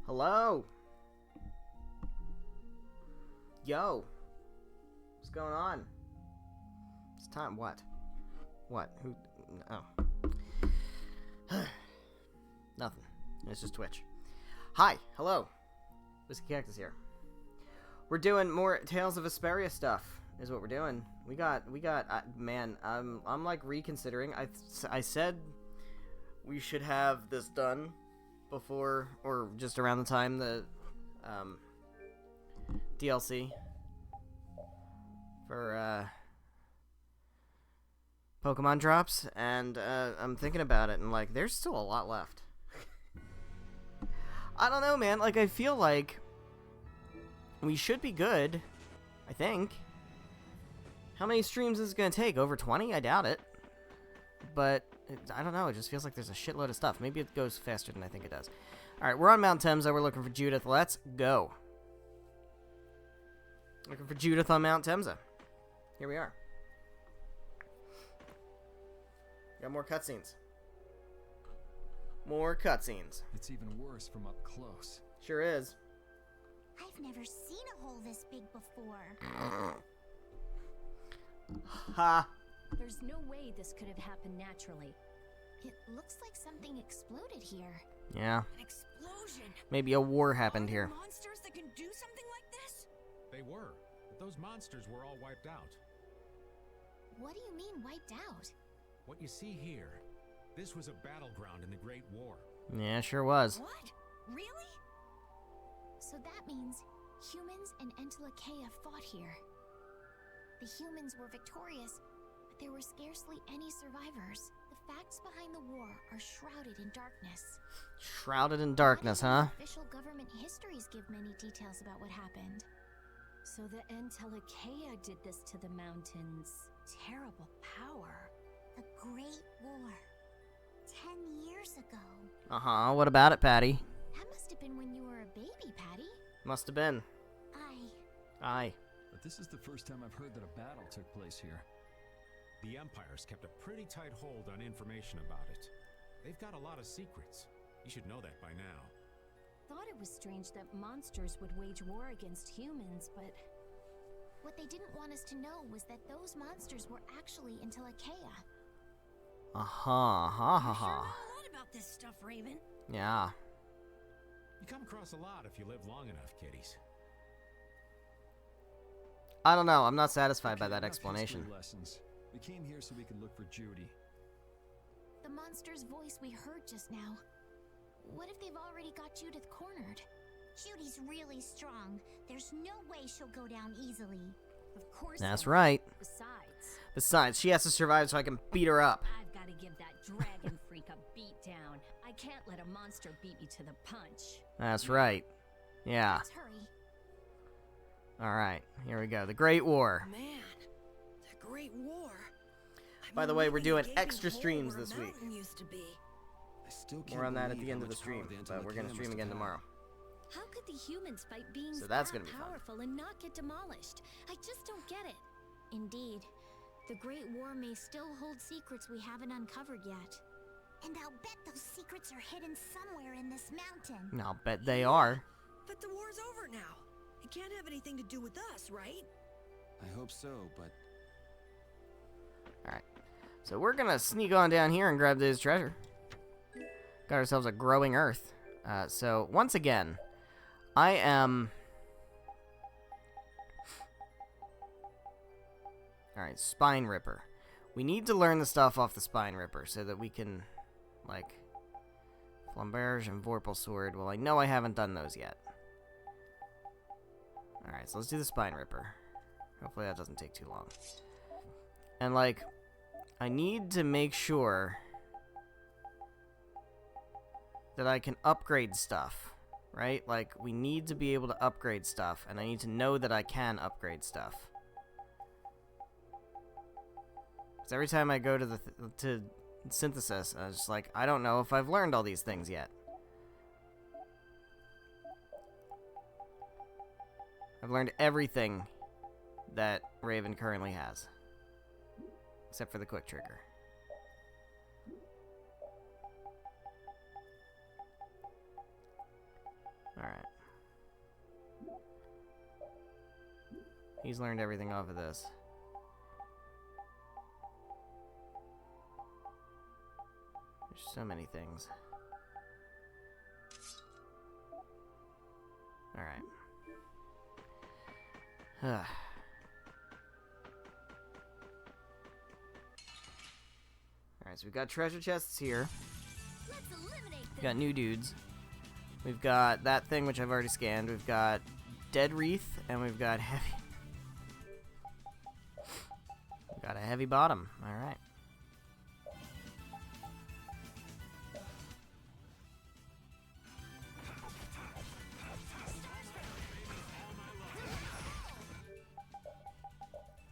Hello? Yo. What's going on? It's time. What? What? Who? Oh. Nothing. It's just Twitch. Hi. Hello. Whiskey Cactus here. We're doing more Tales of Vesperia stuff, is what we're doing. We got, man, I'm like reconsidering. I said we should have this done before, or just around the time the, DLC for, Pokemon drops, and, I'm thinking about it, and, like, there's still a lot left. I don't know, man, like, I feel like we should be good, I think. How many streams is it gonna take? Over 20? I doubt it. But, I don't know, it just feels like there's a shitload of stuff. Maybe it goes faster than I think it does. Alright, we're on Mount Temsa, we're looking for Judith. Let's go. Looking for Judith on Mount Temsa. Here we are. Got more cutscenes. More cutscenes. It's even worse from up close. Sure is. I've never seen a hole this big before. Ha! There's no way this could have happened naturally. It looks like something exploded here. Yeah. An explosion. Maybe a war happened Are here. there monsters that can do something like this? They were, but those monsters were all wiped out. What do you mean wiped out? What you see here, this was a battleground in the Great War. Yeah, sure was. What? Really? So that means humans and Entelekea fought here. The humans were victorious, but there were scarcely any survivors. The facts behind the war are shrouded in darkness. Shrouded in darkness, huh? Official government histories give many details about what happened. So the Entelekea did this to the mountains. Terrible power. The Great War. 10 years ago. Uh-huh, what about it, Patty? That must have been when you were a baby, Patty. Must have been. Aye. But this is the first time I've heard that a battle took place here. The Empire's kept a pretty tight hold on information about it. They've got a lot of secrets. You should know that by now. Thought it was strange that monsters would wage war against humans, but What they didn't want us to know was that those monsters were actually Entelekea. Uh-huh, ha ha You sure know ha. a lot about this stuff, Raven. Yeah. You come across a lot if you live long enough, kiddies. I don't know, I'm not satisfied by Okay, that enough explanation. history lessons. We came here so we could look for Judy. The monster's voice we heard just now. What if they've already got Judith cornered? Judy's really strong. There's no way she'll go down easily. of course That's not. right. Besides, She has to survive so I can beat her up. I've got to give that dragon freak a beat down. I can't let a monster beat me to the punch. That's right. Yeah. Let's hurry. Alright, here we go. The Great War. Man, the Great War. I've By the been way, we're living a doing gaping extra hole streams where a this week. mountain used to be. I still can't More on that at believe the end how of the much stream, power the but we're gonna Entelekea stream must again have tomorrow. How could the humans fight beings So that's that gonna be fun. powerful and not get demolished? I just don't get it. Indeed. The Great War may still hold secrets we haven't uncovered yet. And I'll bet those secrets are hidden somewhere in this mountain. I'll bet they are. But the war's over now. It can't have anything to do with us, right? I hope so, but Alright. So we're gonna sneak on down here and grab this treasure. Got ourselves a growing earth. So, once again, I am... Alright, Spine Ripper. We need to learn the stuff off the Spine Ripper so that we can, like... Flamberge and Vorpal Sword. Well, I know I haven't done those yet. Alright, so let's do the Spine Ripper. Hopefully that doesn't take too long. And, like, I need to make sure that I can upgrade stuff, right? Like, we need to be able to upgrade stuff, and I need to know that I can upgrade stuff. Because every time I go to the to synthesis, I was just like, I don't know if I've learned all these things yet. I've learned everything that Raven currently has. Except for the quick trigger. Alright. He's learned everything off of this. There's so many things. Alright. Alright, so we've got treasure chests here. We've got new dudes. We've got that thing which I've already scanned. We've got dead wreath, and we've got heavy. We've got a heavy bottom. Alright.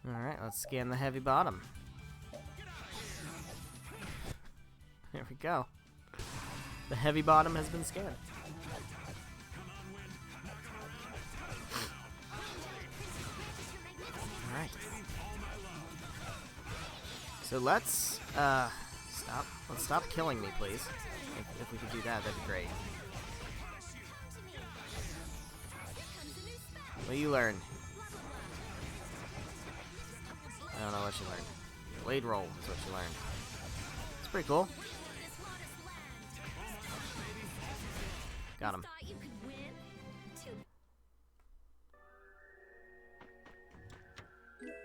Alright, let's scan the heavy bottom. There we go. The heavy bottom has been scanned. Alright. So let's stop killing me, please. If we could do that, that'd be great. What do you learn? I don't know what you learned. Blade roll is what you learned. It's pretty cool. Got him.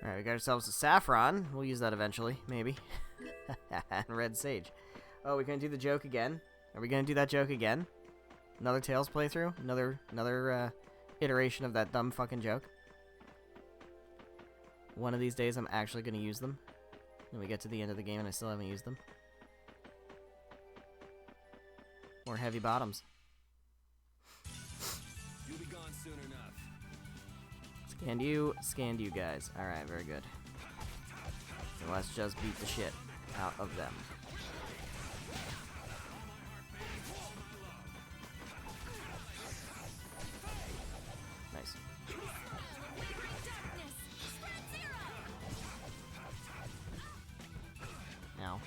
Alright, we got ourselves a saffron. We'll use that eventually, maybe. And red sage. Oh, we're gonna do the joke again. Are we gonna do that joke again? Another Tales playthrough? Another iteration of that dumb fucking joke? One of these days I'm actually gonna use them. And we get to the end of the game and I still haven't used them. More heavy bottoms. You'll be gone soon enough. Scanned you guys. Alright, very good. So let's just beat the shit out of them. Nice. Now.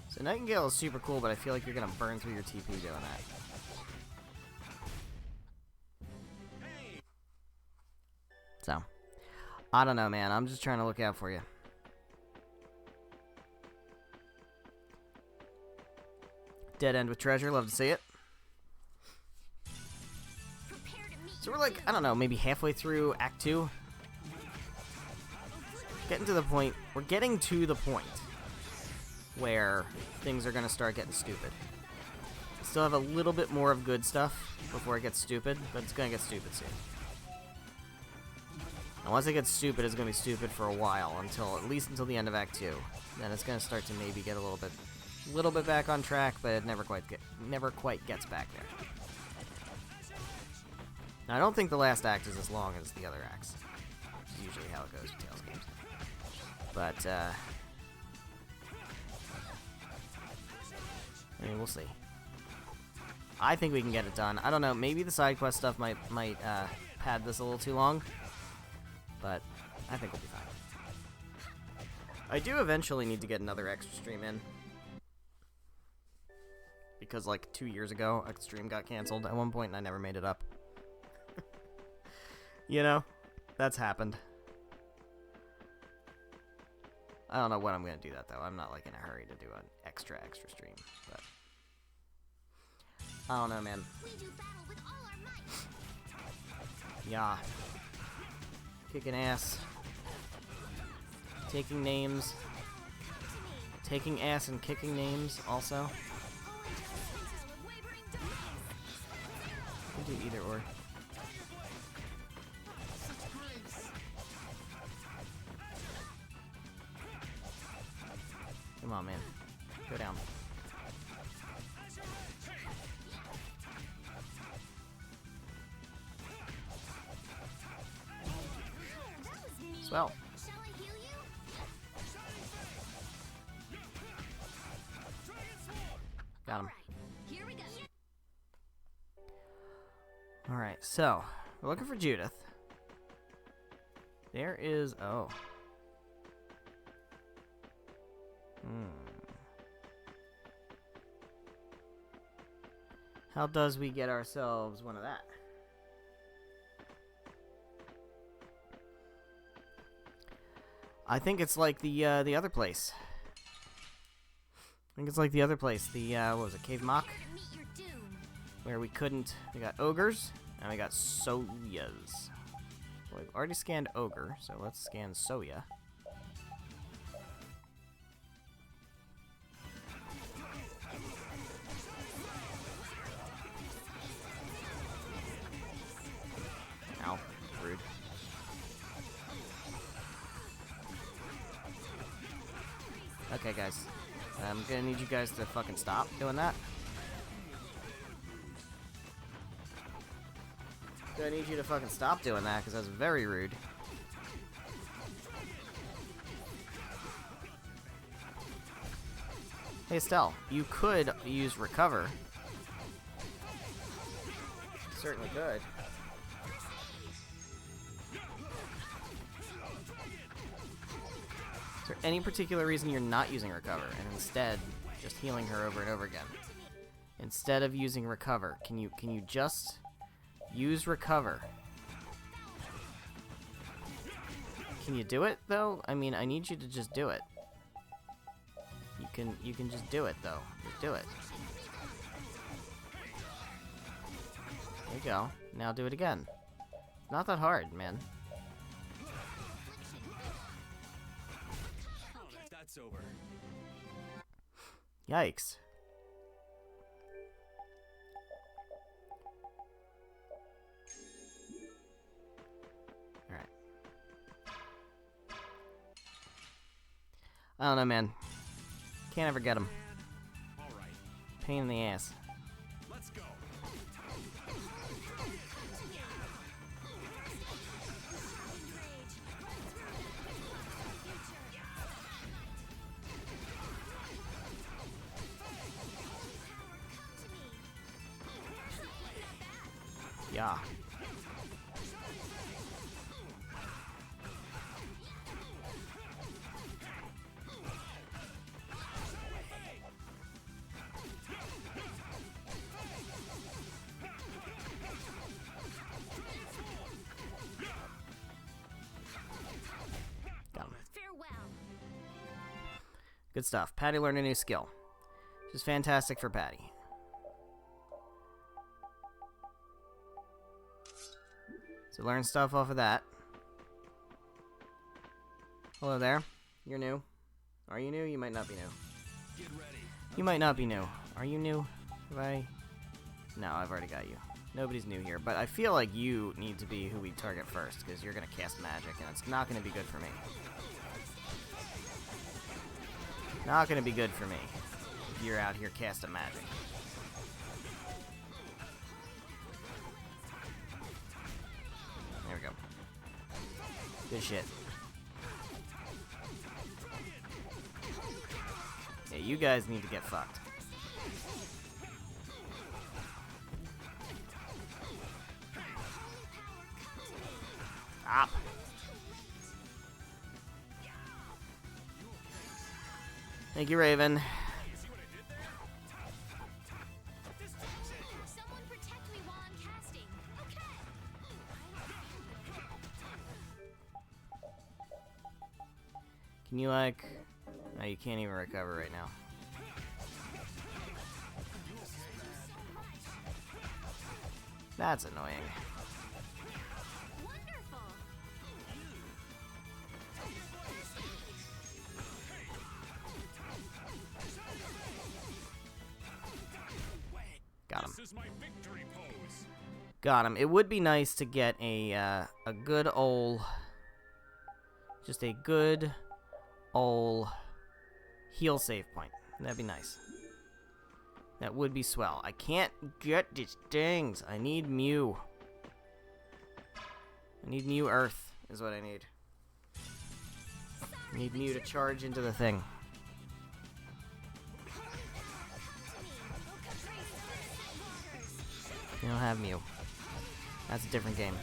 So Nightingale is super cool, but I feel like you're gonna burn through your TP doing that. So, I don't know, man. I'm just trying to look out for you. Dead end with treasure. Love to see it. So we're like, I don't know, maybe halfway through Act 2. Getting to the point. We're getting to the point where things are going to start getting stupid. Still have a little bit more of good stuff before it gets stupid, but it's going to get stupid soon. And once it gets stupid, it's going to be stupid for a while, at least until the end of Act 2. Then it's going to start to maybe get a little bit back on track, but it never quite gets back there. Now, I don't think the last act is as long as the other acts, which is usually how it goes with Tales games. But, I mean, we'll see. I think we can get it done. I don't know, maybe the side quest stuff might pad this a little too long, but I think we'll be fine. I do eventually need to get another extra stream in, because like 2 years ago, a stream got canceled at one point and I never made it up. You know, that's happened. I don't know when I'm going to do that, though. I'm not, like, in a hurry to do an extra stream, but I don't know, man. We do battle with all our might. Yeah. Kicking ass. Taking names. Taking ass and kicking names, also. We do either or. Come on, man. Go down. Swell. Shall I heal you? Got him. Here we go. Alright, so, we're looking for Judith. There is... oh. How does we get ourselves one of that? I think it's like the other place. I think it's like the other place. The what was it, Cave Mock? Where we couldn't. We got ogres and we got Soyas. Well, we've already scanned ogre, so let's scan Soya. Ow, rude. Okay, guys. I'm gonna need you guys to fucking stop doing that. Gonna need you to fucking stop doing that, because that's very rude. Hey, Estelle, you could use recover. Certainly could. Is there any particular reason you're not using recover and instead just healing her over and over again? Instead of using recover, can you just use recover? Can you do it though? I mean, I need you to just do it. You can just do it though. Just do it. There you go. Now do it again. Not that hard, man. That's over. Yikes. Alright. I don't know, man. Can't ever get him. All right, Pain in the ass. let's go. Yeah. Got him. Farewell. Good stuff. Patty learned a new skill. Which is fantastic for Patty. So learn stuff off of that. Hello there. You're new. Are you new? You might not be new. Get ready. You might not be new. Are you new? Have I? No, I've already got you. Nobody's new here, but I feel like you need to be who we target first, because you're going to cast magic, and it's not going to be good for me. Not going to be good for me if you're out here casting magic. There we go. Good shit. Yeah, you guys need to get fucked. Stop. Thank you, Raven. Someone protect me while I'm casting. Okay. Can you, like... No, you can't even recover right now. That's annoying. Wonderful. Got him. This is my victory pose. Got him. It would be nice to get a good ol'... Just a good ol' heal save point. That'd be nice. That would be swell. I can't get these things. I need Mew. I need Mew Earth is what I need. I need Mew to charge into the thing. You don't have Mew. That's a different game.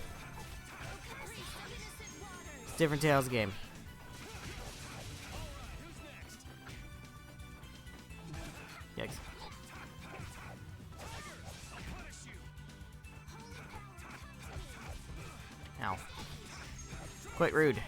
It's a different Tails game. Yikes. Ow. Quite rude.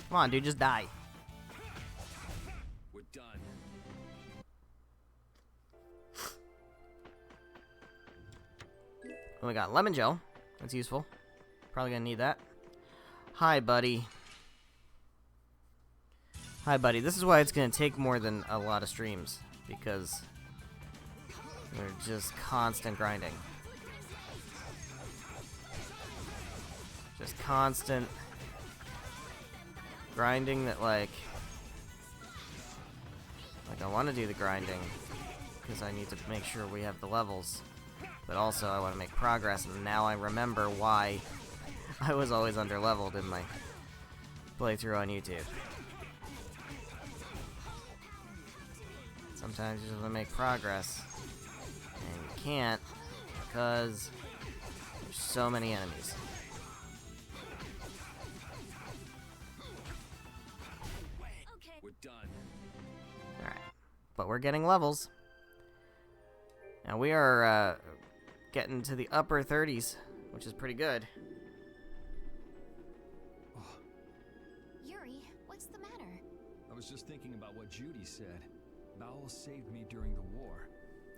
Come on, dude, just die. We're done. Oh, we got lemon gel. That's useful. Probably gonna need that. Hi, buddy. Hi, buddy. This is why it's gonna take more than a lot of streams, because we're just constant grinding. Just constant grinding that, like I want to do the grinding because I need to make sure we have the levels, but also I want to make progress, and now I remember why I was always underleveled in my playthrough on YouTube. Sometimes you just want to make progress, and you can't because there's so many enemies. We're done. Alright, but we're getting levels. Now we are getting to the upper 30s, which is pretty good. Yuri, what's the matter? I was just thinking about what Judy said. Bowel saved me during the war.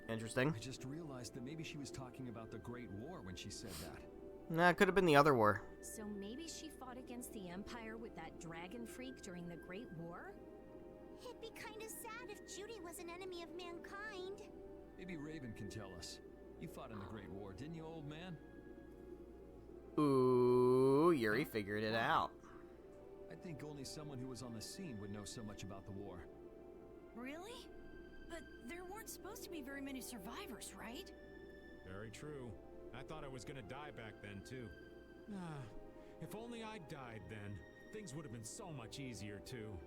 Interesting. I just realized that maybe she was talking about the Great War when she said that. Nah, it could have been the other war. So maybe she fought against the Empire with that dragon freak during the Great War? It'd be kind of sad if Judy was an enemy of mankind. Maybe Raven can tell us. You fought in the Great War, didn't you, old man? Ooh, Yuri figured it out. I think only someone who was on the scene would know so much about the war. Really? But there weren't supposed to be very many survivors, right? Very true. I thought I was gonna die back then, too. If only I'd died then. Things would have been so much easier, too.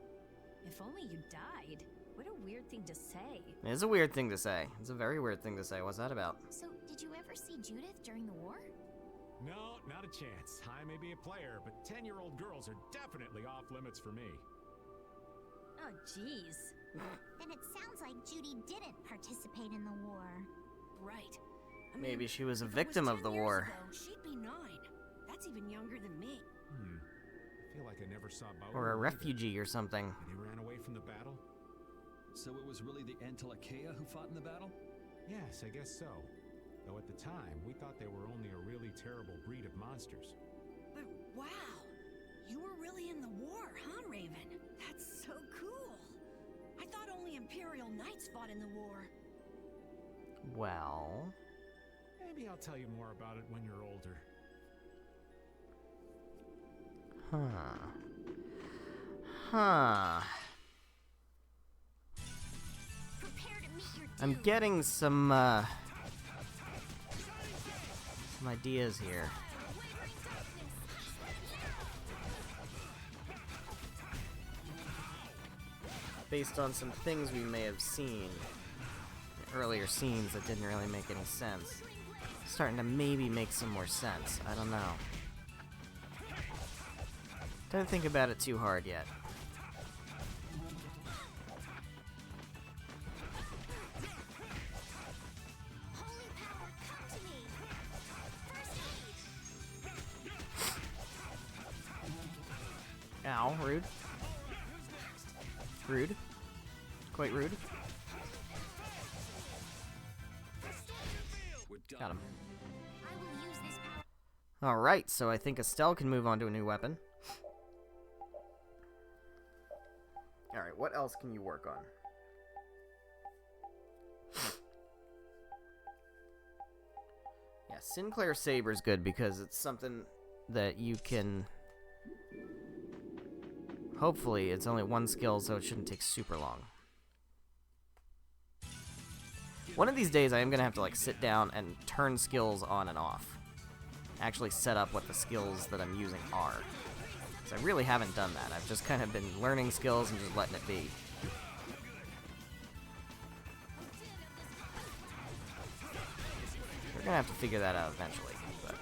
If only you died. What a weird thing to say. It is a weird thing to say. It's a very weird thing to say. What's that about? So, did you ever see Judith during the war? No, not a chance. I may be a player, but 10-year-old girls are definitely off limits for me. Oh, jeez. Then it sounds like Judy didn't participate in the war. Right. Maybe she was a if it victim of 10 the years war. ago, she'd be 9. That's even younger than me. I feel like I never saw Bauer Or a either. refugee or something. When he ran away from the battle? So it was really the Antilocheia who fought in the battle? Yes, I guess so. Though at the time, we thought they were only a really terrible breed of monsters. But wow, you were really in the war, huh, Raven? That's so cool. I thought only Imperial Knights fought in the war. Well... Maybe I'll tell you more about it when you're older. Huh. Prepare to meet your I'm doom. getting some ideas here. Based on some things we may have seen in earlier scenes that didn't really make any sense. Starting to maybe make some more sense. I don't know. Don't think about it too hard yet. Holy power, come to me. First aid. Ow, rude. Rude. Quite rude. We're done. Got him. I will use this power. Alright, so I think Estelle can move on to a new weapon. Alright, what else can you work on? Yeah, Sinclair Saber's good because it's something that you can... Hopefully, it's only one skill, so it shouldn't take super long. One of these days, I am going to have to like sit down and turn skills on and off. Actually set up what the skills that I'm using are. 'Cause I really haven't done that. I've just kind of been learning skills and just letting it be. We're gonna have to figure that out eventually. But...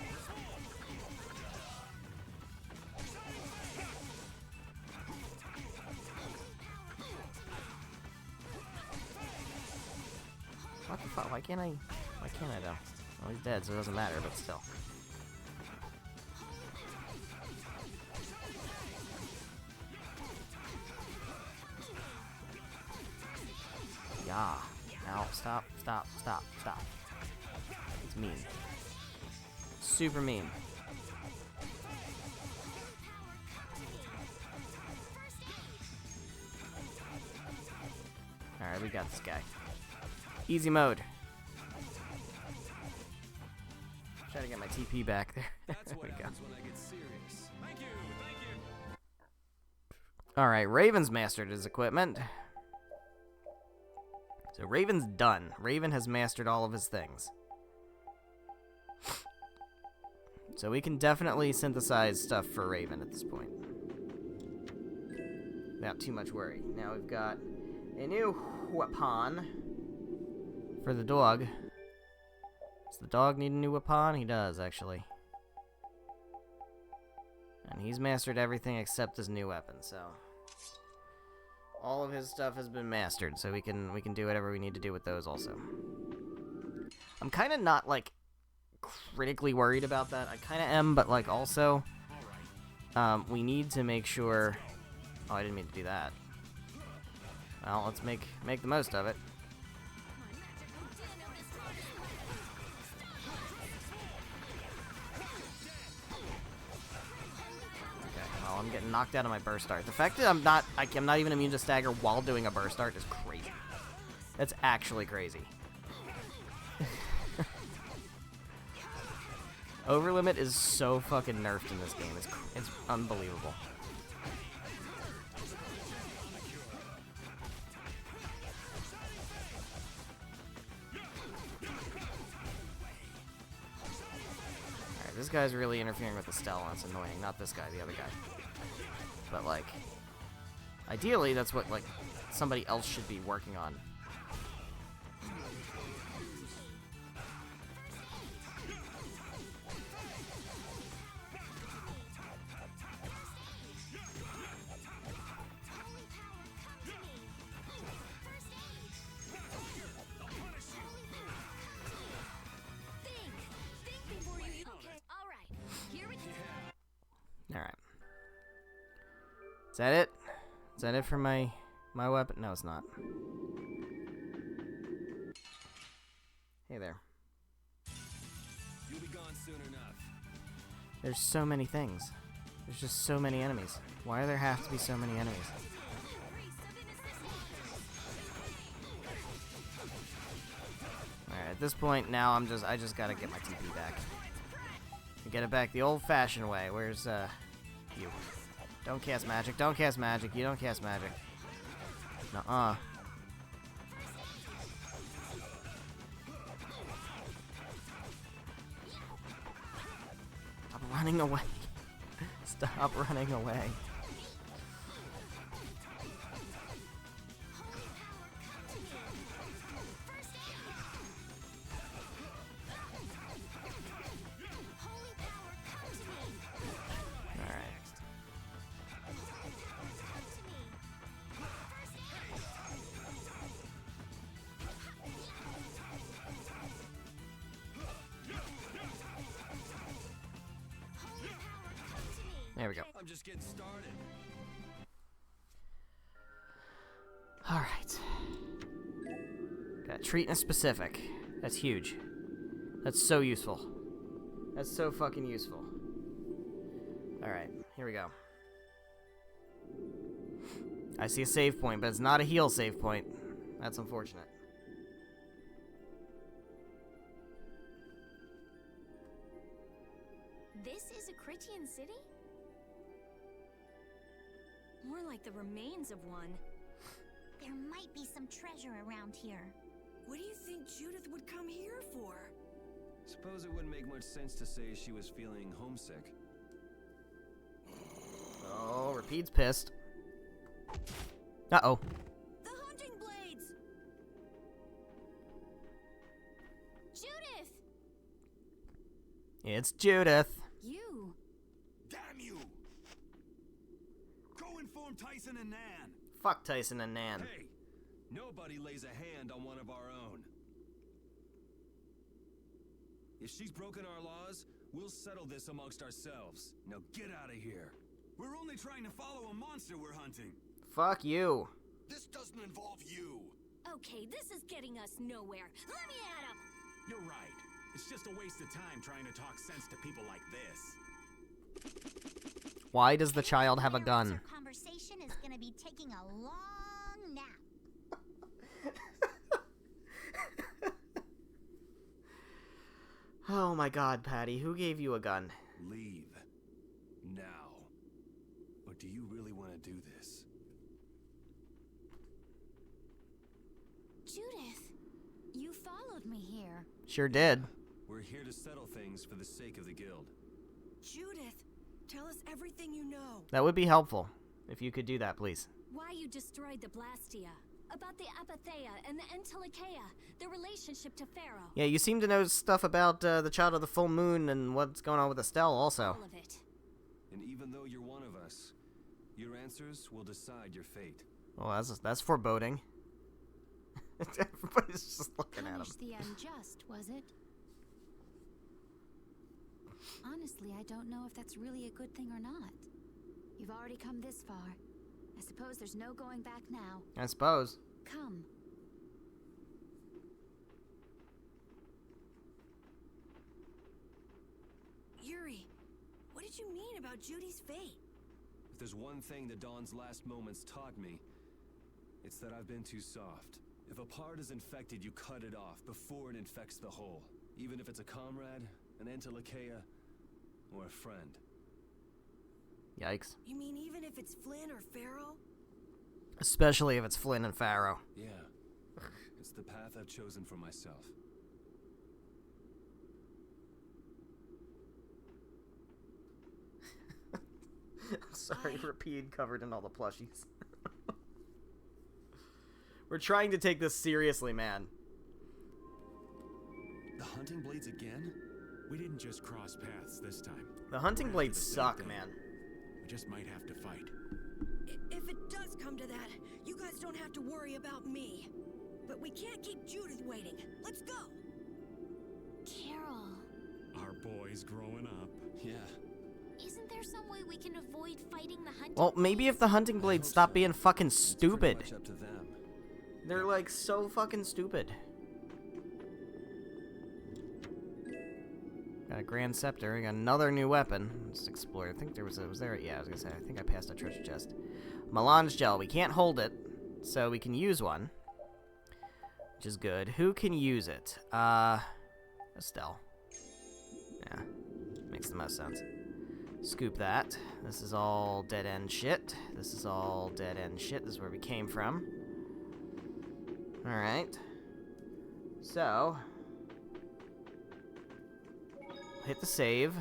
What the fuck? Why can't I though? Well, he's dead, so it doesn't matter, but still. Yeah. Now, stop. It's mean. Super mean. Alright, we got this guy. Easy mode. Try to get my TP back there. That's There what we go. happens when I get serious. Thank you. Alright, Raven's mastered his equipment. So Raven's done. Raven has mastered all of his things. So we can definitely synthesize stuff for Raven at this point. Without too much worry. Now we've got a new weapon for the dog. Does the dog need a new weapon? He does, actually. And he's mastered everything except his new weapon, so... all of his stuff has been mastered, so we can do whatever we need to do with those also. I'm kind of not, like, critically worried about that. I kind of am, but, like, also... we need to make sure... Oh, I didn't mean to do that. Well, let's make the most of it. I'm getting knocked out of my burst art. The fact that I'm not even immune to stagger while doing a burst art is crazy. That's actually crazy. Overlimit is so fucking nerfed in this game. It's unbelievable. Alright, this guy's really interfering with the Stella. That's annoying. Not this guy, the other guy. But, like, ideally, that's what, like, somebody else should be working on. Alright. Is that it? Is that it for my weapon? No, it's not. Hey there. You'll be gone soon enough. There's so many things. There's just so many enemies. Why do there have to be so many enemies? Alright, at this point now I just gotta get my TP back. Get it back the old-fashioned way. Where's you? Don't cast magic. Don't cast magic. You don't cast magic. Nuh-uh. Stop running away. Stop running away. There we go. I'm just getting started. Alright. Got treatment specific. That's huge. That's so useful. That's so fucking useful. Alright, here we go. I see a save point, but it's not a heal save point. That's unfortunate. This is a Critian city? More like the remains of one. There might be some treasure around here. What do you think Judith would come here for? Suppose it wouldn't make much sense to say she was feeling homesick. Oh, Rapid's pissed. Uh-oh. The hunting blades! Judith! It's Judith. You. Damn you! Go inform Tyson and Nan. Fuck Tyson and Nan. Hey, nobody lays a hand on one of our own. If she's broken our laws, we'll settle this amongst ourselves. Now get out of here. We're only trying to follow a monster we're hunting. Fuck you. This doesn't involve you. Okay, this is getting us nowhere. Let me at him! You're right. It's just a waste of time trying to talk sense to people like this. Why does the child have a gun? Our conversation is gonna be taking a long nap. Oh my god, Patty, who gave you a gun? Leave. Now. Or do you really want to do this? Judith, you followed me here. Sure did. We're here to settle things for the sake of the guild. Judith, tell us everything you know. That would be helpful. If you could do that, please. Why you destroyed the Blastia. About the Apatheia and the Entelikeia. Their relationship to Pharaoh. Yeah, you seem to know stuff about the Child of the Full Moon and what's going on with Estelle also. All of it. And even though you're one of us, your answers will decide your fate. Well, that's foreboding. Everybody's just looking at him. Punish the unjust, was it? Honestly, I don't know if that's really a good thing or not. You've already come this far. I suppose there's no going back now. I suppose. Come. Yuri, what did you mean about Judy's fate? If there's one thing that Dawn's last moments taught me, it's that I've been too soft. If a part is infected, you cut it off before it infects the whole. Even if it's a comrade, an Entelikeia, or a friend. Yikes. You mean even if it's Flynn or Pharaoh? Especially if it's Flynn and Pharaoh. Yeah. It's the path I've chosen for myself. I'm sorry, Rapide covered in all the plushies. We're trying to take this seriously, man. The hunting blades again? We didn't just cross paths this time. The hunting We're after blades the same suck, thing. man. We just might have to fight. If it does come to that, you guys don't have to worry about me. But we can't keep Judith waiting. Let's go! Carol, Our boy's growing up. Yeah. isn't there some way we can avoid fighting the hunting Well, maybe if the hunting blades stop being fucking It's pretty stupid. much up to them. They're like so fucking stupid. Got a Grand Scepter. We got another new weapon. Let's explore. I think there was there? Yeah, I was gonna say. I think I passed a treasure chest. Melange gel. We can't hold it, so we can use one, which is good. Who can use it? Estelle. Yeah, makes the most sense. Scoop that. This is all dead end shit. This is all dead end shit. This is where we came from. All right. So. Hit the save.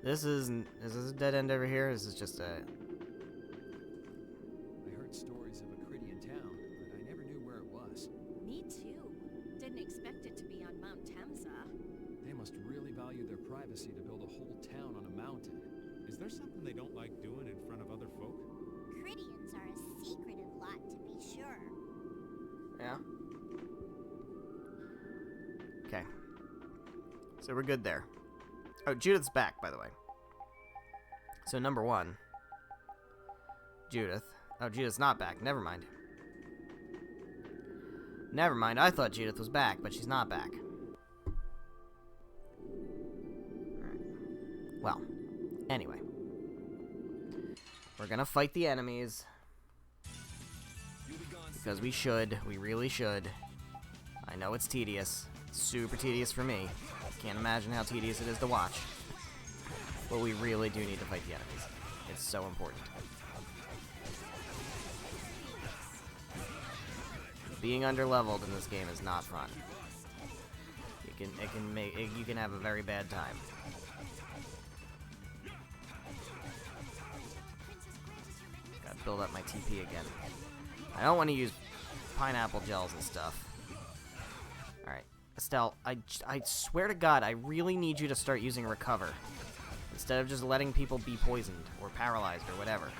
Is this a dead end over here? Is this just a... I heard stories of a Cridian town, but I never knew where it was. Me too. Didn't expect it to be on Mount Temsa. They must really value their privacy to build a whole town on a mountain. Is there something they don't like doing in front of other folk? Cridians are a secretive lot, to be sure. Yeah. Okay. So we're good there. Oh, Judith's back, by the way. So number one. Judith. Oh, Judith's not back. Never mind. Never mind. I thought Judith was back, but she's not back. Alright. Well, anyway. We're gonna fight the enemies. Because we should. We really should. I know it's tedious. It's super tedious for me. Can't imagine how tedious it is to watch. But we really do need to fight the enemies. It's so important. Being underleveled in this game is not fun. you can have a very bad time. Gotta build up my TP again. I don't want to use pineapple gels and stuff. Alright. Estelle, I swear to God, I really need you to start using recover. Instead of just letting people be poisoned or paralyzed or whatever.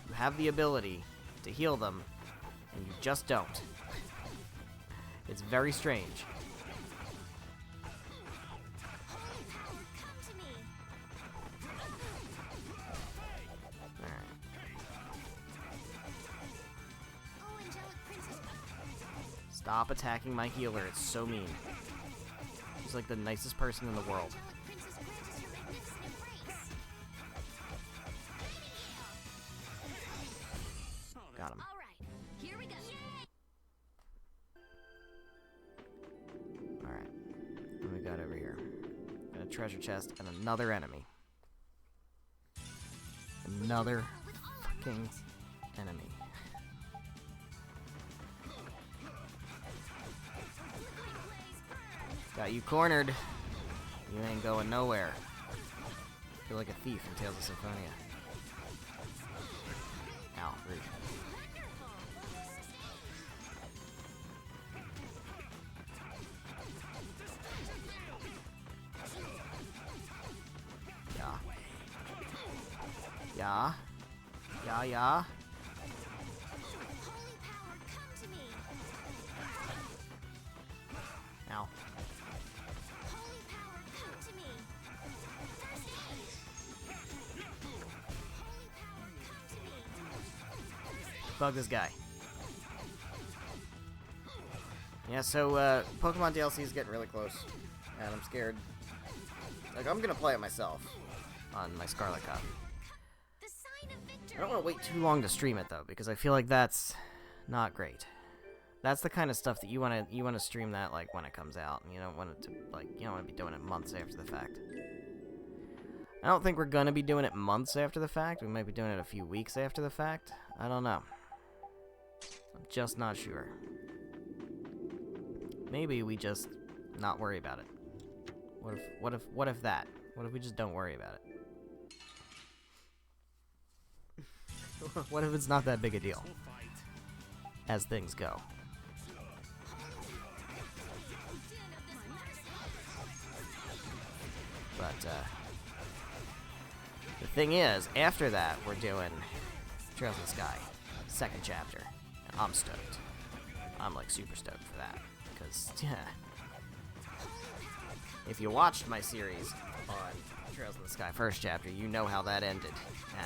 You have the ability to heal them, and you just don't. It's very strange. Stop attacking my healer, it's so mean. He's like the nicest person in the world. Got him. Alright, here we go. Alright. What do we got over here? Got a treasure chest and another enemy. Another fucking enemy. Got you cornered. You ain't going nowhere. Feel like a thief in Tales of Symphonia. Ow, rude. Yeah. Yeah. Yeah, yeah. Ow. Bug this guy. Yeah, so, Pokemon DLC is getting really close. And I'm scared. Like, I'm gonna play it myself. On my Scarlet copy. I don't want to wait too long to stream it, though, because I feel like that's not great. That's the kind of stuff that you wanna stream that, like, when it comes out. And you don't want it to, like, you don't want to be doing it months after the fact. I don't think we're gonna be doing it months after the fact. We might be doing it a few weeks after the fact. I don't know. I'm just not sure. Maybe we just not worry about it. What if that? What if we just don't worry about it? What if it's not that big a deal? As things go. But, the thing is, after that, we're doing Trails in the Sky, second chapter, and I'm stoked. I'm, like, super stoked for that, because, yeah. If you watched my series on Trails in the Sky first chapter, you know how that ended,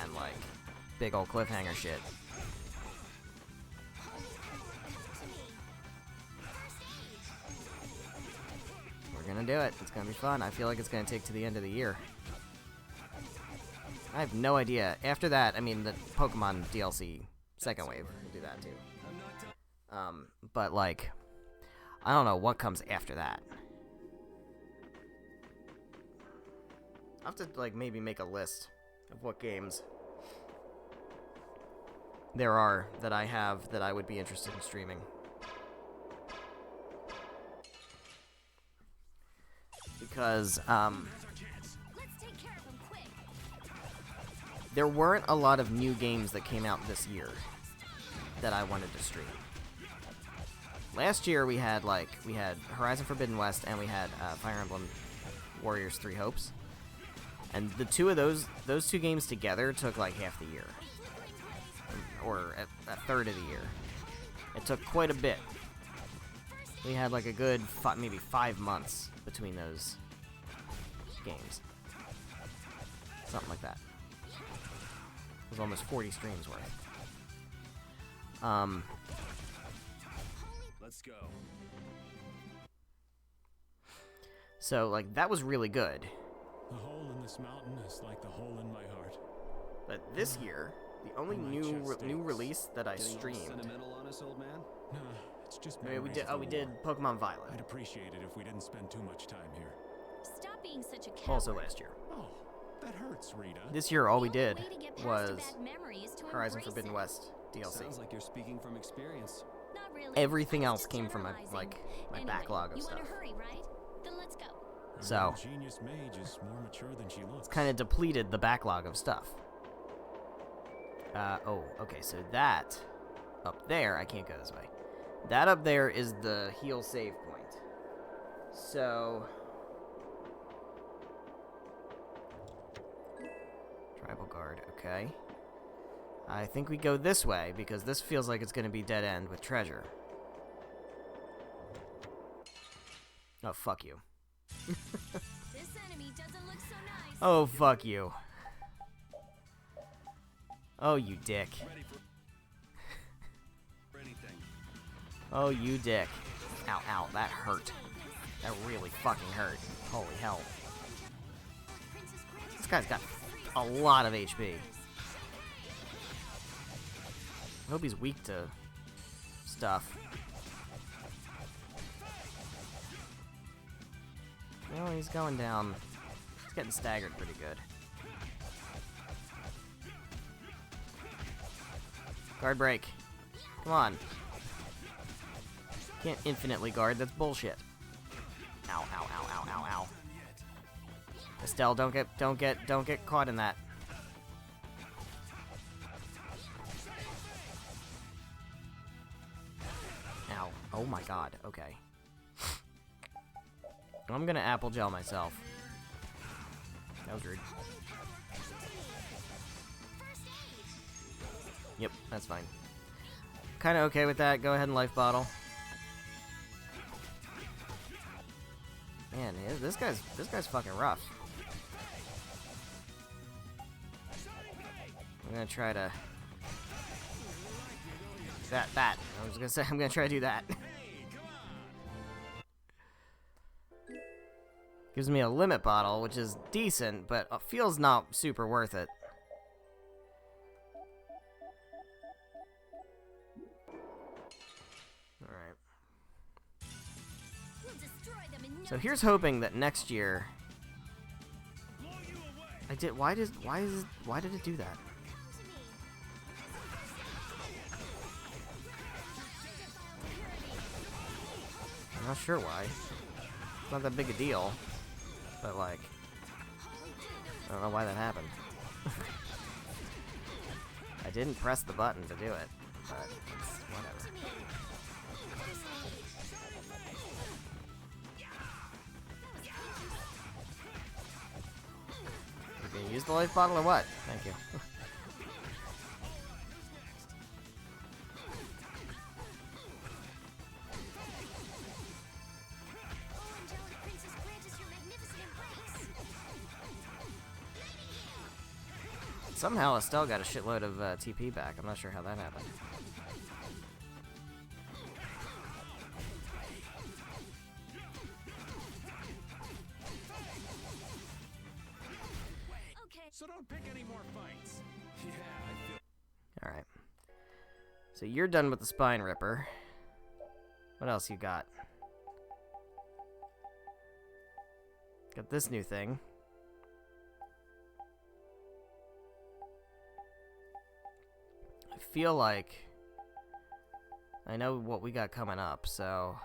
and, like, big old cliffhanger shit. We're gonna do it. It's gonna be fun. I feel like it's gonna take to the end of the year. I have no idea. After that, I mean, the Pokemon DLC second wave will do that too. But like, I don't know what comes after that. I'll have to like maybe make a list of what games there are that I have that I would be interested in streaming. Because, there weren't a lot of new games that came out this year that I wanted to stream. Last year we had Horizon Forbidden West and we had Fire Emblem Warriors 3 Hopes. And the two of those two games together took like half the year. Or a third of the year. It took quite a bit. We had like a good maybe 5 months between those games. Something like that. It was almost 40 streams worth. Let's go. So, like, that was really good. The hole in this mountain is like the hole in my heart. But this year, the only new release that I Getting all streamed. sentimental on us, old man? Nah, it's just I mean, we memories did. of Oh, the we war. did Pokemon Violet. I'd appreciate it if we didn't spend too much time here. Stop being such a coward. Also last year. Oh, that hurts, Rita. This year, all we The only did way to get past a was bad memory is to Horizon embrace Forbidden it. West DLC. Sounds like you're speaking from experience. Not really. Everything I was else just came from my generalizing. my Anyway, backlog of you stuff. want to hurry, right? Then let's go. So, The genius mage is more mature than she looks. it's kind of depleted the backlog of stuff. Oh, okay, so that up there, I can't go this way. That up there is the heal save point. So, tribal guard, okay. I think we go this way, because this feels like it's going to be dead end with treasure. Oh, fuck you. This enemy doesn't look so nice. Oh, fuck you. Oh, you dick. Ready for anything. Oh, you dick. Ow, ow, that hurt. That really fucking hurt. Holy hell. This guy's got a lot of HP. I hope he's weak to stuff. Well, he's going down. He's getting staggered pretty good. Guard break. Come on. Can't infinitely guard, that's bullshit. Ow, ow, ow, ow, ow, ow. Estelle, don't get caught in that. Ow. Oh my god, okay. I'm gonna apple gel myself. That was rude. Yep, that's fine. Kinda okay with that, go ahead and life bottle. Man, this guy's fucking rough. I'm gonna try to... That. I was gonna say, I'm gonna try to do that. Gives me a limit bottle, which is decent, but feels not super worth it. Alright. We'll destroy them in no So here's hoping that next year... Why did it do that? I'm not sure why. It's not that big a deal. But, like, I don't know why that happened. I didn't press the button to do it, but it's whatever. You gonna use the life bottle or what? Thank you. Somehow Estelle got a shitload of TP back. I'm not sure how that happened. Okay. So don't pick any more fights. Yeah, I feel. Alright. So you're done with the Spine Ripper. What else you got? Got this new thing. I feel like I know what we got coming up, so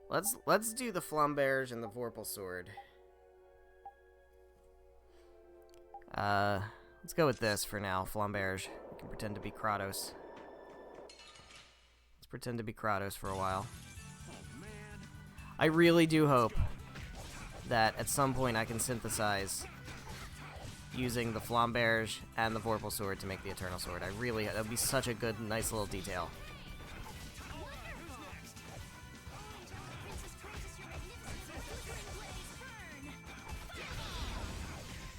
let's do the Flamberge and the Vorpal Sword. Let's go with this for now, Flamberge. We can pretend to be Kratos. Let's pretend to be Kratos for a while. I really do hope that at some point I can synthesize using the Flamberge and the Vorpal Sword to make the Eternal Sword. That would be such a good, nice little detail.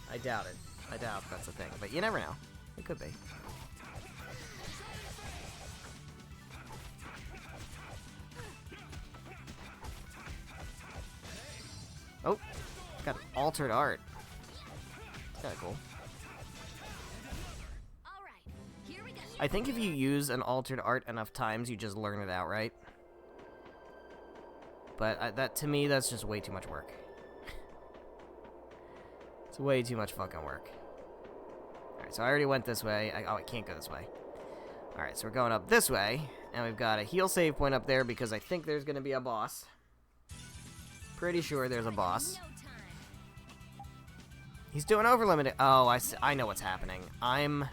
I doubt it. I doubt that's a thing, but you never know. It could be. Oh, got altered art. That's kind of cool. All right. Here we go. I think if you use an altered art enough times, you just learn it outright. But that, to me, that's just way too much work. It's way too much fucking work. Alright, so I already went this way. I can't go this way. Alright, so we're going up this way. And we've got a heal save point up there because I think there's going to be a boss. pretty sure there's a boss. No time. He's doing overlimited. Oh, I know what's happening. I'm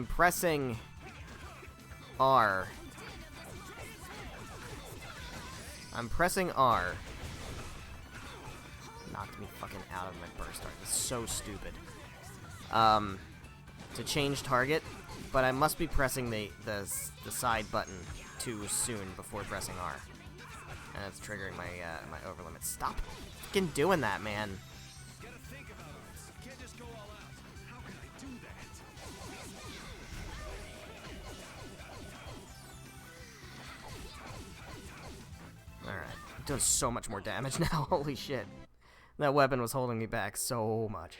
pressing R. I'm pressing R. Knocked me fucking out of my burst art. It's so stupid. To change target, but I must be pressing the side button too soon before pressing R. And it's triggering my my overlimit. Stop fucking doing that, man. Gotta think about this. Can't just go all out. How can I do that? Alright. I'm doing so much more damage now. Holy shit. That weapon was holding me back so much.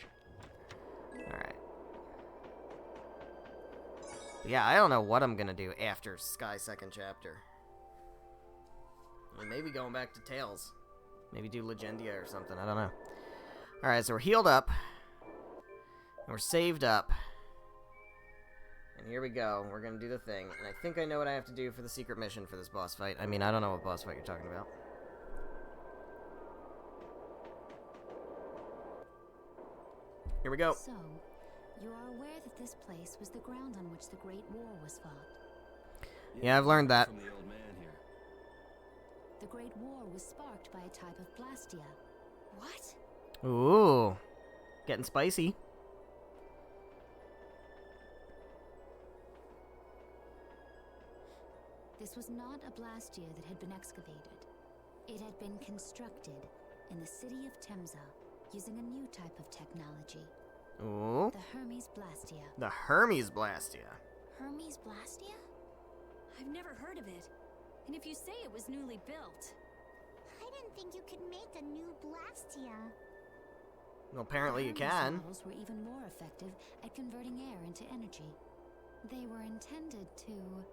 Alright. Yeah, I don't know what I'm gonna do after Sky Second Chapter. I mean, maybe going back to Tales. Maybe do Legendia or something. I don't know. Alright, so we're healed up. And we're saved up. And here we go. We're gonna do the thing. And I think I know what I have to do for the secret mission for this boss fight. I mean, I don't know what boss fight you're talking about. Here we go. So, you are aware that this place was the ground on which the Great War was fought. Yeah, I've learned that. From the old man here. The Great War was sparked by a type of Blastia. What? Ooh. Getting spicy. This was not a Blastia that had been excavated. It had been constructed in the city of Temza using a new type of technology. Ooh. The Hermes Blastia. The Hermes Blastia. Hermes Blastia? I've never heard of it. And if you say it was newly built... I didn't think you could make a new Blastia. Well, apparently you The Hermes can. models were even more effective at converting air into energy. They were intended to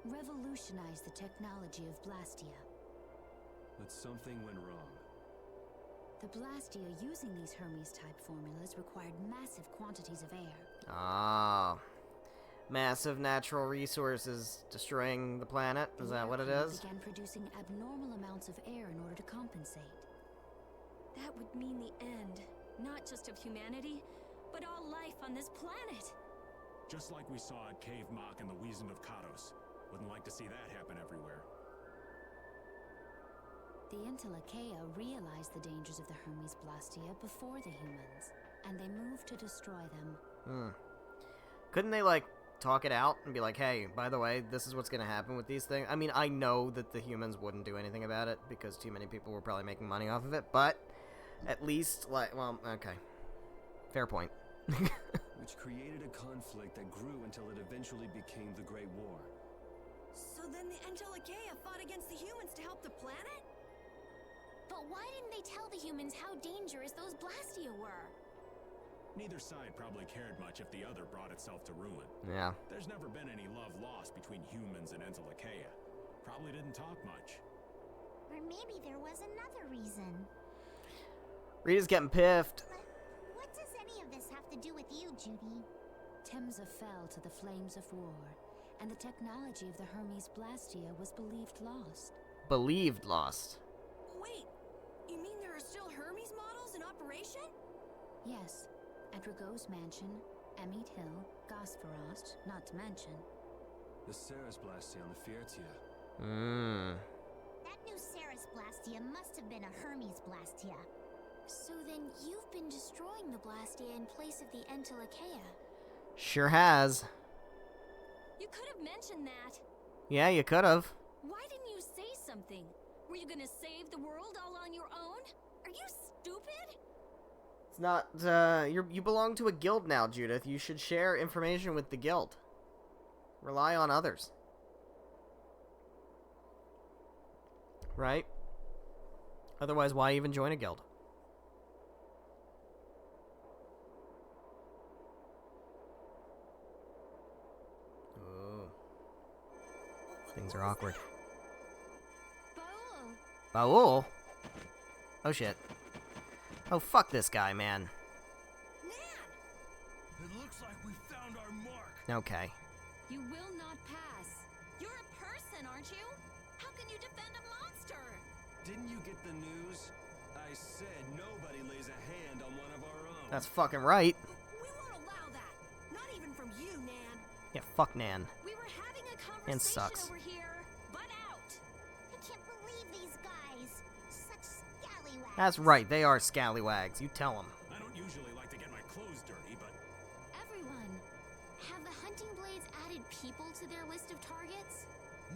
revolutionize the technology of Blastia. But something went wrong. The Blastia using these Hermes-type formulas required massive quantities of air. Ah. Massive natural resources destroying the planet? Is that what it is? Began producing abnormal amounts of air in order to compensate. That would mean the end, not just of humanity, but all life on this planet. Just like we saw at Cave Mach and the Wiesen of Kados. Wouldn't like to see that happen everywhere. The Entelekea realized the dangers of the Hermes Blastia before the humans, and they moved to destroy them. Couldn't they, like, talk it out and be like, hey, by the way, this is what's gonna happen with these things? I mean, I know that the humans wouldn't do anything about it because too many people were probably making money off of it, but at least, like, well, okay. Fair point. Which created a conflict that grew until it eventually became the Great War. So then the Entelekea fought against the humans to help the planet? But why didn't they tell the humans how dangerous those Blastia were? Neither side probably cared much if the other brought itself to ruin. Yeah. There's never been any love lost between humans and Entelekea. Probably didn't talk much. Or maybe there was another reason. Rita's getting piffed. But what does any of this have to do with you, Judy? Temza fell to the flames of war, and the technology of the Hermes Blastia was believed lost. Believed lost. Wait, you mean there are still Hermes models in operation? Yes, at Rago's mansion, Emmett Hill, Gosferost, not to mention. The Ceres Blastia on the Fiertia. That new Ceres Blastia must have been a Hermes Blastia. So then you've been destroying the Blastia in place of the Entelekea. Sure has. You could have mentioned that. Yeah, you could have. Why didn't you say something? Were you gonna save the world all on your own? Are you stupid? It's not, you belong to a guild now, Judith. You should share information with the guild. Rely on others. Right? Otherwise, why even join a guild? Ooh. Things are awkward. Baul! Baul? Oh shit. Oh, fuck this guy, man. Nan! It looks like we found our mark. Okay. You will not pass. You're a person, aren't you? How can you defend a monster? Didn't you get the news? I said nobody lays a hand on one of our own. That's fucking right. We won't allow that. Not even from you, Nan. Yeah, fuck Nan. We were having a And conversation sucks. over here. Butt out. I can't believe these guys. Such scallywags. That's right, they are scallywags. You tell them. I don't usually like to get my clothes dirty, but Everyone, have the hunting blades added people to their list of targets?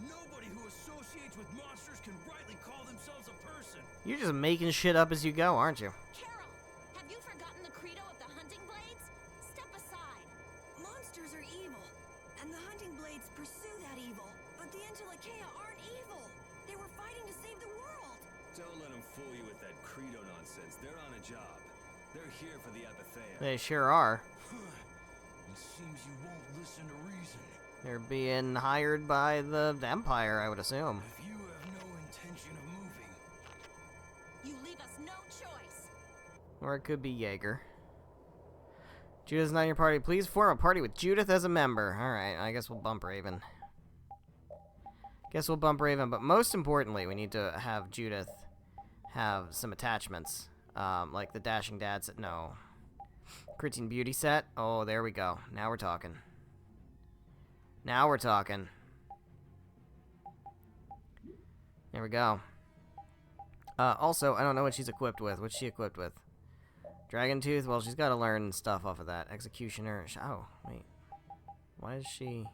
Nobody who associates with monsters can rightly call themselves a person. You're just making shit up as you go, aren't you? Carol, have you forgotten the credo of the hunting blades? Step aside. Monsters are evil, and the hunting blades pursue that evil. But the Entelekea aren't evil. They were fighting to save the world. Don't let them fool you with that credo nonsense. They're on a job. They're here for the Epithea. They sure are. It seems you won't listen to reason. They're being hired by the Empire, I would assume. If you have no intention of moving, You leave us no choice. Or it could be Jaeger. Judith's not in your party. Please form a party with Judith as a member. Alright, I guess we'll bump Raven. But most importantly, we need to have Judith have some attachments. Like the Dashing Dad set. No. Creatine Beauty set. Oh, there we go. Now we're talking. There we go. Also, I don't know what she's equipped with. What's she equipped with? Dragon Tooth? Well, she's got to learn stuff off of that. Executioner. Oh, wait. Why is she...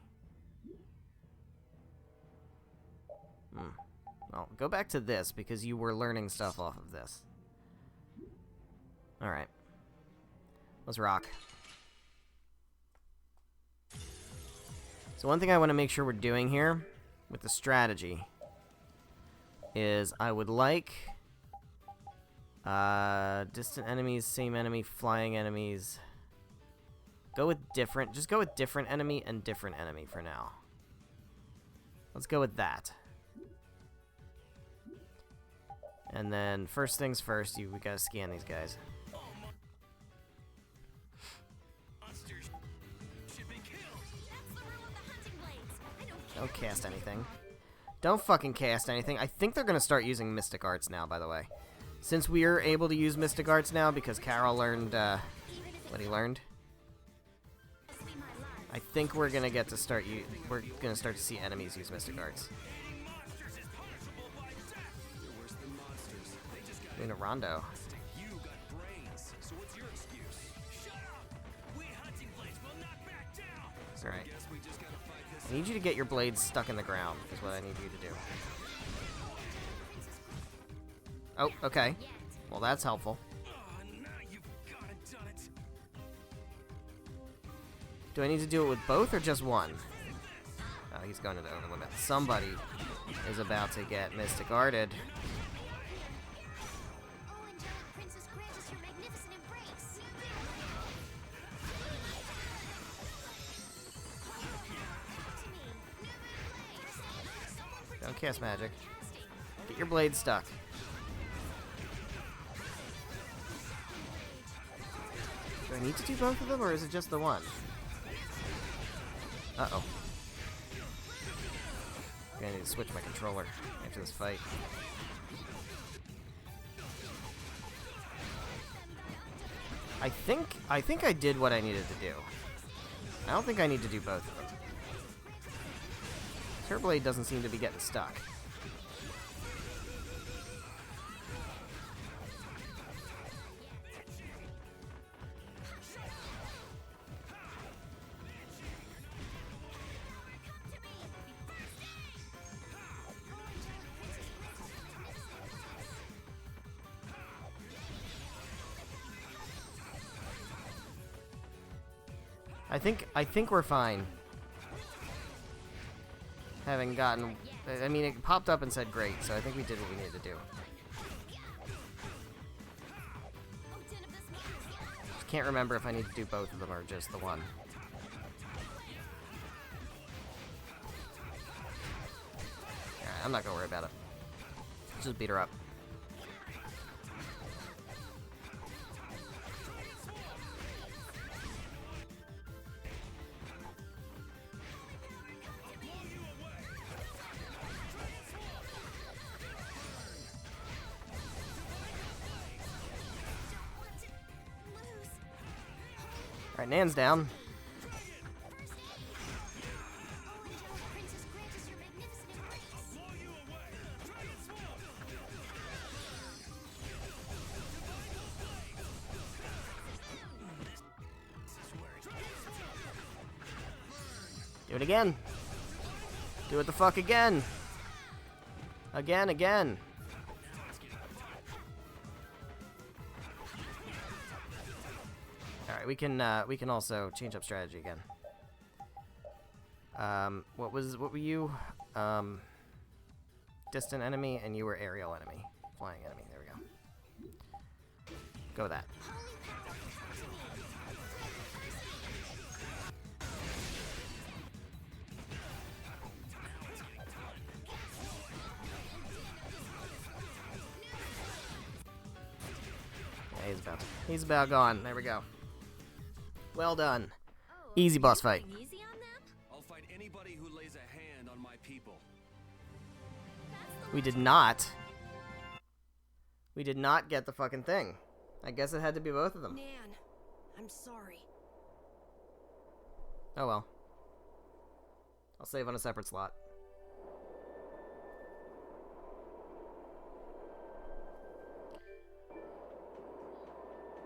Well, go back to this, because you were learning stuff off of this. Alright. Let's rock. So one thing I want to make sure we're doing here, with the strategy, is I would like... distant enemies, same enemy, flying enemies. Go with different. Just go with different enemy and different enemy for now. Let's go with that. And then, first things first, we gotta scan these guys. monsters should be killed. That's the rule of the hunting blades. I don't care. Don't cast anything. Don't fucking cast anything. I think they're gonna start using Mystic Arts now, by the way. Since we are able to use Mystic Arts now, because Carol learned, what he learned. I think we're gonna get to start, we're gonna start to see enemies use Mystic Arts. You're worse than monsters. They just got Doing a rondo. you got brains. So what's your excuse? Shut up! We hunting blades will not back down. Alright. Guess we just gotta fight this. I need you to get your blades stuck in the ground, is what I need you to do. Oh, okay. Well, that's helpful. Oh, now you've got it, done it. Do I need to do it with both or just one? Oh, he's going to the over limit. Somebody is about to get Mystic Arted. Oh, angelic princess, grant us your magnificent embrace. Don't cast magic. Get your blade stuck. Do I need to do both of them, or is it just the one? Uh-oh. I'm gonna need to switch my controller after this fight. I think I did what I needed to do. I don't think I need to do both of them. Her blade doesn't seem to be getting stuck. I think we're fine. Having gotten... I mean, it popped up and said great, so I think we did what we needed to do. Just can't remember if I need to do both of them or just the one. Alright, I'm not gonna worry about it. Just beat her up. Alright, Nan's down. Do it again. Do it the fuck again. Again. Alright, we can also change up strategy again. What were you? Distant enemy, and you were aerial enemy. Flying enemy, there we go. Go with that. Yeah, he's about gone. There we go. Well done. Easy boss fight. Easy on them? I'll fight anybody who lays a hand on my people. We did not. We did not get the fucking thing. I guess it had to be both of them. Nan, I'm sorry. Oh well. I'll save on a separate slot.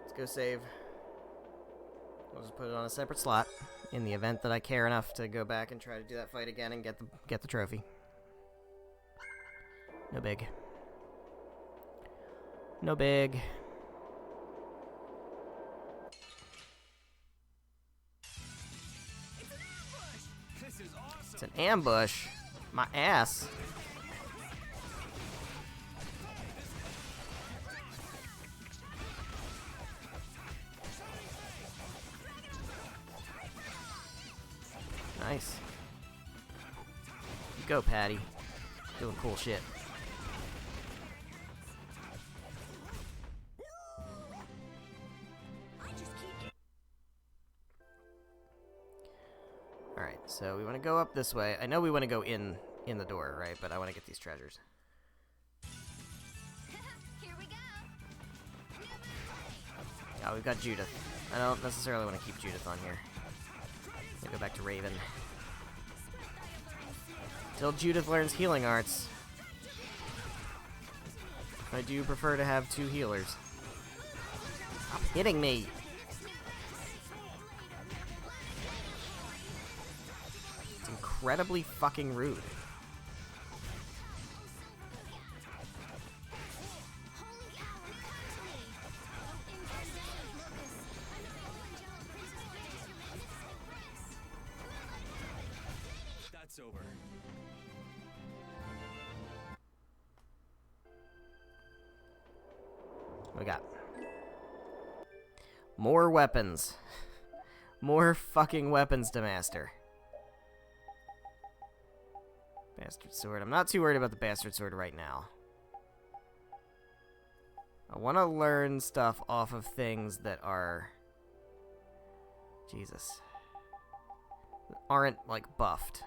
Let's go save. I'll just put it on a separate slot in the event that I care enough to go back and try to do that fight again and get the trophy. No big. No big. This is awesome. It's an ambush. My ass. Nice. You go, Patty. Doing cool shit. Alright, so we want to go up this way. I know we want to go in the door, right? But I want to get these treasures. Here we go. Oh, we've got Judith. I don't necessarily want to keep Judith on here. Go back to Raven. Till Judith learns healing arts. I do prefer to have two healers. Stop hitting me! It's incredibly fucking rude. That's over. What we got? More weapons. More fucking weapons to master. Bastard sword. I'm not too worried about the bastard sword right now. I want to learn stuff off of things that are... Jesus. That aren't, like, buffed.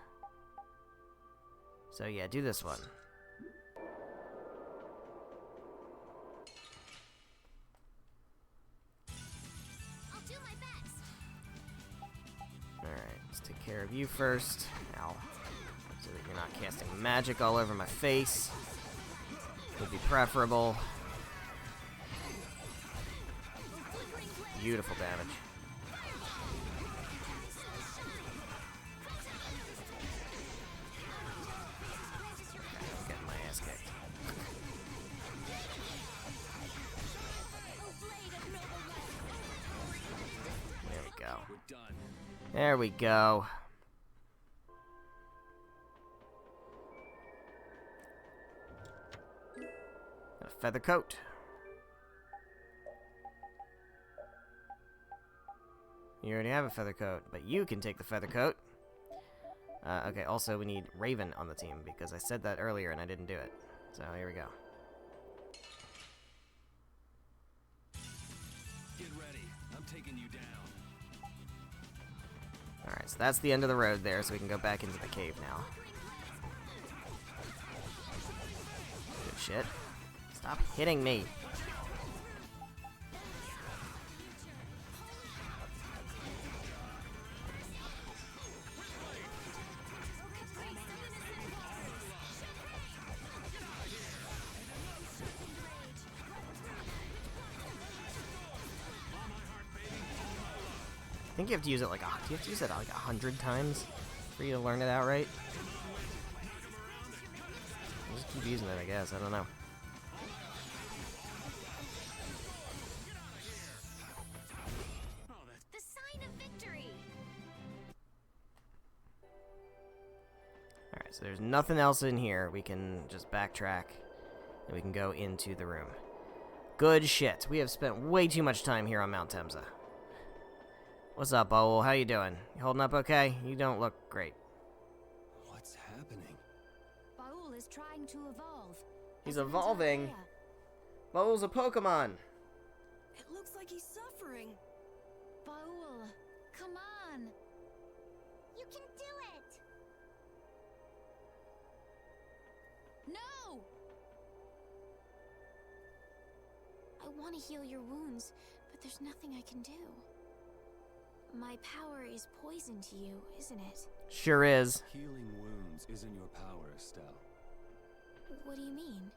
So yeah, do this one. I'll do my best. Alright, let's take care of you first. Ow. So that you're not casting magic all over my face. Would be preferable. Beautiful damage. I'm getting my ass kicked. There we go. We're done. There we go. Got a feather coat. You already have a feather coat, but you can take the feather coat. Okay, also we need Raven on the team, because I said that earlier and I didn't do it. So here we go. Get ready. I'm taking you down. Alright, so that's the end of the road there, so we can go back into the cave now. Good shit. Stop hitting me. I think you have to use it like do you have to use it like 100 times for you to learn it outright? I'll just keep using it, I guess. I don't know. The sign of victory! Alright, so there's nothing else in here. We can just backtrack, and we can go into the room. Good shit. We have spent way too much time here on Mount Temza. What's up, Baul? How you doing? You holding up okay? You don't look great. What's happening? Baul is trying to evolve. He's as an evolving. Antarchaea. Baul's a Pokemon. It looks like he's suffering. Baul, come on. You can do it! No! I want to heal your wounds, but there's nothing I can do. My power is poison to you, isn't it? Sure is. Healing wounds isn't your power, Estelle. What do you mean?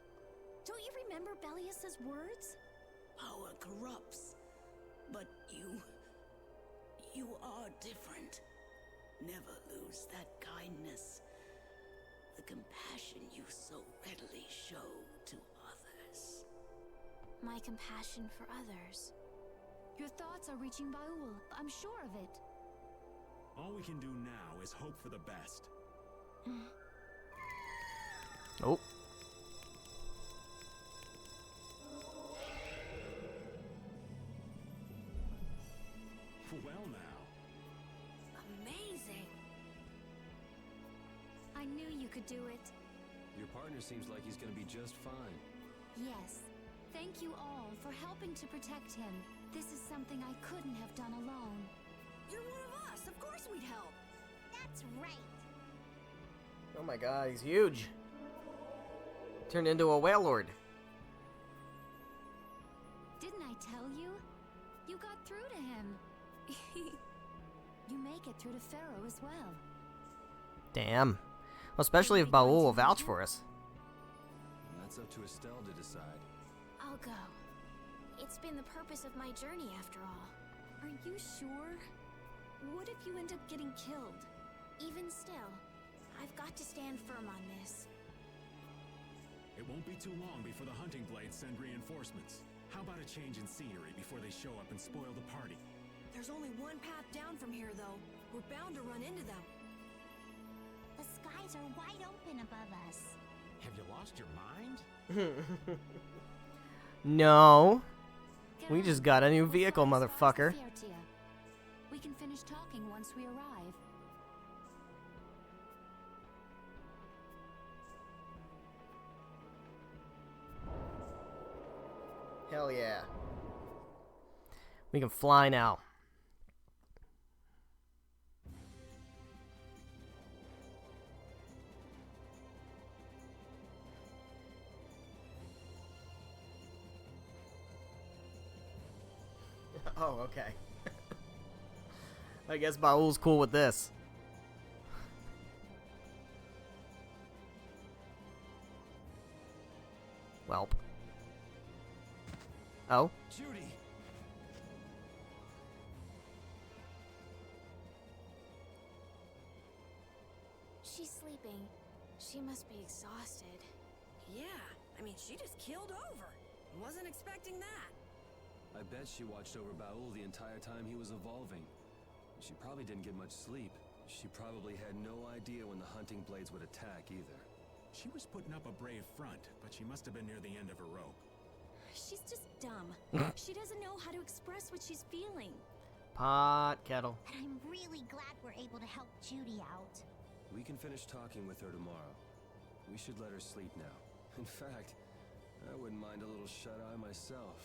Don't you remember Bellius's words? Power corrupts, but you are different. Never lose that kindness, the compassion you so readily show to others. My compassion for others. Your thoughts are reaching Baul. I'm sure of it. All we can do now is hope for the best. Oh. Well now. Amazing! I knew you could do it. Your partner seems like he's gonna be just fine. Yes. Thank you all for helping to protect him. This is something I couldn't have done alone. You're one of us! Of course we'd help! That's right! Oh my god, he's huge. Turned into a whale lord. Didn't I tell you? You got through to him. You make it through to Pharaoh as well. Damn. Well, especially if Baul will vouch for us. That's up to Estelle to decide. I'll go. It's been the purpose of my journey, after all. Are you sure? What if you end up getting killed? Even still, I've got to stand firm on this. It won't be too long before the hunting blades send reinforcements. How about a change in scenery before they show up and spoil the party? There's only one path down from here, though. We're bound to run into them. The skies are wide open above us. Have you lost your mind? No. We Come just on. got a new We'll vehicle, fly as far as motherfucker. Vesperia. We can finish talking once we arrive. Hell yeah. We can fly now. Oh, okay. I guess Baul's cool with this. Welp. Oh? Judy! She's sleeping. She must be exhausted. Yeah, I mean, she just keeled over. Wasn't expecting that. I bet she watched over Baul the entire time he was evolving. She probably didn't get much sleep. She probably had no idea when the hunting blades would attack either. She was putting up a brave front, but she must have been near the end of her rope. She's just dumb. She doesn't know how to express what she's feeling. Pot kettle. And I'm really glad we're able to help Judy out. We can finish talking with her tomorrow. We should let her sleep now. In fact, I wouldn't mind a little shut-eye myself.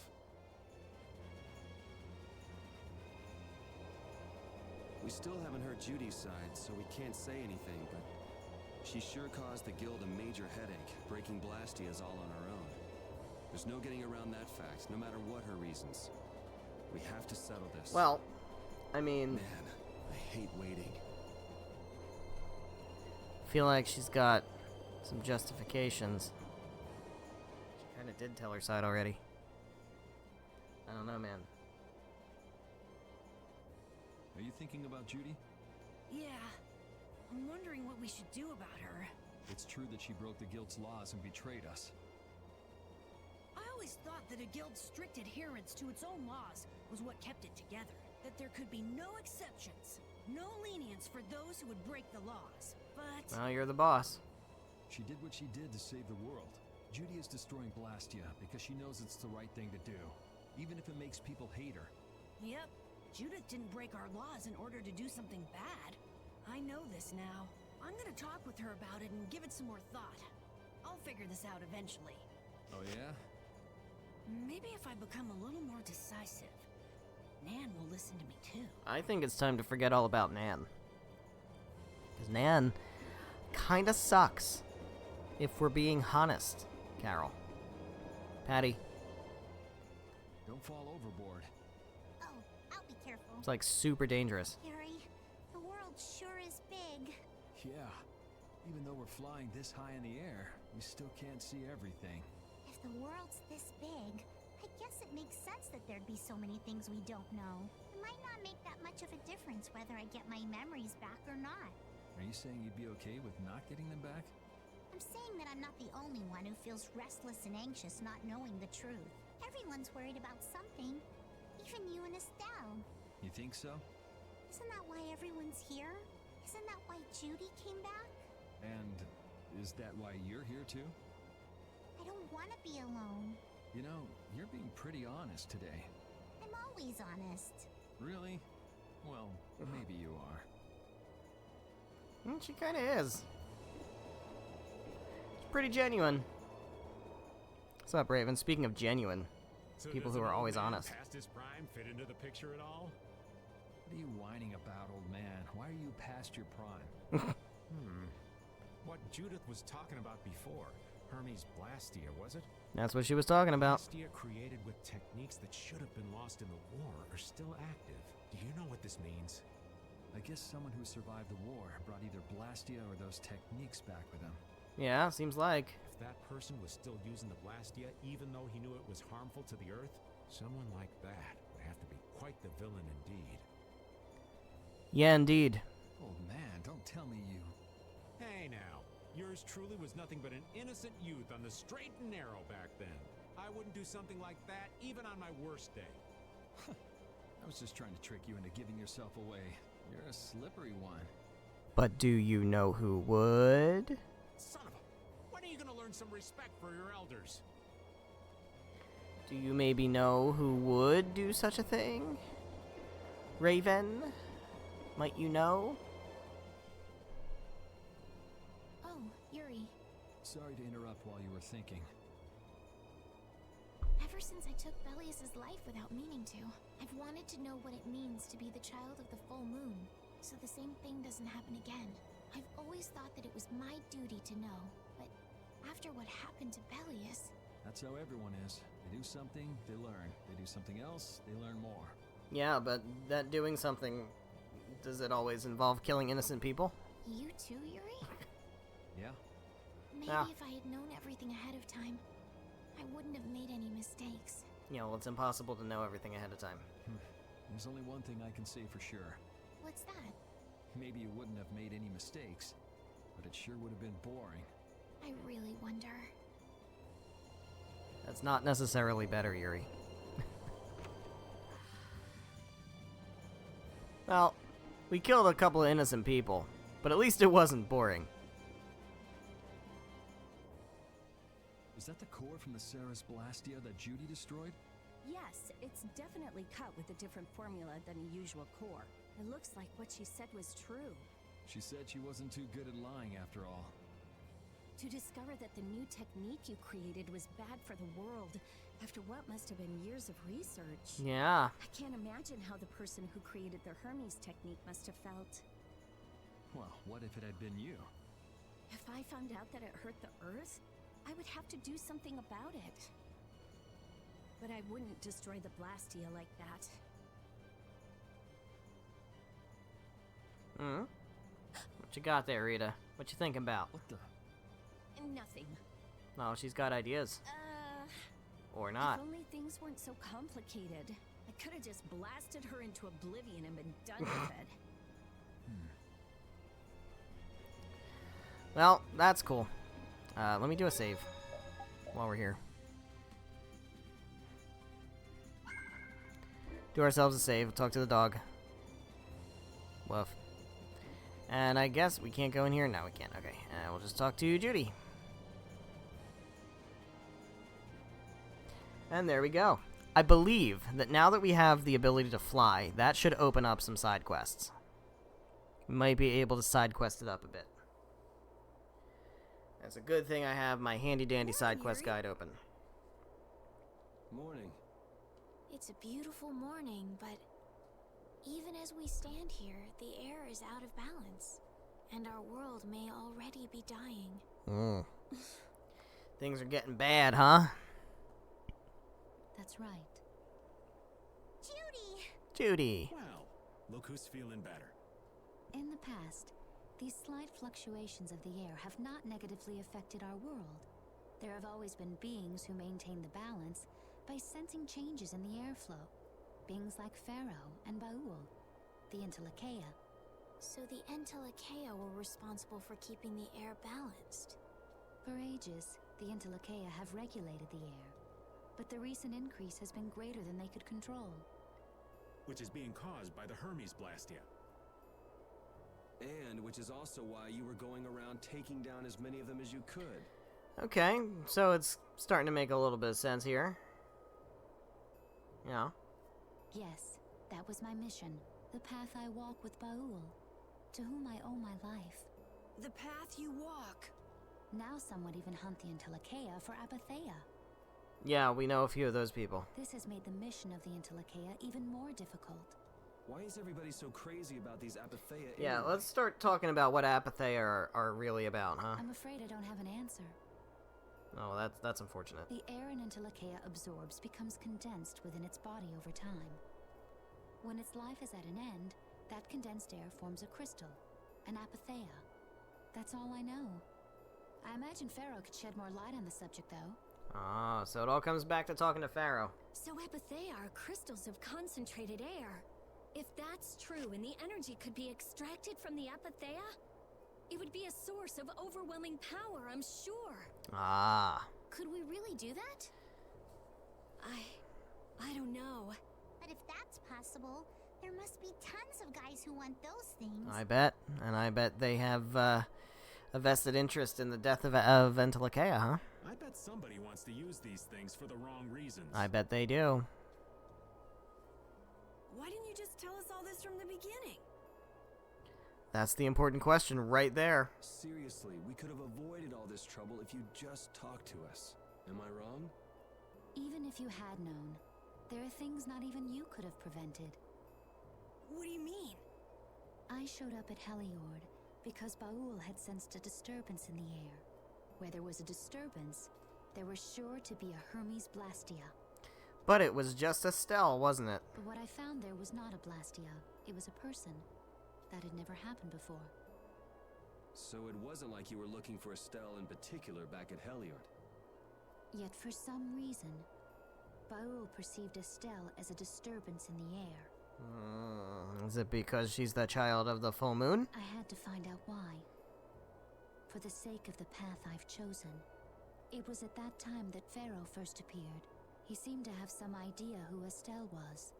We still haven't heard Judy's side, so we can't say anything, but she sure caused the guild a major headache, breaking Blastias all on her own. There's no getting around that fact, no matter what her reasons. We have to settle this. Well, I mean, Man, I hate waiting. feel like she's got some justifications. She kind of did tell her side already. I don't know, man. Hey, you thinking about Judy? Yeah. I'm wondering what we should do about her. It's true that she broke the guild's laws and betrayed us. I always thought that a guild's strict adherence to its own laws was what kept it together. That there could be no exceptions. No lenience for those who would break the laws. But... Well, you're the boss. She did what she did to save the world. Judy is destroying Blastia because she knows it's the right thing to do, even if it makes people hate her. Yep. Judith didn't break our laws in order to do something bad. I know this now. I'm gonna talk with her about it and give it some more thought. I'll figure this out eventually. Oh yeah? Maybe if I become a little more decisive, Nan will listen to me too. I think it's time to forget all about Nan. Because Nan kinda sucks. If we're being honest, Carol. Patty. Don't fall overboard. Oh, I'll be careful. It's like super dangerous. Harry, the world sure is big. Yeah. Even though we're flying this high in the air, we still can't see everything. If the world's this big, I guess it makes sense that there'd be so many things we don't know. It might not make that much of a difference whether I get my memories back or not. Are you saying you'd be okay with not getting them back? I'm saying that I'm not the only one who feels restless and anxious not knowing the truth. Everyone's worried about something. Even you and Estelle. You think so? Isn't that why everyone's here? Isn't that why Judy came back? And is that why you're here too? I don't want to be alone. You know, you're being pretty honest today. I'm always honest. Really? Well, maybe you are. She kinda is. She's pretty genuine. What's up, Raven? Speaking of genuine, So people does who an are old always man honest. Past his prime fit into the picture at all? What are you whining about, old man? Why are you past your prime? What Judith was talking about before. Hermes Blastia, was it? That's what she was talking about. Blastia created with techniques that should have been lost in the war are still active. Do you know what this means? I guess someone who survived the war brought either Blastia or those techniques back with them. Yeah, seems like. If that person was still using the Blastia, even though he knew it was harmful to the Earth, someone like that would have to be quite the villain indeed. Yeah, indeed. Old man, don't tell me you... Hey now, yours truly was nothing but an innocent youth on the straight and narrow back then. I wouldn't do something like that even on my worst day. I was just trying to trick you into giving yourself away. You're a slippery one. But do you know who would? Son of a... When are you gonna learn some respect for your elders? Do you maybe know who would do such a thing? Raven? Might you know? Oh, Yuri. Sorry to interrupt while you were thinking. Ever since I took Belius's life without meaning to, I've wanted to know what it means to be the child of the full moon, so the same thing doesn't happen again. I've always thought that it was my duty to know, but after what happened to Belius... That's how everyone is. They do something, they learn. They do something else, they learn more. Yeah, but that doing something, does it always involve killing innocent people? You too, Yuri? Yeah? Maybe Yeah. if I had known everything ahead of time, I wouldn't have made any mistakes. Yeah, well, it's impossible to know everything ahead of time. There's only one thing I can say for sure. What's that? Maybe you wouldn't have made any mistakes, but it sure would have been boring. I really wonder. That's not necessarily better, Yuri. Well, we killed a couple of innocent people, but at least it wasn't boring. Is that the core from the Ceres Blastia that Judy destroyed? Yes, it's definitely cut with a different formula than a usual core. It looks like what she said was true. She said she wasn't too good at lying after all. To discover that the new technique you created was bad for the world, after what must have been years of research. Yeah. I can't imagine how the person who created the Hermes technique must have felt. Well, what if it had been you? If I found out that it hurt the Earth, I would have to do something about it. But I wouldn't destroy the Blastia like that. What you got there, Rita? What you thinking about? What the... Nothing. Oh, she's got ideas. Or not. If only things weren't so complicated. I could have just blasted her into oblivion and been done with it. Well, that's cool. Let me do a save while we're here. Do ourselves a save. Talk to the dog. Woof. And I guess we can't go in here? No, we can't. Okay. We'll just talk to Judy. And there we go. I believe that now that we have the ability to fly, that should open up some side quests. We might be able to side quest it up a bit. It's a good thing I have my handy-dandy side quest guide open. Morning. It's a beautiful morning, but even as we stand here, the air is out of balance, and our world may already be dying. Things are getting bad, huh? That's right. Judy! Well, look who's feeling better. In the past, these slight fluctuations of the air have not negatively affected our world. There have always been beings who maintain the balance by sensing changes in the airflow. Beings like Pharaoh and Baul, the Entelekea. So the Entelekea were responsible for keeping the air balanced. For ages, the Entelekea have regulated the air, but the recent increase has been greater than they could control. Which is being caused by the Hermes Blastia. And which is also why you were going around taking down as many of them as you could. Okay, so it's starting to make a little bit of sense here. Yeah. Yes, that was my mission. The path I walk with Baul, to whom I owe my life. The path you walk. Now some would even hunt the Entelekea for Apatheia. Yeah, we know a few of those people. This has made the mission of the Entelekea even more difficult. Why is everybody so crazy about these Apatheia? Yeah, anyway? let's start talking about what Apatheia are really about, huh? I'm afraid I don't have an answer. Oh, that's unfortunate. The air an Entelekea absorbs becomes condensed within its body over time. When its life is at an end, that condensed air forms a crystal, an Apatheia. That's all I know. I imagine Pharaoh could shed more light on the subject, though. Ah, so it all comes back to talking to Pharaoh. So Apatheia are crystals of concentrated air. If that's true and the energy could be extracted from the Apatheia, it would be a source of overwhelming power, I'm sure. Ah. Could we really do that? I don't know. But if that's possible, there must be tons of guys who want those things. I bet. And I bet they have a vested interest in the death of Entelekea, huh? I bet somebody wants to use these things for the wrong reasons. I bet they do. Why didn't you just tell us all this from the beginning? That's the important question right there. Seriously, we could have avoided all this trouble if you just talked to us. Am I wrong? Even if you had known, there are things not even you could have prevented. What do you mean? I showed up at Heliord because Baul had sensed a disturbance in the air. Where there was a disturbance, there was sure to be a Hermes Blastia. But it was just Estelle, wasn't it? But what I found there was not a Blastia. It was a person. That had never happened before. So it wasn't like you were looking for Estelle in particular back at Heliord. Yet for some reason, Baul perceived Estelle as a disturbance in the air. Is it because she's the child of the full moon? I had to find out why. For the sake of the path I've chosen. It was at that time that Pharaoh first appeared. He seemed to have some idea who Estelle was.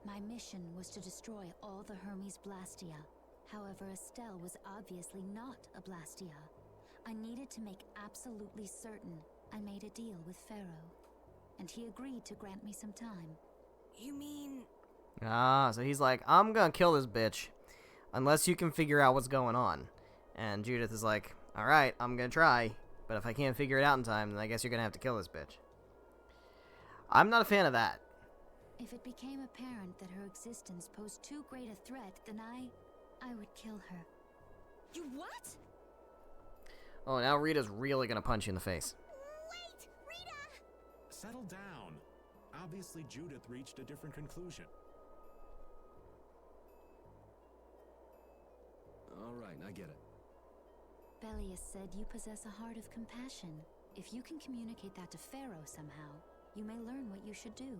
My mission was to destroy all the Hermes Blastia. However, Estelle was obviously not a Blastia. I needed to make absolutely certain. I made a deal with Pharaoh, and he agreed to grant me some time. You mean... Ah, so he's like, I'm gonna kill this bitch, unless you can figure out what's going on. And Judith is like, alright, I'm gonna try, but if I can't figure it out in time, then I guess you're gonna have to kill this bitch. I'm not a fan of that. If it became apparent that her existence posed too great a threat, then I would kill her. You what? Oh, now Rita's really gonna punch you in the face. Wait! Rita! Settle down. Obviously, Judith reached a different conclusion. Alright, I get it. Belius said you possess a heart of compassion. If you can communicate that to Pharaoh somehow, you may learn what you should do.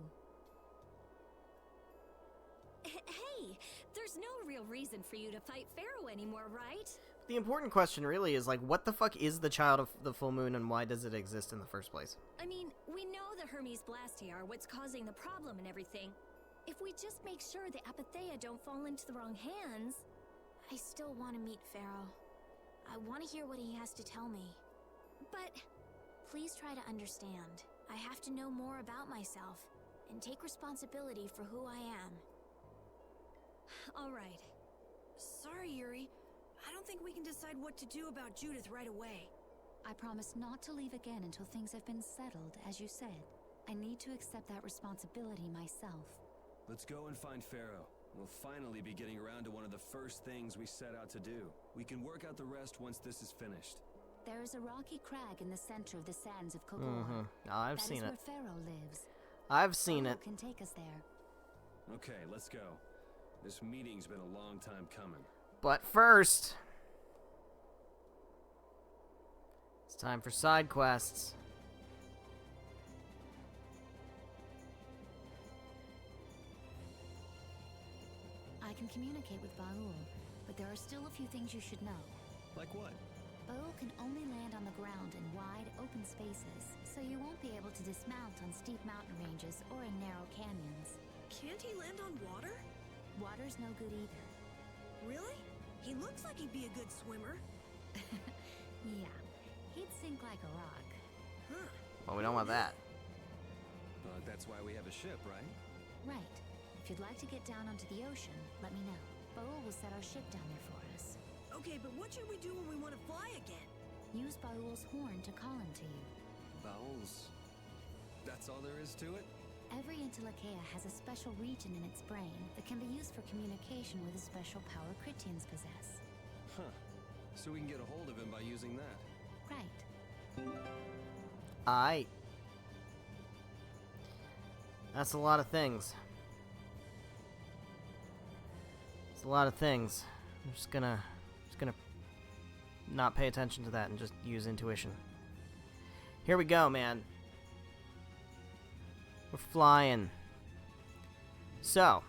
Hey, there's no real reason for you to fight Pharaoh anymore, right? The important question really is, like, what the fuck is the Child of the Full Moon and why does it exist in the first place? I mean, we know the Hermes Blastia are what's causing the problem and everything. If we just make sure the Apatheia don't fall into the wrong hands... I still want to meet Pharaoh. I want to hear what he has to tell me. But... Please try to understand. I have to know more about myself and take responsibility for who I am. All right. Sorry, Yuri. I don't think we can decide what to do about Judith right away. I promise not to leave again until things have been settled, as you said. I need to accept that responsibility myself. Let's go and find Pharaoh. We'll finally be getting around to one of the first things we set out to do. We can work out the rest once this is finished. There is a rocky crag in the center of the sands of Kogor. Mm-hmm. Oh, I've seen it. That is where Pharaoh lives. I've seen Pharaoh it. can take us there. Okay, let's go. This meeting's been a long time coming. But first, it's time for side quests. I can communicate with Baul, but there are still a few things you should know. Like what? Baul can only land on the ground in wide, open spaces, so you won't be able to dismount on steep mountain ranges or in narrow canyons. Can't he land on water? Water's no good either. Really? He looks like he'd be a good swimmer. Yeah, he'd sink like a rock. Huh. Well, we don't want that. But that's why we have a ship, right? Right. If you'd like to get down onto the ocean, let me know. Baul will set our ship down there for us. Okay, but what should we do when we want to fly again? Use Baul's horn to call him to you. Bowels. That's all there is to it? Every Entelekea has a special region in its brain that can be used for communication with a special power Critians possess. Huh. So we can get a hold of him by using that. Right. That's a lot of things. It's a lot of things. I'm just gonna not pay attention to that and just use intuition. Here we go, man. We're flying. So,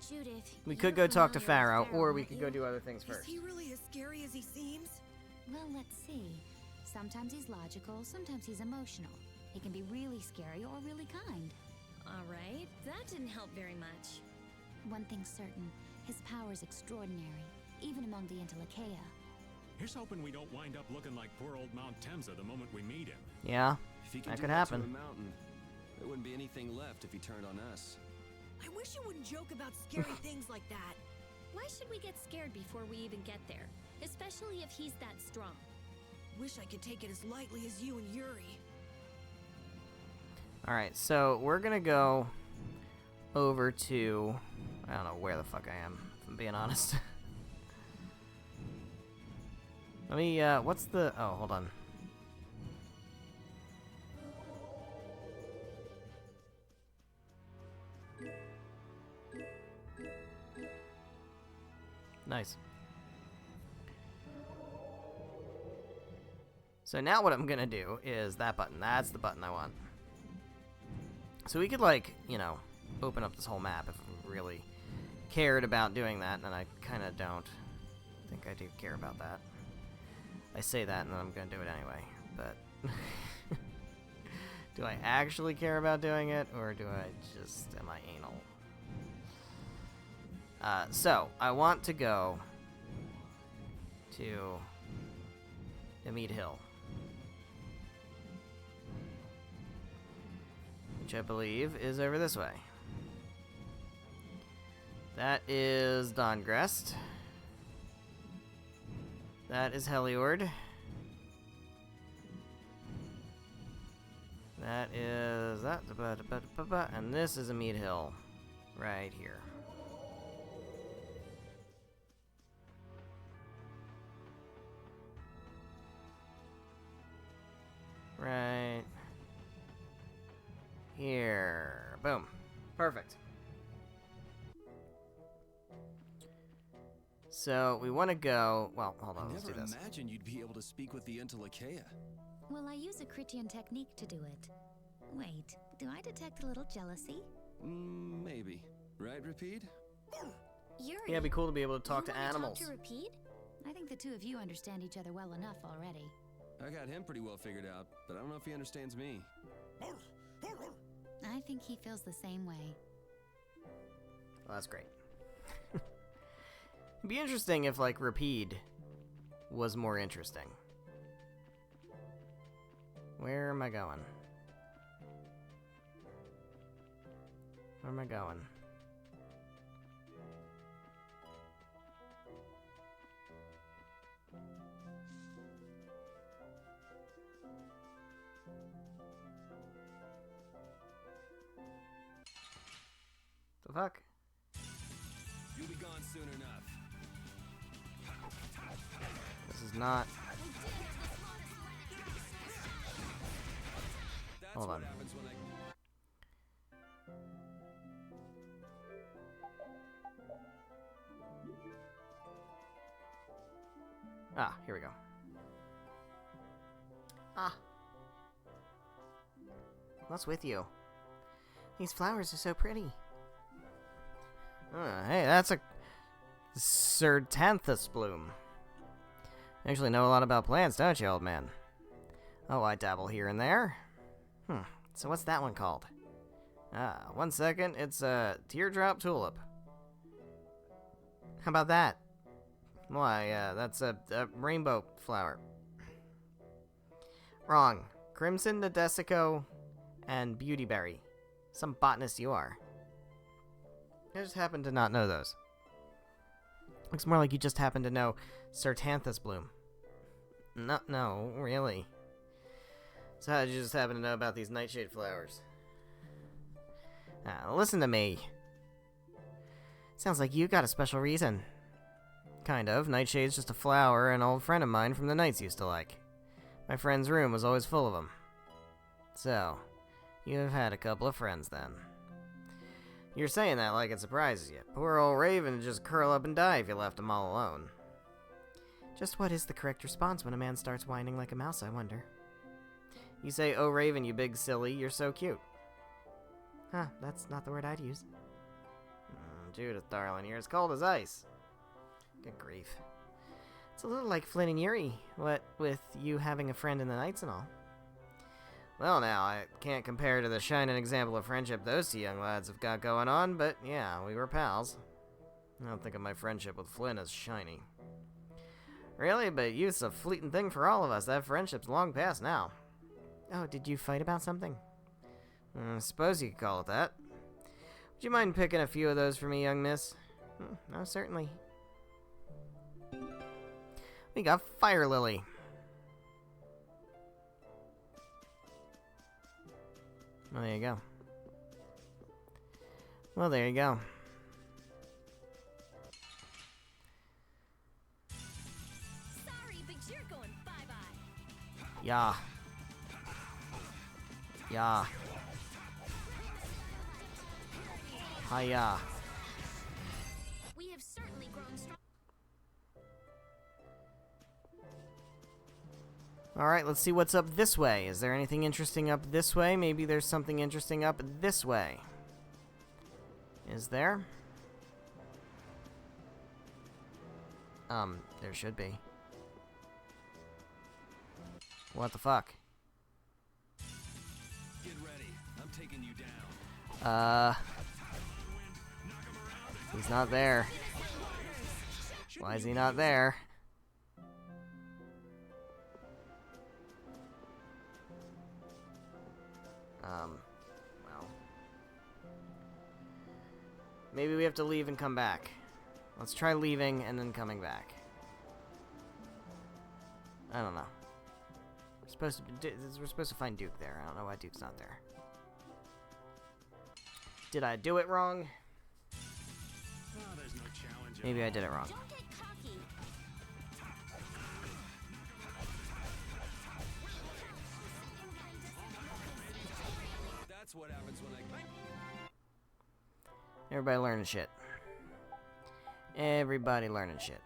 Judith, we you're could go talk to familiar with Pharaoh, or we aren't could you? go do other things Is first. he really as scary as he seems? Well, let's see. Sometimes he's logical, sometimes he's emotional. He can be really scary or really kind. All right, that didn't help very much. One thing's certain, his power's extraordinary, even among the Entelekea. Here's hoping we don't wind up looking like poor old Mount Temza the moment we meet him. Yeah, If he can that do could that happen. to a mountain, there wouldn't be anything left if he turned on us. I wish you wouldn't joke about scary things like that. Why should we get scared before we even get there? Especially if he's that strong. Wish I could take it as lightly as you and Yuri. Alright, so we're gonna go over to... I don't know where the fuck I am, if I'm being honest. Let me, what's the... Oh, hold on. Nice. So now what I'm gonna do is that button. That's the button I want. So we could, like, you know, open up this whole map if we really cared about doing that, and I kind of don't think I do care about that. I say that, and then I'm gonna do it anyway, but... do I actually care about doing it, or do I just... am I anal? So, I want to go to Emid Hill, which I believe is over this way. That is Dongrest. That is Heliord. That is that, and this is Emid Hill, right here. Right here. Boom. Perfect. So we want to go. Well, hold on. Let's do Never this. imagined you'd be able to speak with the Entelekea. Well, I use a Critian technique to do it. Wait, do I detect a little jealousy? Maybe. Right, Repeat? Yuri, Yeah, it'd be cool to be able to talk you to wanna animals. Talk to Repeat? I think the two of you understand each other well enough already. I got him pretty well figured out, but I don't know if he understands me. I think he feels the same way. Well, that's great. It'd be interesting if, like, Rapide was more interesting. Where am I going? Where am I going? The fuck? You'll be gone soon enough. This is not... That's Hold what on. happens when I... Ah, here we go. Ah. What's with you? These flowers are so pretty. Hey, that's a Sertanthus bloom. You actually know a lot about plants, don't you, old man? Oh, I dabble here and there. So what's that one called? Ah, 1 second. It's a teardrop tulip. How about that? Why, that's a rainbow flower. Wrong. Crimson Nadesico and Beautyberry. Some botanist you are. I just happen to not know those. Looks more like you just happen to know Sertanthus bloom. No, really. So how did you just happen to know about these nightshade flowers? Listen to me. Sounds like you got a special reason. Kind of. Nightshade's just a flower an old friend of mine from the Knights used to like. My friend's room was always full of them. So, you have had a couple of friends then. You're saying that like it surprises you. Poor old Raven would just curl up and die if you left him all alone. Just what is the correct response when a man starts whining like a mouse, I wonder? You say, "Oh, Raven, you big silly, you're so cute." Huh, that's not the word I'd use. Judith, darling, you're as cold as ice. Good grief. It's a little like Flynn and Yuri, what with you having a friend in the Knights and all. Well, now, I can't compare to the shining example of friendship those two young lads have got going on, but yeah, we were pals. I don't think of my friendship with Flynn as shiny. Really? But youth's a fleeting thing for all of us. That friendship's long past now. Oh, did you fight about something? I suppose you could call it that. Would you mind picking a few of those for me, young miss? No, certainly. We got Fire Lily. Well, there you go. Well, there you go. Sorry, but you're going bye-bye. Yeah. Yeah. Hiya. We have certainly grown strong. Alright, let's see what's up this way. Is there anything interesting up this way? Maybe there's something interesting up this way. Is there? There should be. What the fuck? Get ready. I'm taking you down. He's not there. Why is he not there? Well. Maybe we have to leave and come back. Let's try leaving and then coming back. I don't know. We're supposed to find Duke there. I don't know why Duke's not there. Did I do it wrong? Oh, there's no challenge at Maybe I all. did it wrong. Don't get cocky. That's what happens when I... Everybody learning shit. Everybody learning shit.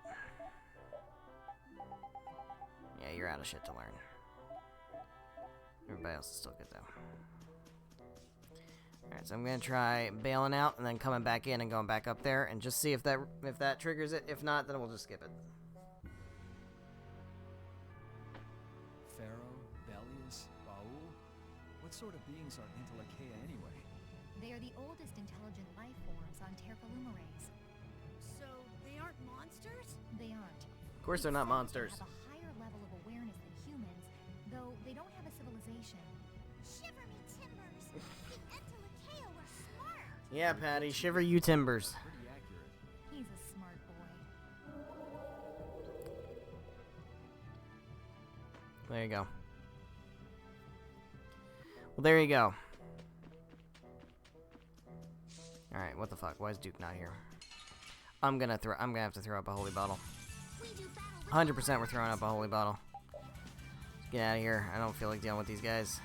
Yeah, you're out of shit to learn. Everybody else is still good, though. Alright, so I'm gonna try bailing out and then coming back in and going back up there and just see if that triggers it. If not, then we'll just skip it. Pharaoh, Belius, Baul? What sort of beings are Entelekea anyway? They are the oldest intelligent life forms on Tercalumares. So, they aren't monsters? They aren't. Of course they're not monsters. They have a higher level of awareness than humans, though they don't have a civilization. Shiver me timbers! The Entelekea were smart! Yeah, Patty, shiver you timbers. Pretty accurate. He's a smart boy. There you go. Well, there you go. Alright, what the fuck? Why is Duke not here? I'm gonna have to throw up a holy bottle. 100% we're throwing up a holy bottle. Let's get out of here. I don't feel like dealing with these guys.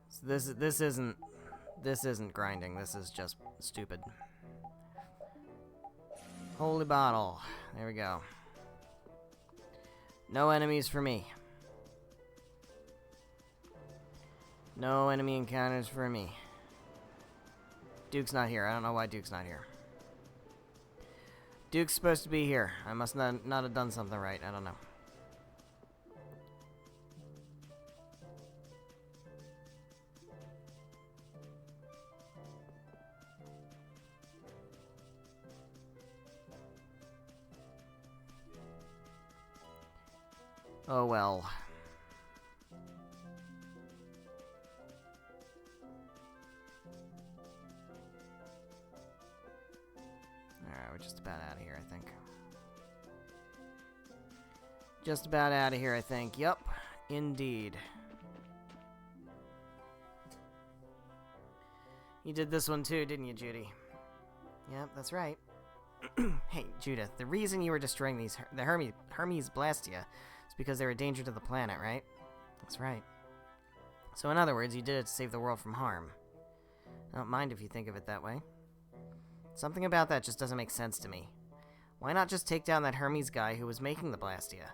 So this isn't grinding. This is just stupid. Holy bottle. There we go. No enemies for me. No enemy encounters for me. Duke's not here. I don't know why Duke's not here. Duke's supposed to be here. I must not have done something right. I don't know. Oh well. Alright, we're just about out of here, I think. Just about out of here, I think. Yup, indeed. You did this one too, didn't you, Judy? Yep, that's right. Hey, Judith, the reason you were destroying the Hermes Blastia is because they were a danger to the planet, right? That's right. So in other words, you did it to save the world from harm. I don't mind if you think of it that way. Something about that just doesn't make sense to me. Why not just take down that Hermes guy who was making the Blastia?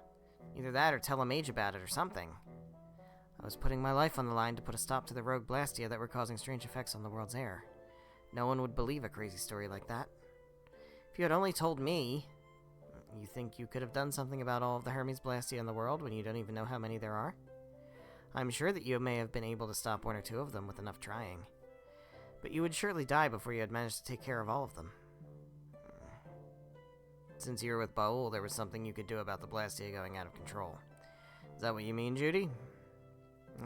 Either that or tell a mage about it or something. I was putting my life on the line to put a stop to the rogue Blastia that were causing strange effects on the world's air. No one would believe a crazy story like that. If you had only told me... You think you could have done something about all of the Hermes Blastia in the world when you don't even know how many there are? I'm sure that you may have been able to stop one or two of them with enough trying. But you would surely die before you had managed to take care of all of them. Since you were with Baul, there was something you could do about the Blastia going out of control. Is that what you mean, Judy?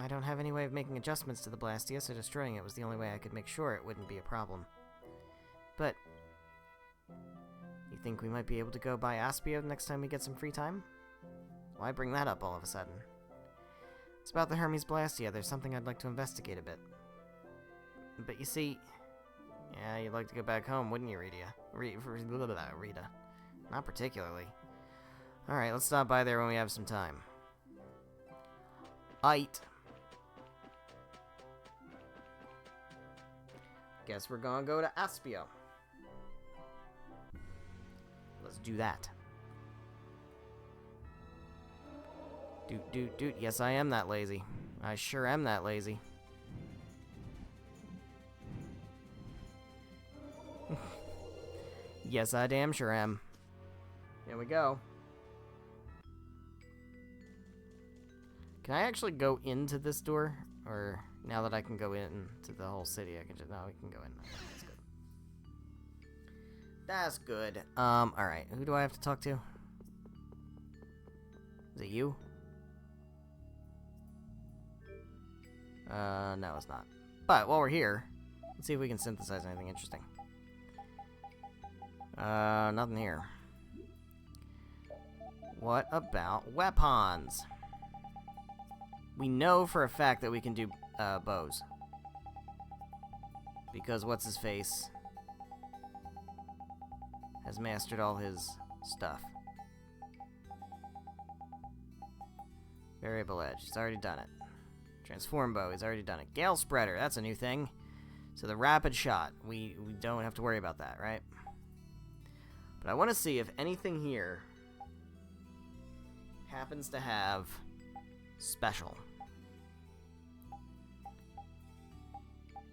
I don't have any way of making adjustments to the Blastia, so destroying it was the only way I could make sure it wouldn't be a problem. But... you think we might be able to go by Aspio next time we get some free time? Why bring that up all of a sudden? It's about the Hermes Blastia. There's something I'd like to investigate a bit. But you see... yeah, you'd like to go back home, wouldn't you, Rita? Not particularly. Alright, let's stop by there when we have some time. Aight. Guess we're gonna go to Aspio. Let's do that. Doot. Yes, I am that lazy. I sure am that lazy. Yes, I damn sure am. Here we go. Can I actually go into this door? Or now that I can go into the whole city, I can just... no, we can go in. Okay, that's good. That's good. Alright. Who do I have to talk to? Is it you? No, it's not. But while we're here, let's see if we can synthesize anything interesting. Nothing here. What about weapons? We know for a fact that we can do, bows. Because what's-his-face has mastered all his stuff. Variable edge, he's already done it. Transform bow, he's already done it. Gale spreader, that's a new thing. So the rapid shot, we don't have to worry about that, right? But I want to see if anything here happens to have special.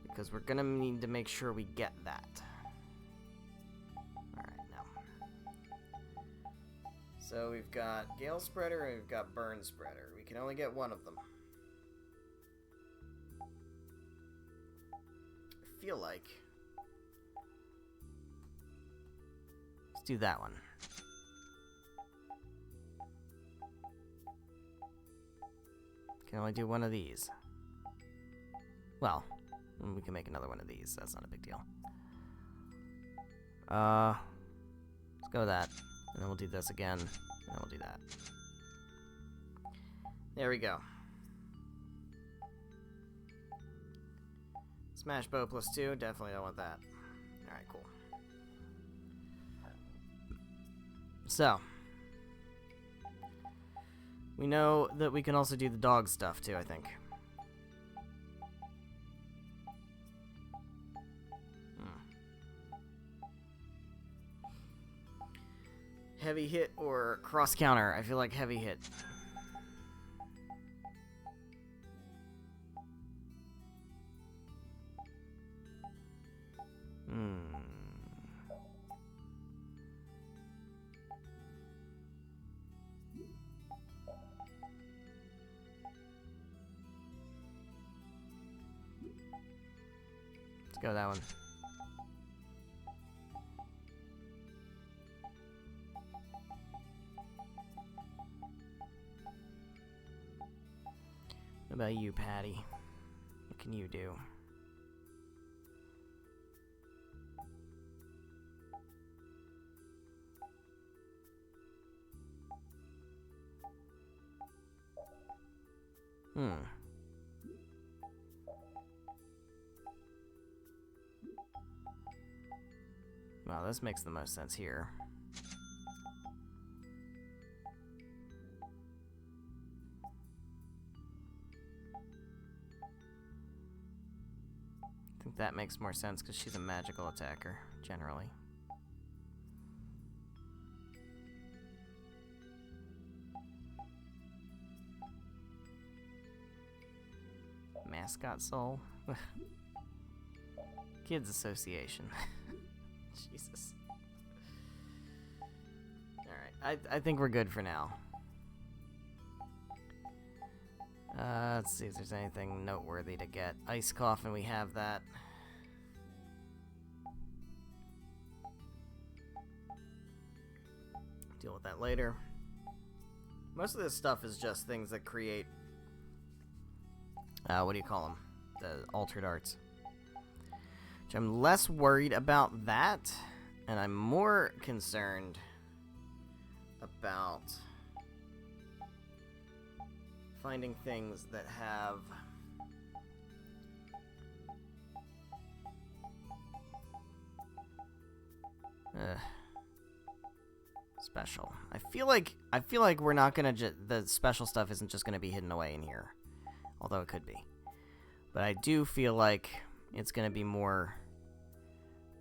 Because we're gonna need to make sure we get that. Alright, now. So we've got Gale Spreader and we've got Burn Spreader. We can only get one of them. I feel like... let's do that one. Can only do one of these. Well, we can make another one of these. That's not a big deal. Let's go with that. And then we'll do this again. And then we'll do that. There we go. Smash bow +2. Definitely don't want that. Alright, cool. So. We know that we can also do the dog stuff too, I think. Heavy hit or cross counter? I feel like heavy hit. Let's go with that one. What about you, Patty? What can you do? Well, this makes the most sense here. I think that makes more sense because she's a magical attacker, generally. Mascot soul? Kids Association. Jesus. Alright, I think we're good for now. Let's see if there's anything noteworthy to get. Ice Coffin, we have that. Deal with that later. Most of this stuff is just things that create... what do you call them? The altered arts. Which I'm less worried about that, and I'm more concerned about finding things that have special. I feel like we're not gonna the special stuff isn't just gonna be hidden away in here, although it could be. But I do feel like it's gonna be more.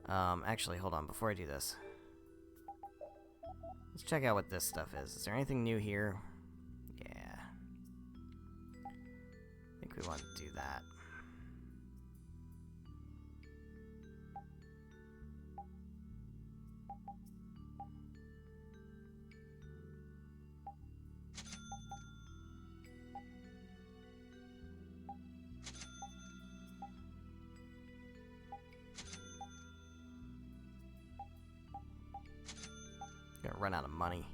Actually, hold on. Before I do this, let's check out what this stuff is. Is there anything new here? Yeah. I think we want to do that. Gonna run out of money.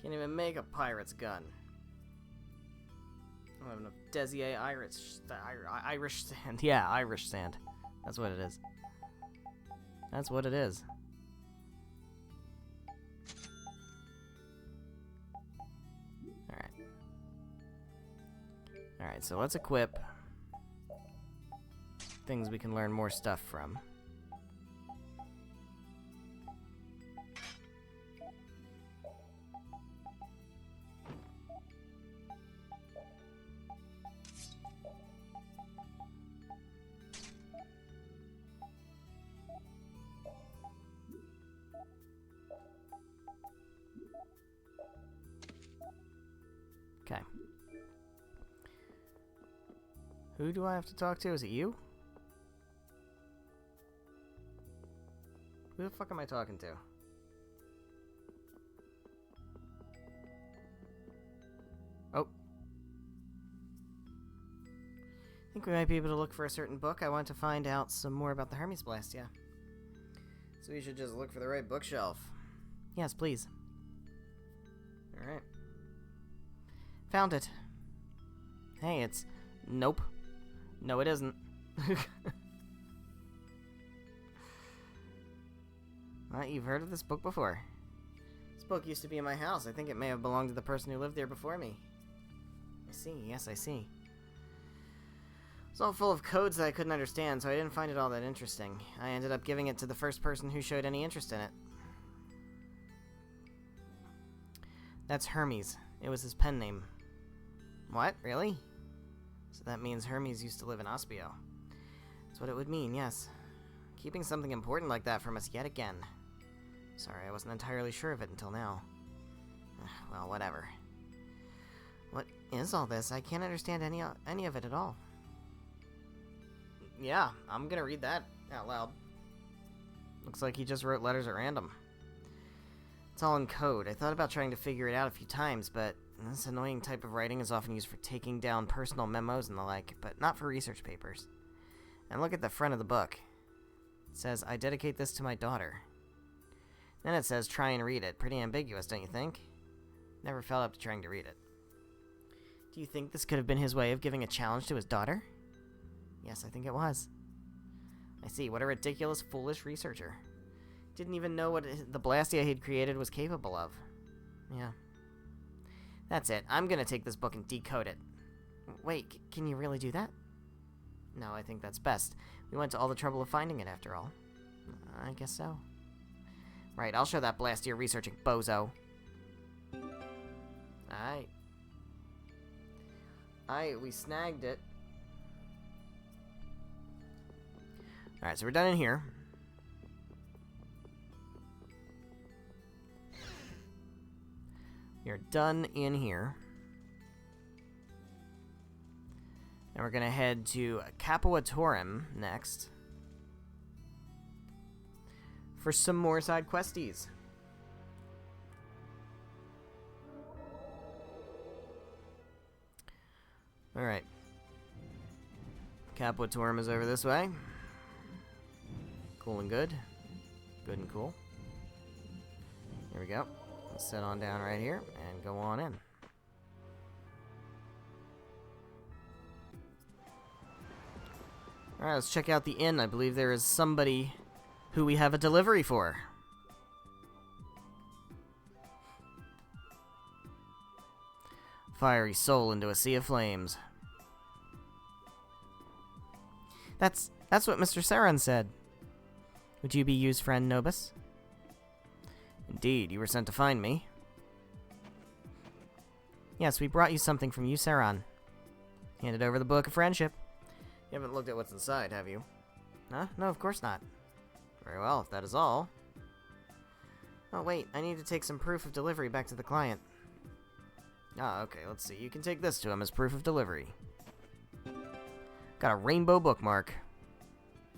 Can't even make a pirate's gun. I don't have enough Desier Irish sand. Yeah, Irish sand. That's what it is. That's what it is. Alright. Alright, so let's equip things we can learn more stuff from. Who do I have to talk to? Is it you? Who the fuck am I talking to? Oh. I think we might be able to look for a certain book. I want to find out some more about the Hermes Blastia. So we should just look for the right bookshelf. Yes, please. Alright. Found it. Hey, it's... Nope. No, it isn't. Well, you've heard of this book before. This book used to be in my house. I think it may have belonged to the person who lived there before me. I see. Yes, I see. It's all full of codes that I couldn't understand, so I didn't find it all that interesting. I ended up giving it to the first person who showed any interest in it. That's Hermes. It was his pen name. What? Really? So that means Hermes used to live in Ospio. That's what it would mean, yes. Keeping something important like that from us yet again. Sorry, I wasn't entirely sure of it until now. Well, whatever. What is all this? I can't understand any of it at all. Yeah, I'm gonna read that out loud. Looks like he just wrote letters at random. It's all in code. I thought about trying to figure it out a few times, but this annoying type of writing is often used for taking down personal memos and the like, but not for research papers. And look at the front of the book. It says, I dedicate this to my daughter. Then it says, try and read it. Pretty ambiguous, don't you think? Never felt up to trying to read it. Do you think this could have been his way of giving a challenge to his daughter? Yes, I think it was. I see. What a ridiculous, foolish researcher. Didn't even know what the Blastia he'd created was capable of. Yeah. That's it. I'm gonna take this book and decode it. Wait, can you really do that? No, I think that's best. We went to all the trouble of finding it, after all. I guess so. Right, I'll show that Blastia researching bozo. Alright, we snagged it. Alright, so we're done in here. We are done in here. And we're gonna head to Capuatorum next. For some more side questies. Alright. Capuatorum is over this way. Cool and good. Good and cool. Here we go. Let's sit on down right here and go on in. Alright, let's check out the inn. I believe there is somebody who we have a delivery for. Fiery soul into a sea of flames. That's what Mr. Saran said. Would you be used, friend Nobis? Indeed, you were sent to find me. Yes, we brought you something from you, Saran. Handed over the Book of Friendship. You haven't looked at what's inside, have you? Huh? No, of course not. Very well, if that is all. Oh, wait, I need to take some proof of delivery back to the client. Ah, okay, let's see. You can take this to him as proof of delivery. Got a rainbow bookmark.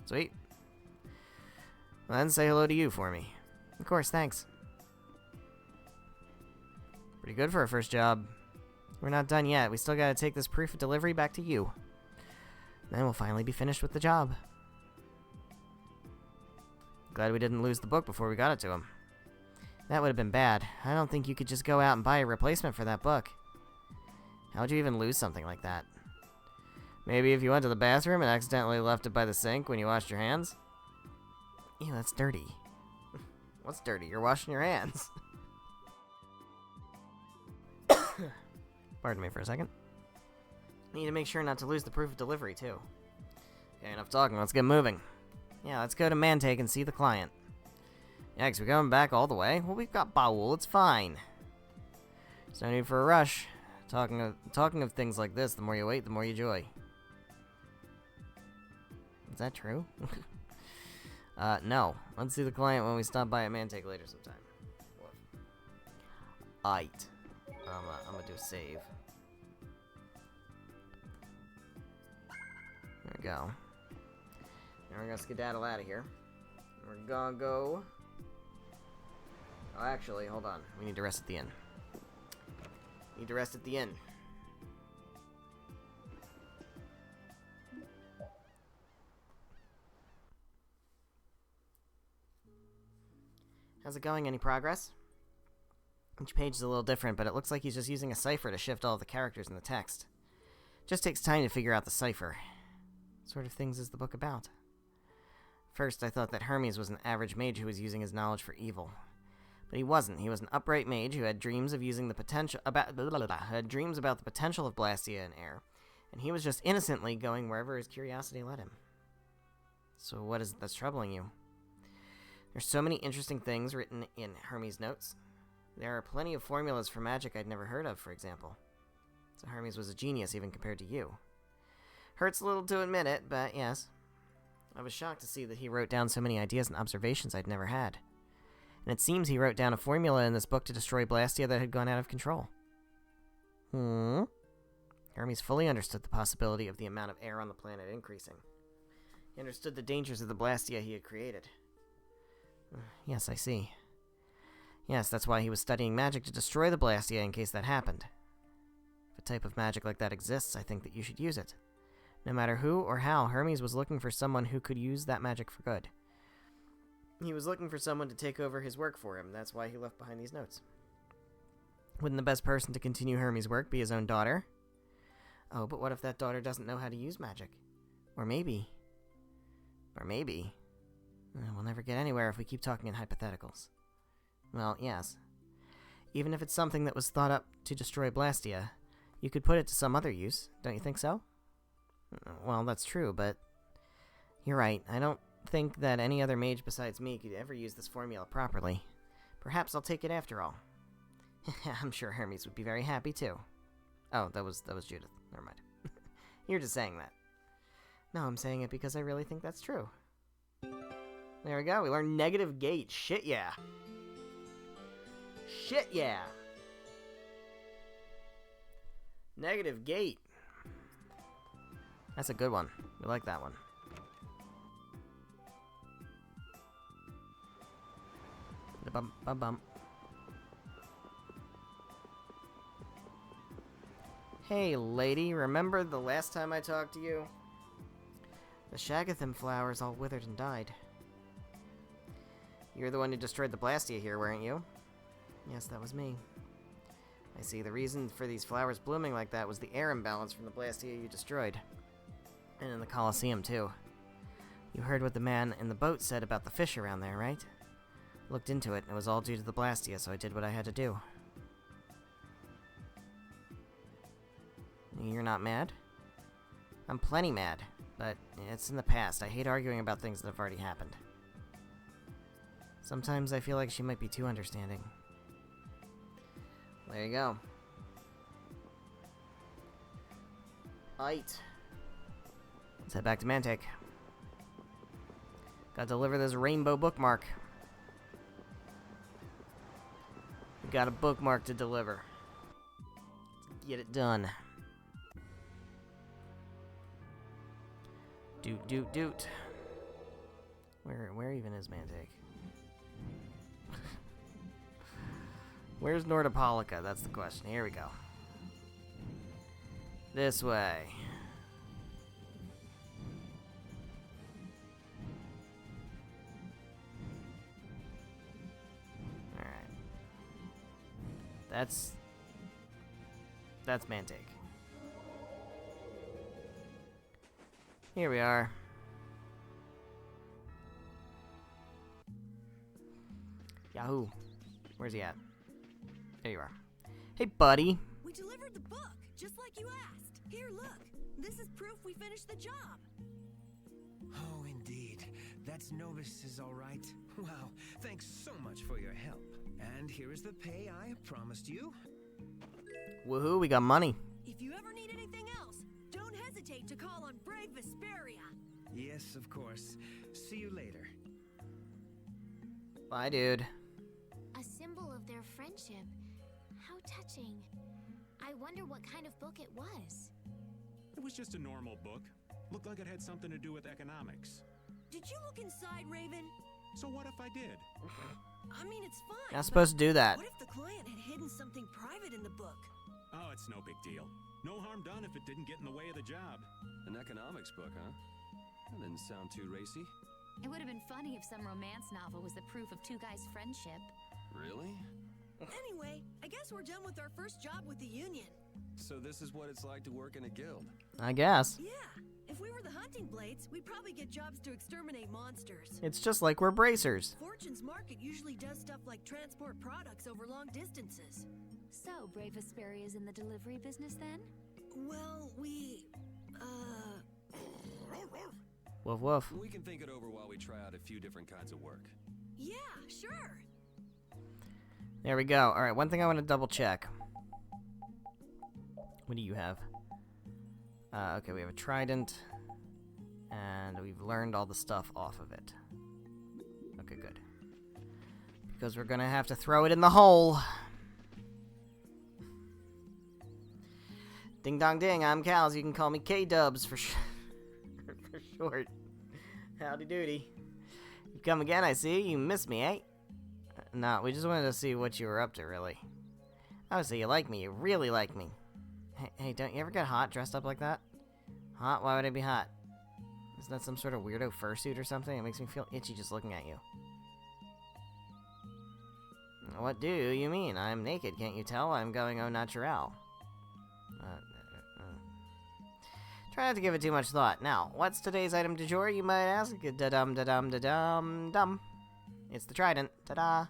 Sweet. Well, then say hello to you for me. Of course, thanks. Pretty good for a first job. We're not done yet. We still gotta take this proof of delivery back to you. Then we'll finally be finished with the job. Glad we didn't lose the book before we got it to him. That would have been bad. I don't think you could just go out and buy a replacement for that book. How'd you even lose something like that? Maybe if you went to the bathroom and accidentally left it by the sink when you washed your hands? Ew, that's dirty. What's dirty? You're washing your hands. Pardon me for a second. Need to make sure not to lose the proof of delivery, too. Okay, enough talking. Let's get moving. Yeah, let's go to Mantake and see the client. Yeah, 'cause we're going back all the way. Well, we've got Baul. It's fine. There's no need for a rush. Talking of things like this, the more you wait, the more you joy. Is that true? No. Let's see the client when we stop by at Mantake later sometime. Aight. I'm gonna do a save. go. Now we're gonna skedaddle out of here. We're gonna go... Oh, actually, hold on. We need to rest at the inn. Need to rest at the inn. How's it going? Any progress? Each page is a little different, but it looks like he's just using a cipher to shift all the characters in the text. Just takes time to figure out the cipher. What sort of things is the book about? First, I thought that Hermes was an average mage who was using his knowledge for evil. But he wasn't. He was an upright mage who had dreams of using the potential had dreams about the potential of Blastia and air, and he was just innocently going wherever his curiosity led him. So what is it that's troubling you? There's so many interesting things written in Hermes' notes. There are plenty of formulas for magic I'd never heard of, for example. So Hermes was a genius even compared to you. Hurts a little to admit it, but yes. I was shocked to see that he wrote down so many ideas and observations I'd never had. And it seems he wrote down a formula in this book to destroy Blastia that had gone out of control. Hermes fully understood the possibility of the amount of air on the planet increasing. He understood the dangers of the Blastia he had created. Yes, I see. Yes, that's why he was studying magic to destroy the Blastia in case that happened. If a type of magic like that exists, I think that you should use it. No matter who or how, Hermes was looking for someone who could use that magic for good. He was looking for someone to take over his work for him. That's why he left behind these notes. Wouldn't the best person to continue Hermes' work be his own daughter? Oh, but what if that daughter doesn't know how to use magic? Or maybe... We'll never get anywhere if we keep talking in hypotheticals. Well, yes. Even if it's something that was thought up to destroy Blastia, you could put it to some other use, don't you think so? Well, that's true, but... You're right, I don't think that any other mage besides me could ever use this formula properly. Perhaps I'll take it after all. I'm sure Hermes would be very happy too. Oh, that was Judith. Never mind. You're just saying that. No, I'm saying it because I really think that's true. There we go, we learned negative gate. Shit yeah. Shit yeah. Negative gate. That's a good one. We like that one. Bum bum bum. Hey lady, remember the last time I talked to you? The Shagatham flowers all withered and died. You're the one who destroyed the Blastia here, weren't you? Yes, that was me. I see, the reason for these flowers blooming like that was the air imbalance from the Blastia you destroyed. And in the Colosseum, too. You heard what the man in the boat said about the fish around there, right? Looked into it, and it was all due to the Blastia, so I did what I had to do. You're not mad? I'm plenty mad, but it's in the past. I hate arguing about things that have already happened. Sometimes I feel like she might be too understanding. There you go. Aight. Let's head back to Mantake. Gotta deliver this rainbow bookmark. We got a bookmark to deliver. Let's get it done. Doot, doot, doot. Where even is Mantake? Where's Nordopolica? That's the question. Here we go. This way. Alright. That's Mantake. Here we are. Yahoo. Where's he at? There you are. Hey, buddy. We delivered the book, just like you asked. Here, look. This is proof we finished the job. Oh, indeed. That's Novus is all right. Wow, thanks so much for your help. And here is the pay I promised you. Woohoo, we got money. If you ever need anything else, don't hesitate to call on brave Vesperia. Yes, of course. See you later. Bye, dude. A symbol of their friendship. How touching. I wonder what kind of book it was. It was just a normal book, Looked like it had something to do with economics. Did you look inside, Raven? So what if I did? I mean, it's fine. You're not but supposed to do that. What if the client had hidden something private in the book? Oh, it's no big deal. No harm done if it didn't get in the way of the job. An economics book, huh? That didn't sound too racy. It would have been funny if some romance novel was the proof of two guys' friendship. Really? Anyway, I guess we're done with our first job with the Union. So this is what it's like to work in a guild. I guess. Yeah, if we were the Hunting Blades, we'd probably get jobs to exterminate monsters. It's just like we're bracers. Fortune's Market usually does stuff like transport products over long distances. So, Brave Vesperia's in the delivery business then? Well, Woof woof. We can think it over while we try out a few different kinds of work. yeah, sure. There we go. Alright, one thing I want to double check. What do you have? Okay, we have a trident. And we've learned all the stuff off of it. Okay, good. Because we're gonna have to throw it in the hole. Ding dong ding, I'm Cals. You can call me K-Dubs for for short. Howdy doody. You come again, I see. You miss me, eh? No, we just wanted to see what you were up to, really. Oh, so you like me. You really like me. Hey, don't you ever get hot dressed up like that? Hot? Why would I be hot? Isn't that some sort of weirdo fursuit or something? It makes me feel itchy just looking at you. What do you mean? I'm naked, can't you tell? I'm going au naturel. Try not to give it too much thought. Now, what's today's item du jour, you might ask? Da-dum, da-dum, da-dum, dum. It's the trident. Ta-da!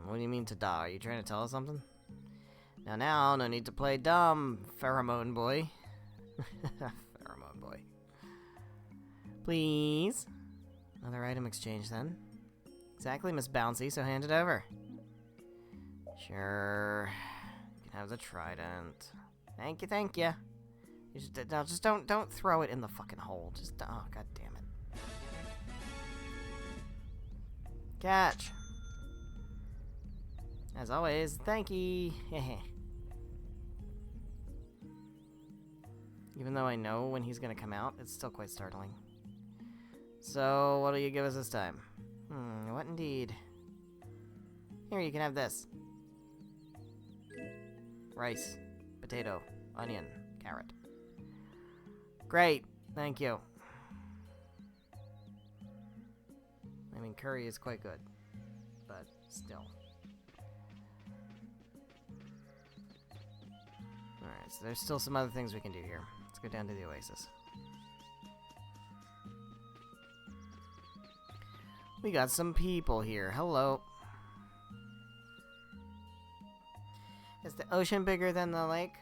What do you mean, ta-da? Are you trying to tell us something? Now, no need to play dumb, pheromone boy. Pheromone boy. Please? Another item exchange, then. Exactly, Miss Bouncy, so hand it over. Sure. You can have the trident. Thank you, thank you. No, just don't throw it in the fucking hole. Just, oh, god damn it. Catch. As always, thank you. Even though I know when he's gonna come out, it's still quite startling. So, what'll you give us this time? What indeed? Here, you can have this. Rice, potato, onion, carrot. Great, thank you. I mean, curry is quite good, but still. Alright, so there's still some other things we can do here. Let's go down to the oasis. We got some people here. Hello. Is the ocean bigger than the lake?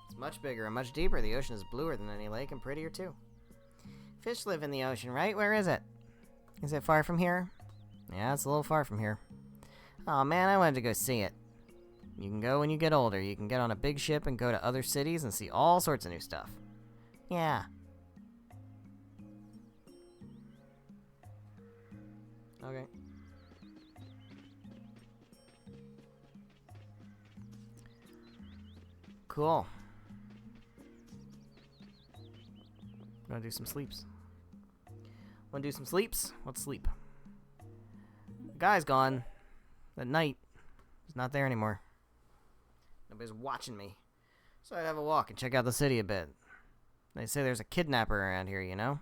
It's much bigger and much deeper. The ocean is bluer than any lake and prettier too. Fish live in the ocean, right? Where is it? Is it far from here? Yeah, it's a little far from here. Oh man, I wanted to go see it. You can go when you get older. You can get on a big ship and go to other cities and see all sorts of new stuff. Yeah. Okay. Cool. Wanna do some sleeps? Wanna do some sleeps? Let's sleep. The guy's gone. At night. He's not there anymore. Nobody's watching me. So I'd have a walk and check out the city a bit. They say there's a kidnapper around here, you know?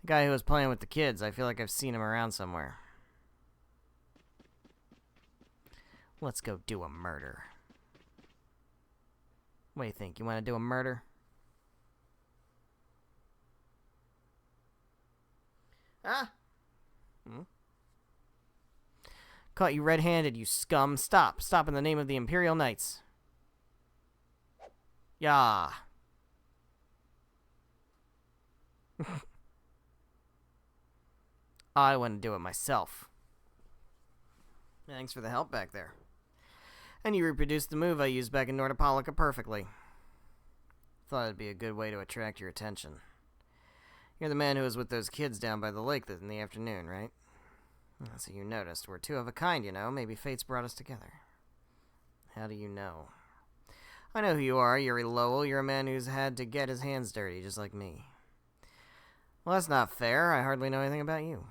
The guy who was playing with the kids, I feel like I've seen him around somewhere. Let's go do a murder. What do you think? You want to do a murder? Huh? Caught you red-handed, you scum. Stop. Stop in the name of the Imperial Knights. Yeah. I want to do it myself. Thanks for the help back there. And you reproduced the move I used back in Nordopolica perfectly. Thought it'd be a good way to attract your attention. You're the man who was with those kids down by the lake in the afternoon, right? So you noticed. We're two of a kind, you know. Maybe fate's brought us together. How do you know? I know who you are, Yuri Lowell. You're a man who's had to get his hands dirty, just like me. Well, that's not fair. I hardly know anything about you.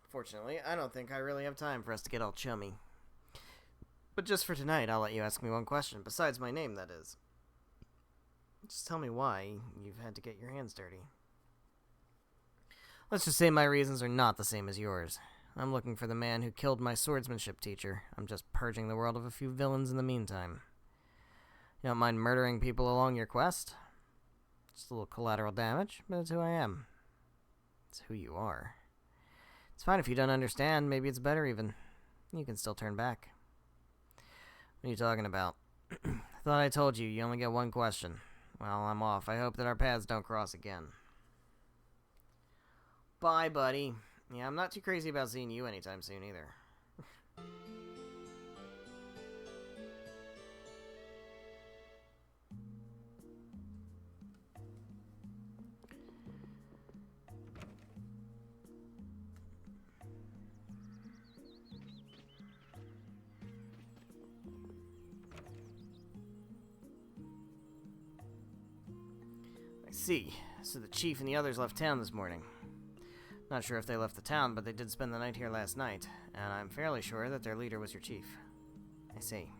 Fortunately, I don't think I really have time for us to get all chummy. But just for tonight, I'll let you ask me one question, besides my name, that is. Just tell me why you've had to get your hands dirty. Let's just say my reasons are not the same as yours. I'm looking for the man who killed my swordsmanship teacher. I'm just purging the world of a few villains in the meantime. You don't mind murdering people along your quest? Just a little collateral damage, but it's who I am. It's who you are. It's fine if you don't understand. Maybe it's better even. You can still turn back. What are you talking about? I thought I told you only get one question. Well, I'm off. I hope that our paths don't cross again. Bye, buddy. Yeah, I'm not too crazy about seeing you anytime soon either. I see. So the chief and the others left town this morning. Not sure if they left the town, but they did spend the night here last night, and I'm fairly sure that their leader was your chief. I see.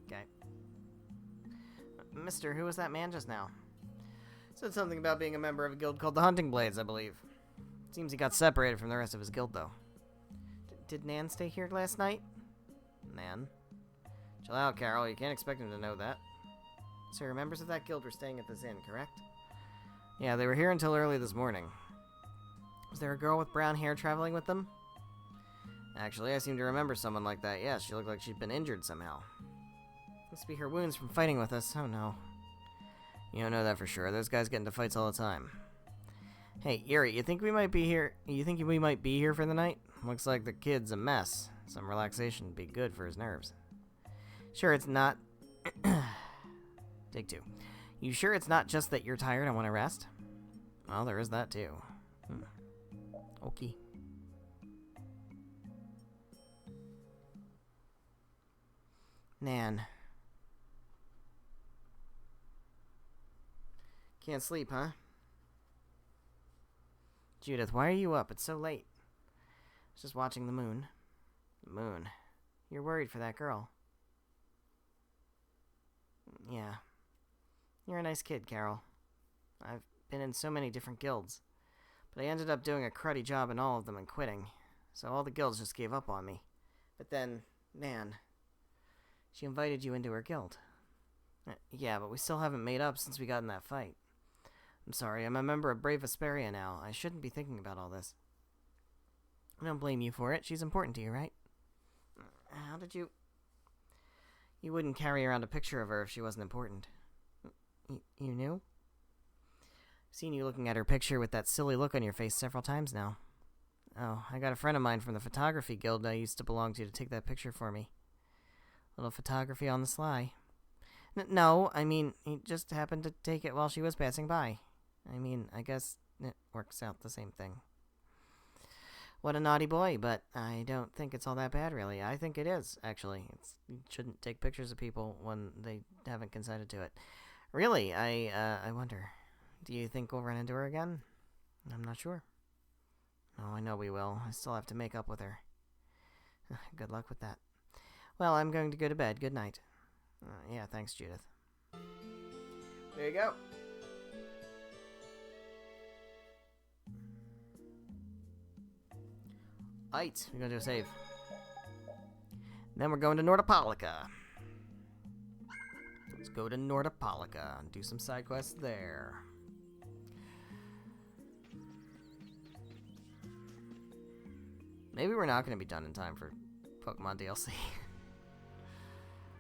Okay. Mister, who was that man just now? Said something about being a member of a guild called the Hunting Blades, I believe. Seems he got separated from the rest of his guild, though. Did Nan stay here last night? Nan? Chill out, Carol. You can't expect him to know that. Sir, members of that guild were staying at this inn, correct? Yeah, they were here until early this morning. Was there a girl with brown hair traveling with them? Actually, I seem to remember someone like that. Yes, she looked like she'd been injured somehow. Must be her wounds from fighting with us. Oh no. You don't know that for sure. Those guys get into fights all the time. Hey, Yuri, you think we might be here? You think we might be here for the night? Looks like the kid's a mess. Some relaxation would be good for his nerves. Sure, it's not. Take two. You sure it's not just that you're tired and want to rest? Well, there is that too. Okay. Nan. Can't sleep, huh? Judith, why are you up? It's so late. I was just watching the moon. The moon. You're worried for that girl. Yeah. You're a nice kid, Carol. I've been in so many different guilds, but I ended up doing a cruddy job in all of them and quitting, so all the guilds just gave up on me. But then, Nan, she invited you into her guild. Yeah, but we still haven't made up since we got in that fight. I'm sorry, I'm a member of Brave Vesperia now. I shouldn't be thinking about all this. I don't blame you for it. She's important to you, right? How did you... You wouldn't carry around a picture of her if she wasn't important. You knew? I've seen you looking at her picture with that silly look on your face several times now. Oh, I got a friend of mine from the photography guild I used to belong to take that picture for me. Little photography on the sly. No, I mean, he just happened to take it while she was passing by. I mean, I guess it works out the same thing. What a naughty boy, but I don't think it's all that bad, really. I think it is, actually. You shouldn't take pictures of people when they haven't consented to it. Really, I wonder. Do you think we'll run into her again? I'm not sure. Oh, I know we will. I still have to make up with her. Good luck with that. Well, I'm going to go to bed. Good night. Yeah, thanks, Judith. There you go. Alright, we're going to do a save. Then we're going to Nordopolica. Let's go to Nordopolica and do some side quests there. Maybe we're not going to be done in time for Pokemon DLC.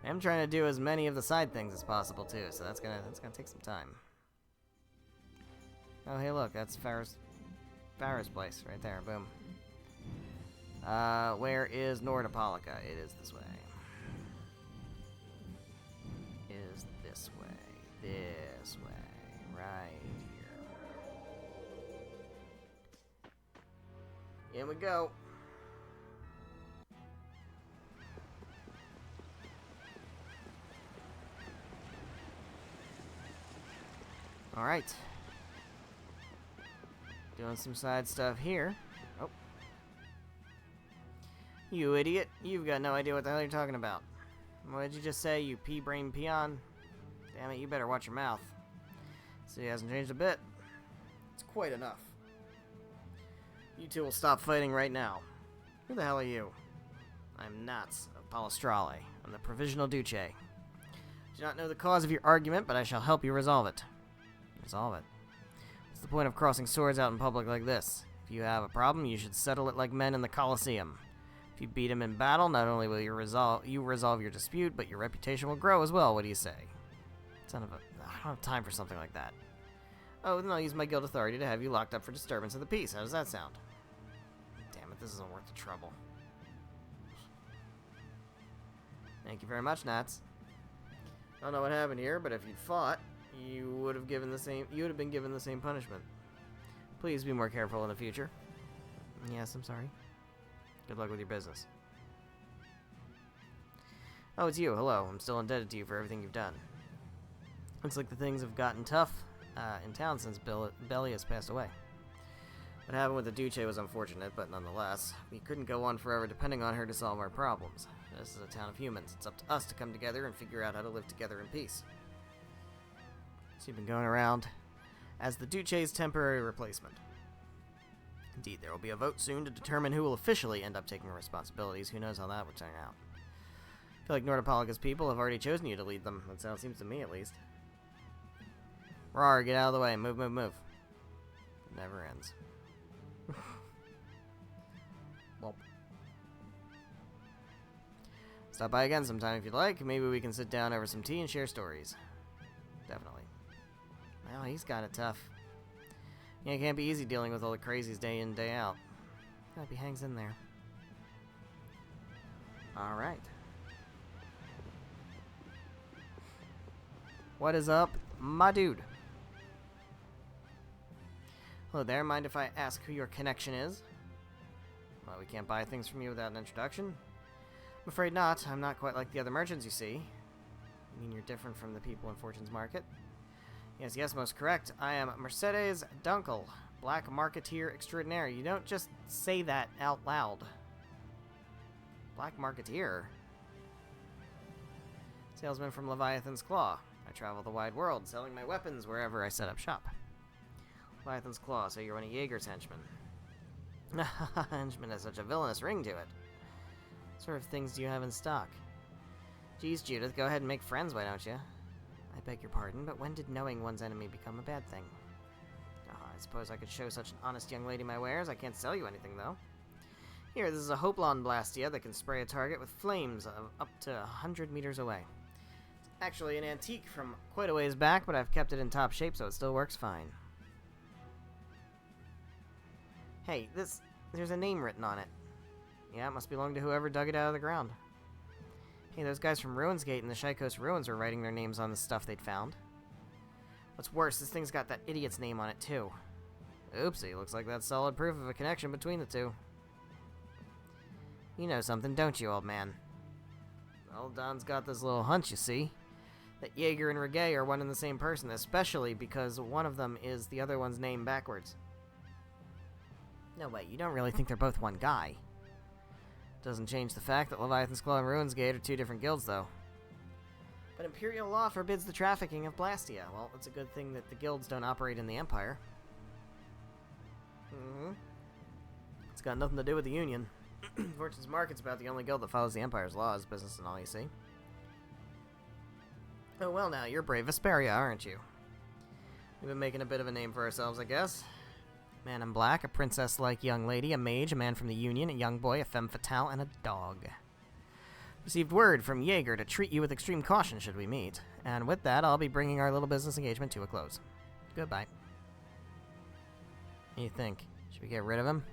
I'm trying to do as many of the side things as possible too, so that's gonna take some time. Oh hey look, that's Farrah's place right there, boom. Where is Nordopolica? It is this way. Is this way. This way. Right here. In we go. Alright. Doing some side stuff here. Oh. You idiot. You've got no idea what the hell you're talking about. What did you just say, you pea-brain peon? Damn it, you better watch your mouth. City hasn't changed a bit. It's quite enough. You two will stop fighting right now. Who the hell are you? I'm Nats of Palestrale. I'm the Provisional Duce. I do not know the cause of your argument, but I shall help you resolve it. Resolve it? What's the point of crossing swords out in public like this? If you have a problem, you should settle it like men in the Colosseum. If you beat him in battle, not only will you resolve your dispute, but your reputation will grow as well. What do you say? Son of a... I don't have time for something like that. Oh, then I'll use my guild authority to have you locked up for disturbance of the peace. How does that sound? Damn it, this isn't worth the trouble. Thank you very much, Nats. I don't know what happened here, but if you'd fought, you would have been given the same punishment. Please be more careful in the future. Yes, I'm sorry. Good luck with your business. Oh, it's you. Hello. I'm still indebted to you for everything you've done. Looks like the things have gotten tough in town since Bellius passed away. What happened with the Duce was unfortunate, but nonetheless, we couldn't go on forever depending on her to solve our problems. This is a town of humans. It's up to us to come together and figure out how to live together in peace. So you've been going around as the Duce's temporary replacement. Indeed, there will be a vote soon to determine who will officially end up taking responsibilities. Who knows how that would turn out. I feel like Nordopolica's people have already chosen you to lead them. That's how it seems to me, at least. Rawr, get out of the way. Move, move, move. It never ends. Well. Stop by again sometime if you'd like. Maybe we can sit down over some tea and share stories. Definitely. Well, he's got it tough. Yeah, it can't be easy dealing with all the crazies day in, day out. Hope he hangs in there. Alright. What is up, my dude? Hello there, mind if I ask who your connection is? Well, we can't buy things from you without an introduction. I'm afraid not. I'm not quite like the other merchants you see. You mean you're different from the people in Fortune's Market? Yes, yes, most correct. I am Mercedes Dunkel, Black Marketeer Extraordinaire. You don't just say that out loud. Black Marketeer? Salesman from Leviathan's Claw. I travel the wide world, selling my weapons wherever I set up shop. Leviathan's Claw, so you're one of Jaeger's henchmen. Henchman has such a villainous ring to it. What sort of things do you have in stock? Geez, Judith, go ahead and make friends, why don't you? I beg your pardon, but when did knowing one's enemy become a bad thing? I suppose I could show such an honest young lady my wares. I can't sell you anything, though. Here, this is a Hopelon Blastia that can spray a target with flames of up to 100 meters away. It's actually an antique from quite a ways back, but I've kept it in top shape so it still works fine. Hey, there's a name written on it. Yeah, it must belong to whoever dug it out of the ground. Hey, those guys from Ruinsgate and the Shykos Ruins were writing their names on the stuff they'd found. What's worse, this thing's got that idiot's name on it, too. Oopsie, looks like that's solid proof of a connection between the two. You know something, don't you, old man? Well, Don's got this little hunch, you see. That Jaeger and Reggae are one and the same person, especially because one of them is the other one's name backwards. No way, you don't really think they're both one guy. Doesn't change the fact that Leviathan's Claw and Ruinsgate are two different guilds, though. But Imperial law forbids the trafficking of Blastia. Well, it's a good thing that the guilds don't operate in the Empire. It's got nothing to do with the Union. Fortune's Market's about the only guild that follows the Empire's laws, business and all, you see. Oh, well now, you're brave Vesperia, aren't you? We've been making a bit of a name for ourselves, I guess. Man in black, a princess-like young lady, a mage, a man from the Union, a young boy, a femme fatale, and a dog. Received word from Jaeger to treat you with extreme caution should we meet. And with that, I'll be bringing our little business engagement to a close. Goodbye. What do you think? Should we get rid of him?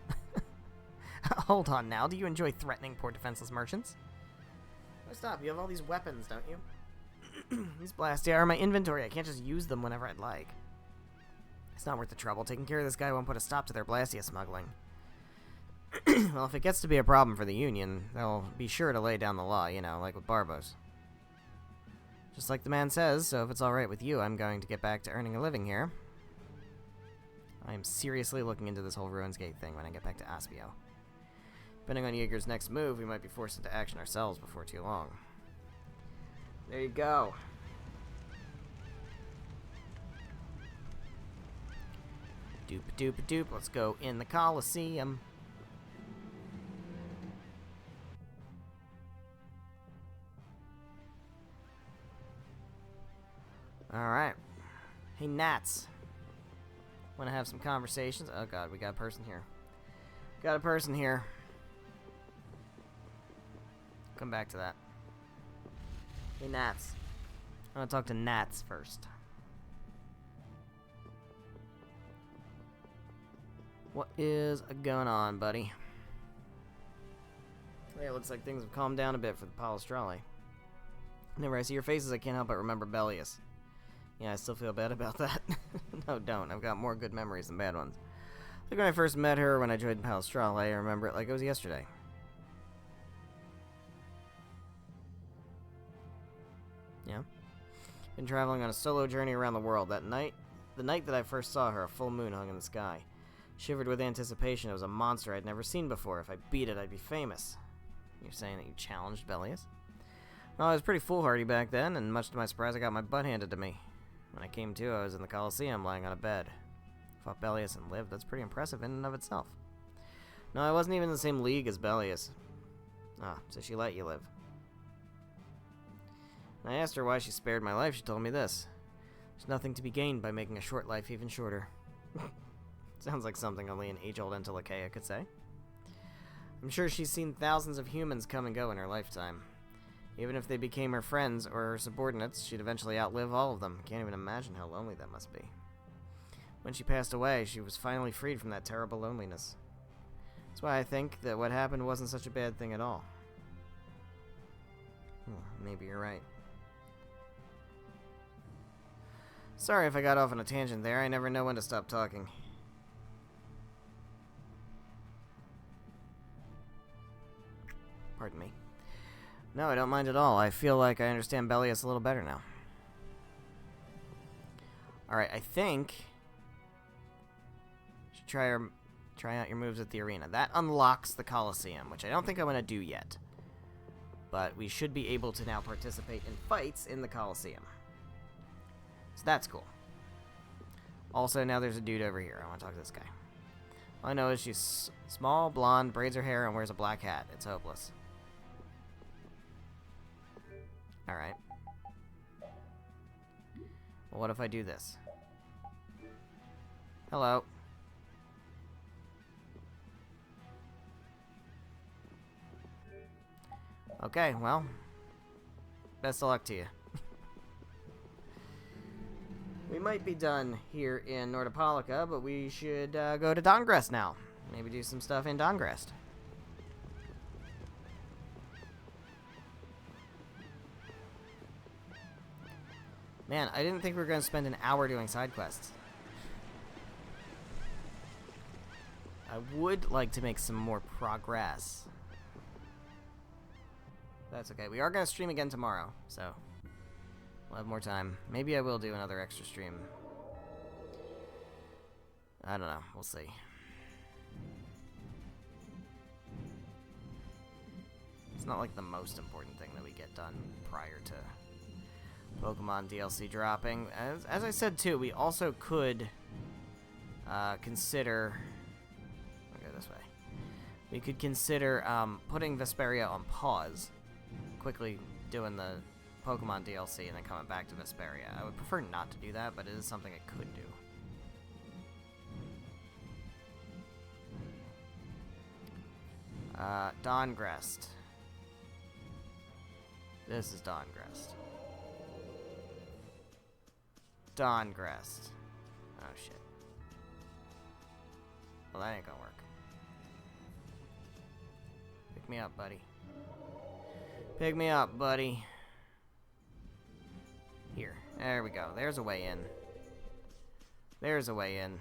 Hold on now, do you enjoy threatening poor defenseless merchants? Oh, stop, you have all these weapons, don't you? These Blastia are in my inventory, I can't just use them whenever I'd like. It's not worth the trouble. Taking care of this guy won't put a stop to their Blastia smuggling. Well, if it gets to be a problem for the Union, they'll be sure to lay down the law, you know, like with Barbos. Just like the man says, so if it's alright with you, I'm going to get back to earning a living here. I am seriously looking into this whole Ruins Gate thing when I get back to Aspio. Depending on Jaeger's next move, we might be forced into action ourselves before too long. There you go. Doop doop doop. Let's go in the Coliseum. Alright. Hey, Nats. Want to have some conversations? Oh god, we got a person here. Got a person here. Come back to that. Hey, Nats. I want to talk to Nats first. What is going on, buddy? Hey, it looks like things have calmed down a bit for the Palestrale. Whenever I see your faces, I can't help but remember Bellius. Yeah, I still feel bad about that. No, don't. I've got more good memories than bad ones. Like when I first met her when I joined Palestrale, I remember it like it was yesterday. Yeah. Been traveling on a solo journey around the world. That night, the night that I first saw her, a full moon hung in the sky. Shivered with anticipation. It was a monster I'd never seen before. If I beat it, I'd be famous. You're saying that you challenged Bellius? Well, I was pretty foolhardy back then, and much to my surprise, I got my butt handed to me. When I came to, I was in the Coliseum, lying on a bed. Fought Bellius and lived. That's pretty impressive in and of itself. No, I wasn't even in the same league as Bellius. Ah, so she let you live. When I asked her why she spared my life, she told me this. There's nothing to be gained by making a short life even shorter. Sounds like something only an age-old Entelekea could say. I'm sure she's seen thousands of humans come and go in her lifetime. Even if they became her friends or her subordinates, she'd eventually outlive all of them. Can't even imagine how lonely that must be. When she passed away, she was finally freed from that terrible loneliness. That's why I think that what happened wasn't such a bad thing at all. Maybe you're right. Sorry if I got off on a tangent there. I never know when to stop talking. Pardon me. No, I don't mind at all. I feel like I understand Bellius a little better now. Alright, I think... should try out your moves at the arena. That unlocks the Coliseum, which I don't think I'm going to do yet. But we should be able to now participate in fights in the Coliseum. So that's cool. Also, now there's a dude over here. I want to talk to this guy. All I know is she's small, blonde, braids her hair, and wears a black hat. It's hopeless. Alright. Well, what if I do this? Hello. Okay, well. Best of luck to you. We might be done here in Nordopolica, but we should go to Dongrest now. Maybe do some stuff in Dongrest. Man, I didn't think we were going to spend an hour doing side quests. I would like to make some more progress. That's okay. We are going to stream again tomorrow, so we'll have more time. Maybe I will do another extra stream. I don't know. We'll see. It's not like the most important thing that we get done prior to Pokemon DLC dropping. As I said too, we also could consider... I'll go this way. We could consider putting Vesperia on pause, quickly doing the Pokemon DLC and then coming back to Vesperia. I would prefer not to do that, but it is something I could do. Dongrest. This is Dongrest. Dongrest. Oh, shit. Well, that ain't gonna work. Pick me up, buddy. Pick me up, buddy. Here. There we go. There's a way in. There's a way in.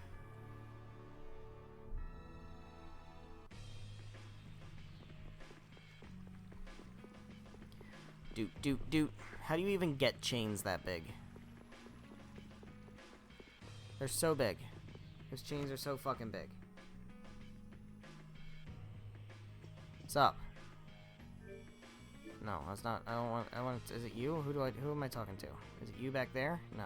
Doot, doot, doot. How do you even get chains that big? They're so big. Those chains are so fucking big. What's up? No, that's not. I don't want. I want. Is it you? Who am I talking to? Is it you back there? No.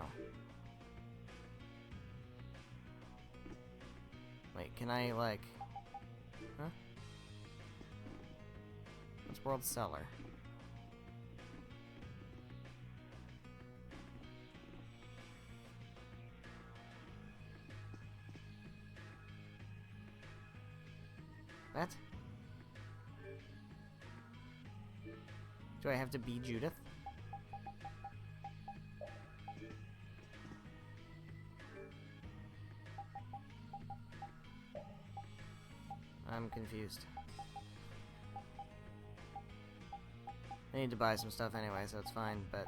Wait, can I like? Huh? What's World Cellar? What? Do I have to be Judith? I'm confused. I need to buy some stuff anyway, so it's fine, but...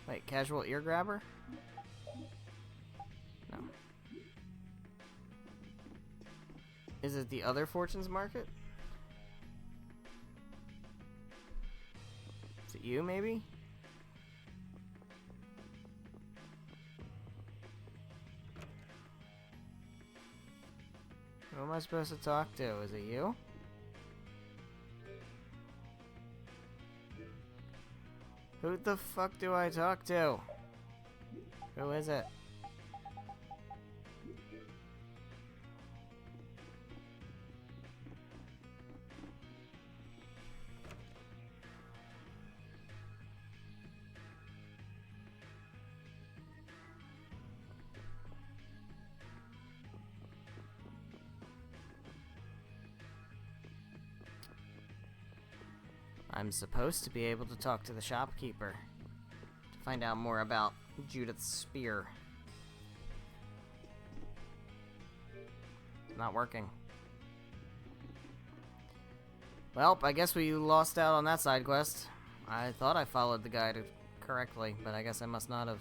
Wait, casual ear grabber? No. Is it the other Fortune's Market? Is it you, maybe? Who am I supposed to talk to? Is it you? Who the fuck do I talk to? Who is it? I'm supposed to be able to talk to the shopkeeper to find out more about Judith's spear. It's not working. Well, I guess we lost out on that side quest. I thought I followed the guide correctly, but I guess I must not have.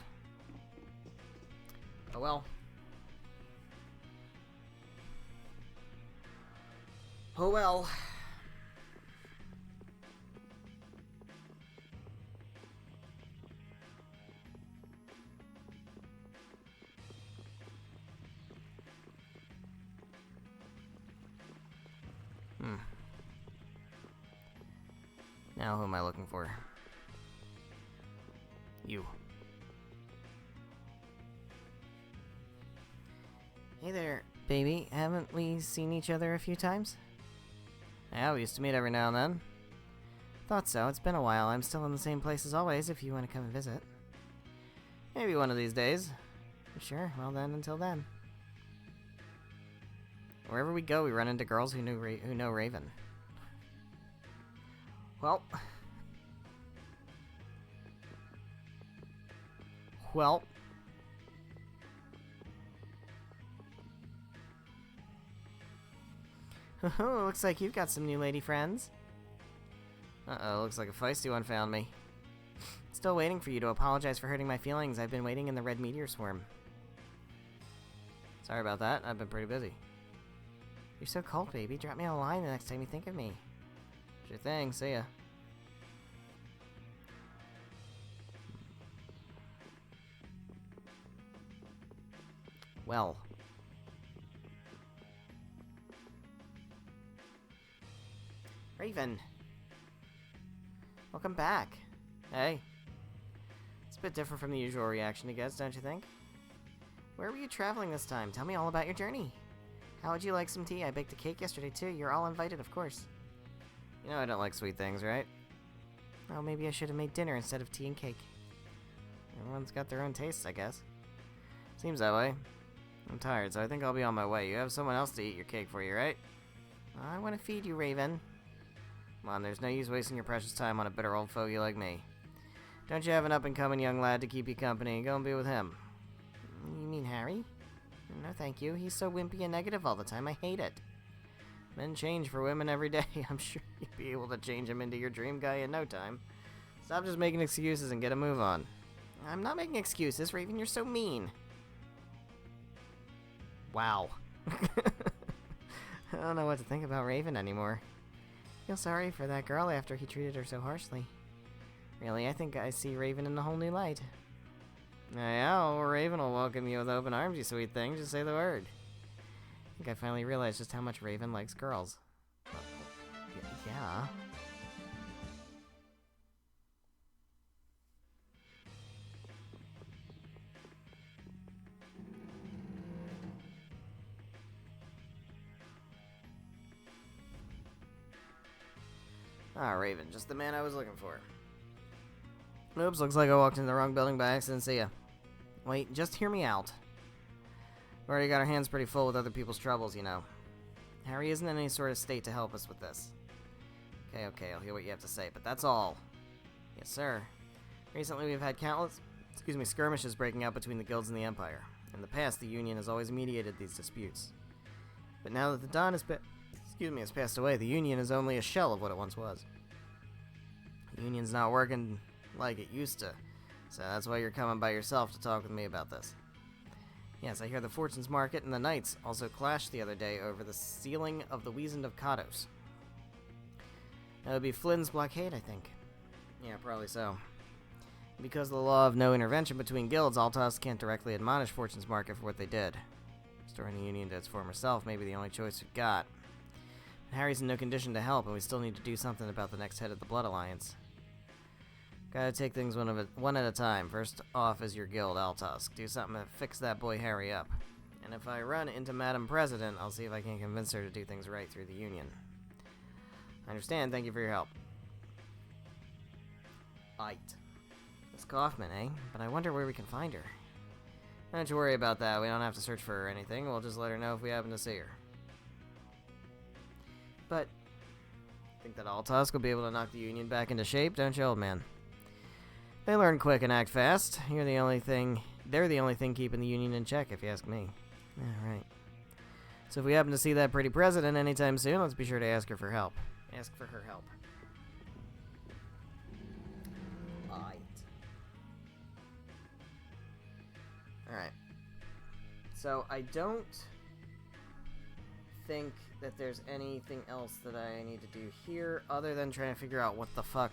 Oh well. Oh well. Now who am I looking for? You. Hey there, baby. Haven't we seen each other a few times? Yeah, we used to meet every now and then. Thought so. It's been a while. I'm still in the same place as always if you want to come and visit. Maybe one of these days. Sure, well then, until then. Wherever we go, we run into girls who know Raven. Well. Looks like you've got some new lady friends. Uh-oh, looks like a feisty one found me. Still waiting for you to apologize for hurting my feelings. I've been waiting in the red meteor swarm. Sorry about that. I've been pretty busy. You're so cold, baby. Drop me a line the next time you think of me. Sure thing. See ya. Well. Raven. Welcome back. Hey. It's a bit different from the usual reaction he gets, don't you think? Where were you traveling this time? Tell me all about your journey. How would you like some tea? I baked a cake yesterday, too. You're all invited, of course. You know I don't like sweet things, right? Oh, maybe I should have made dinner instead of tea and cake. Everyone's got their own tastes, I guess. Seems that way. I'm tired, so I think I'll be on my way. You have someone else to eat your cake for you, right? I want to feed you, Raven. Come on, there's no use wasting your precious time on a bitter old fogey like me. Don't you have an up-and-coming young lad to keep you company? Go and be with him. You mean Harry? No, thank you. He's so wimpy and negative all the time. I hate it. Men change for women every day. I'm sure you'd be able to change him into your dream guy in no time. Stop just making excuses and get a move on. I'm not making excuses, Raven. You're so mean. Wow. I don't know what to think about Raven anymore. I feel sorry for that girl after he treated her so harshly. Really, I think I see Raven in a whole new light. Yeah, well, Raven will welcome you with open arms, you sweet thing. Just say the word. I think I finally realized just how much Raven likes girls. Yeah. Ah, Raven, just the man I was looking for. Oops, looks like I walked into the wrong building by accident. See ya. Wait, just hear me out. We've already got our hands pretty full with other people's troubles, you know. Harry isn't in any sort of state to help us with this. Okay, I'll hear what you have to say, but that's all. Yes, sir. Recently we've had countless, skirmishes breaking out between the guilds and the Empire. In the past, the Union has always mediated these disputes. But now that the Don has passed away, the Union is only a shell of what it once was. The Union's not working like it used to, so that's why you're coming by yourself to talk with me about this. Yes, I hear the Fortune's Market and the Knights also clashed the other day over the sealing of the Wizened of Kados. That would be Flynn's blockade, I think. Yeah, probably so. Because of the law of no intervention between guilds, Altos can't directly admonish Fortune's Market for what they did. Restoring the Union to its former self may be the only choice we've got. Harry's in no condition to help, and we still need to do something about the next head of the Blood Alliance. Gotta take things one at a time. First off is your guild, Altos. Do something to fix that boy Harry up. And if I run into Madam President, I'll see if I can convince her to do things right through the Union. I understand. Thank you for your help. Aight. Miss Kaufman, eh? But I wonder where we can find her. Don't you worry about that. We don't have to search for her or anything. We'll just let her know if we happen to see her. But think that Altos will be able to knock the Union back into shape, don't you, old man? They learn quick and act fast. They're the only thing keeping the Union in check, if you ask me. Yeah, right. So if we happen to see that pretty president anytime soon, let's be sure to ask her for help. Ask for her help. Alright. So I don't think that there's anything else that I need to do here other than trying to figure out what the fuck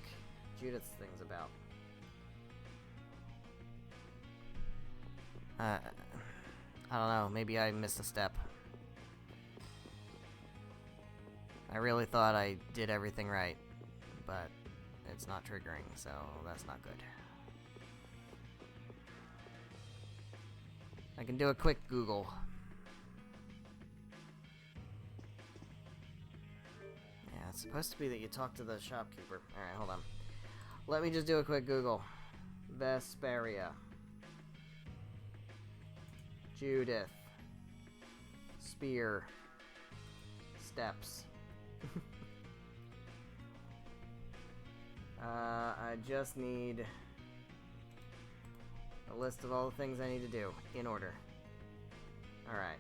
Judith's thing's about. I don't know, maybe I missed a step. I really thought I did everything right, but it's not triggering, so that's not good. I can do a quick Google. Yeah, it's supposed to be that you talk to the shopkeeper. Alright, hold on. Let me just do a quick Google. Vesperia. Judith. Spear. Steps. I just need a list of all the things I need to do, in order. Alright.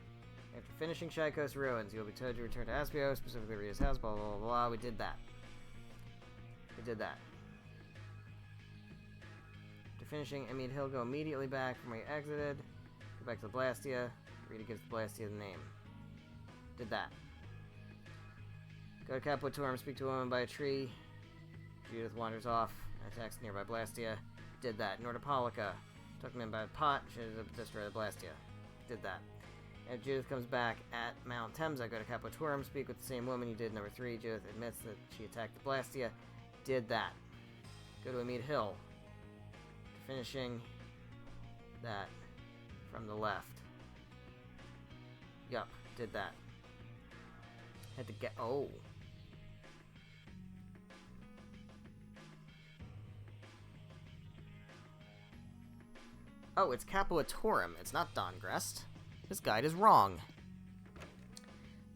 After finishing Shaikos Ruins, you'll be told to return to Aspio, specifically Rita's house, blah, blah, blah, blah. We did that. We did that. After finishing Emid Hill, go immediately back from where you exited. Go back to the Blastia. Rita gives the Blastia the name. Did that. Go to Capotorum, speak to a woman by a tree. Judith wanders off and attacks nearby Blastia. Did that. Nordopolica. Took him in by a pot. She ended up destroying the Blastia. Did that. And Judith comes back at Mount Temsa. Go to Capotorum, speak with the same woman you did number 3. Judith admits that she attacked the Blastia. Did that. Go to Emid Hill. Finishing that from the left. Yup, did that. Had to get... Oh. Oh, it's Capotorum. It's not Dongrest. This guide is wrong.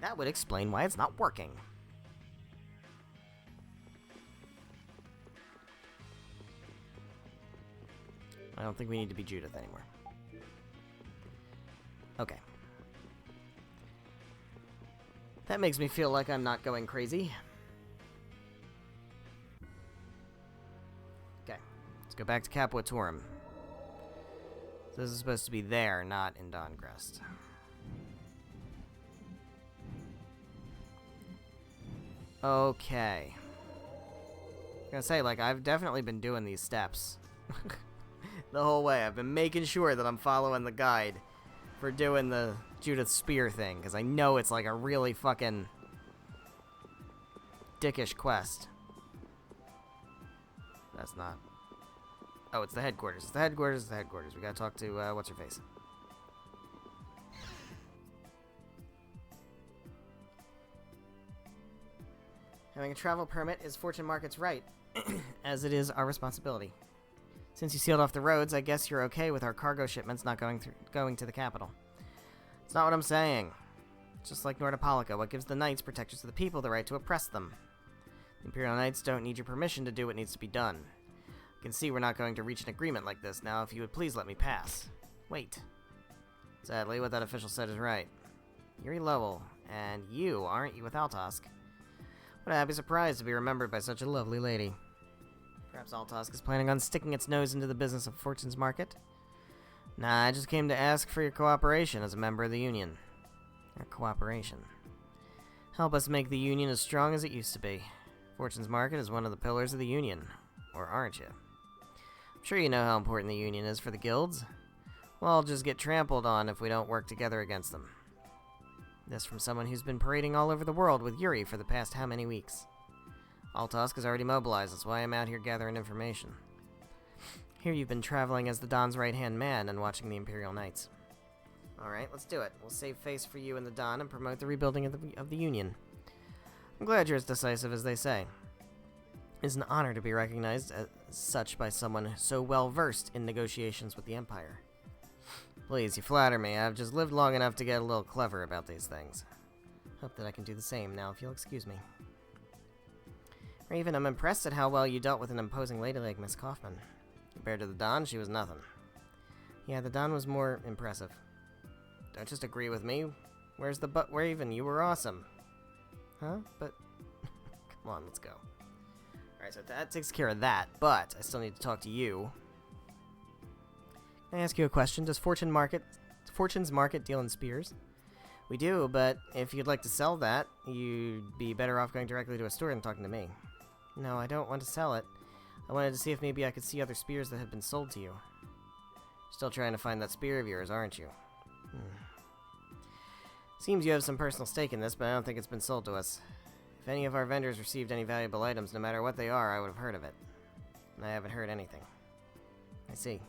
That would explain why it's not working. I don't think we need to be Judith anymore. Okay. That makes me feel like I'm not going crazy. Okay, let's go back to Capotorum. So this is supposed to be there, not in Dawngrest. Okay. I'm gonna say, like, I've definitely been doing these steps. The whole way. I've been making sure that I'm following the guide for doing the Judith Spear thing, because I know it's like a really fucking dickish quest. That's not... Oh, it's the headquarters. It's the headquarters. It's the headquarters. We gotta talk to, what's-her-face. Having a travel permit is Fortune Market's right, as it is our responsibility. Since you sealed off the roads, I guess you're okay with our cargo shipments not going to the capital. It's not what I'm saying. Just like Nordopolica, what gives the Knights, protectors of the people, the right to oppress them? The Imperial Knights don't need your permission to do what needs to be done. You can see we're not going to reach an agreement like this now. If you would please let me pass. Wait. Sadly, what that official said is right. Yuri Lowell, and you, aren't you with Altosk? What a happy surprise to be remembered by such a lovely lady. Perhaps Altosk is planning on sticking its nose into the business of Fortune's Market? Nah, I just came to ask for your cooperation as a member of the Union. Your cooperation. Help us make the Union as strong as it used to be. Fortune's Market is one of the pillars of the Union. Or aren't you? I'm sure you know how important the Union is for the guilds. We'll all just get trampled on if we don't work together against them. This from someone who's been parading all over the world with Yuri for the past how many weeks. Altosk is already mobilized, that's why I'm out here gathering information. Here you've been traveling as the Don's right-hand man and watching the Imperial Knights. Alright, let's do it. We'll save face for you and the Don and promote the rebuilding of the Union. I'm glad you're as decisive as they say. It's an honor to be recognized as such by someone so well-versed in negotiations with the Empire. Please, you flatter me. I've just lived long enough to get a little clever about these things. Hope that I can do the same now, if you'll excuse me. Raven, I'm impressed at how well you dealt with an imposing lady like Miss Kaufman. Compared to the Don, she was nothing. Yeah, the Don was more impressive. Don't just agree with me. Where's the butt, Raven? You were awesome. Huh? But... Come on, let's go. Alright, so that takes care of that, but I still need to talk to you. Can I ask you a question? Does Fortune's Market deal in spears? We do, but if you'd like to sell that, you'd be better off going directly to a store than talking to me. No, I don't want to sell it. I wanted to see if maybe I could see other spears that had been sold to you. Still trying to find that spear of yours, aren't you? Seems you have some personal stake in this, but I don't think it's been sold to us. If any of our vendors received any valuable items, no matter what they are, I would have heard of it. And I haven't heard anything. I see.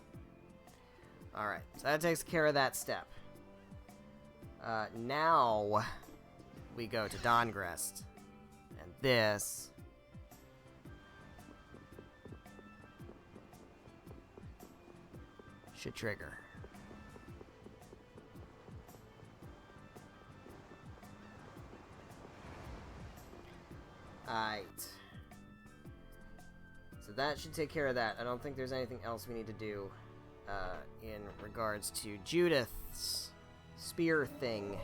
Alright, so that takes care of that step. Now we go to Dawngrest. And this... should trigger. Alright. So that should take care of that. I don't think there's anything else we need to do in regards to Judith's spear thing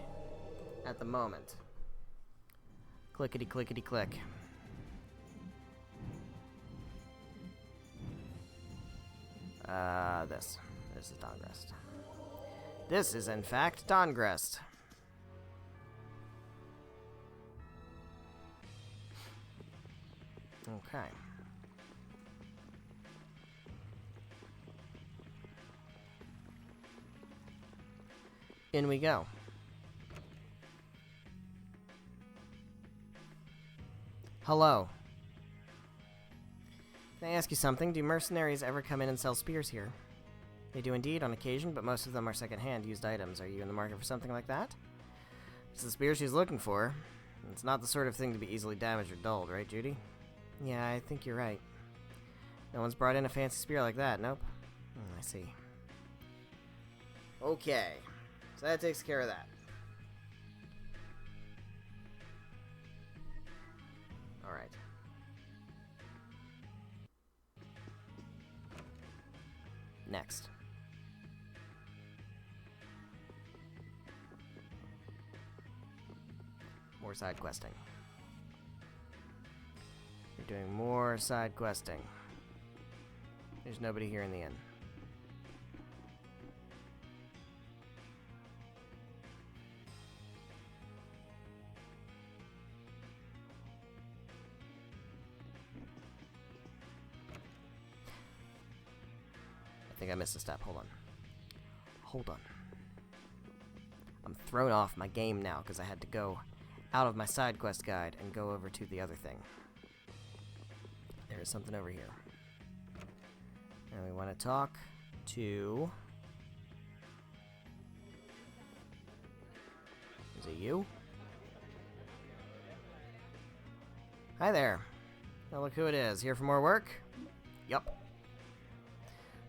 at the moment. Clickety clickety click. This is Dawngrest. This is in fact Dawngrest. Okay. In we go. Hello. Can I ask you something? Do mercenaries ever come in and sell spears here? They do indeed, on occasion, but most of them are second-hand used items. Are you in the market for something like that? It's the spear she's looking for. It's not the sort of thing to be easily damaged or dulled, right, Judy? Yeah, I think you're right. No one's brought in a fancy spear like that, nope. I see. Okay. So that takes care of that. Alright. Next. More side questing. We're doing more side questing. There's nobody here in the inn. think I missed a step. Hold on. Hold on. I'm thrown off my game now because I had to go out of my side quest guide and go over to the other thing. There is something over here. And we want to talk to... Is it you? Hi there. Now look who it is. Here for more work? Yup.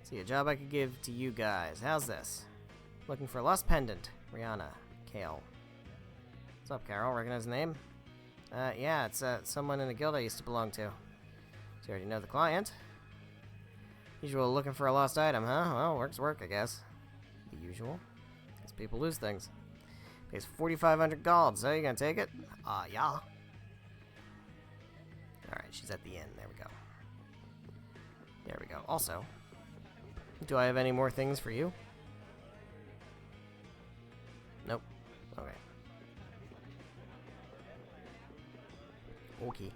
See, a job I could give to you guys. How's this? Looking for a lost pendant. Rihanna. Kale. What's up, Carol? Recognize the name? Yeah, it's someone in a guild I used to belong to. So you already know the client. Usual looking for a lost item, huh? Well, work's work, I guess. The usual. Guess people lose things. Pays 4,500 gold, so you gonna take it? Yeah. Alright, she's at the inn. There we go. There we go. Also, do I have any more things for you? Nope. Okay. Okay.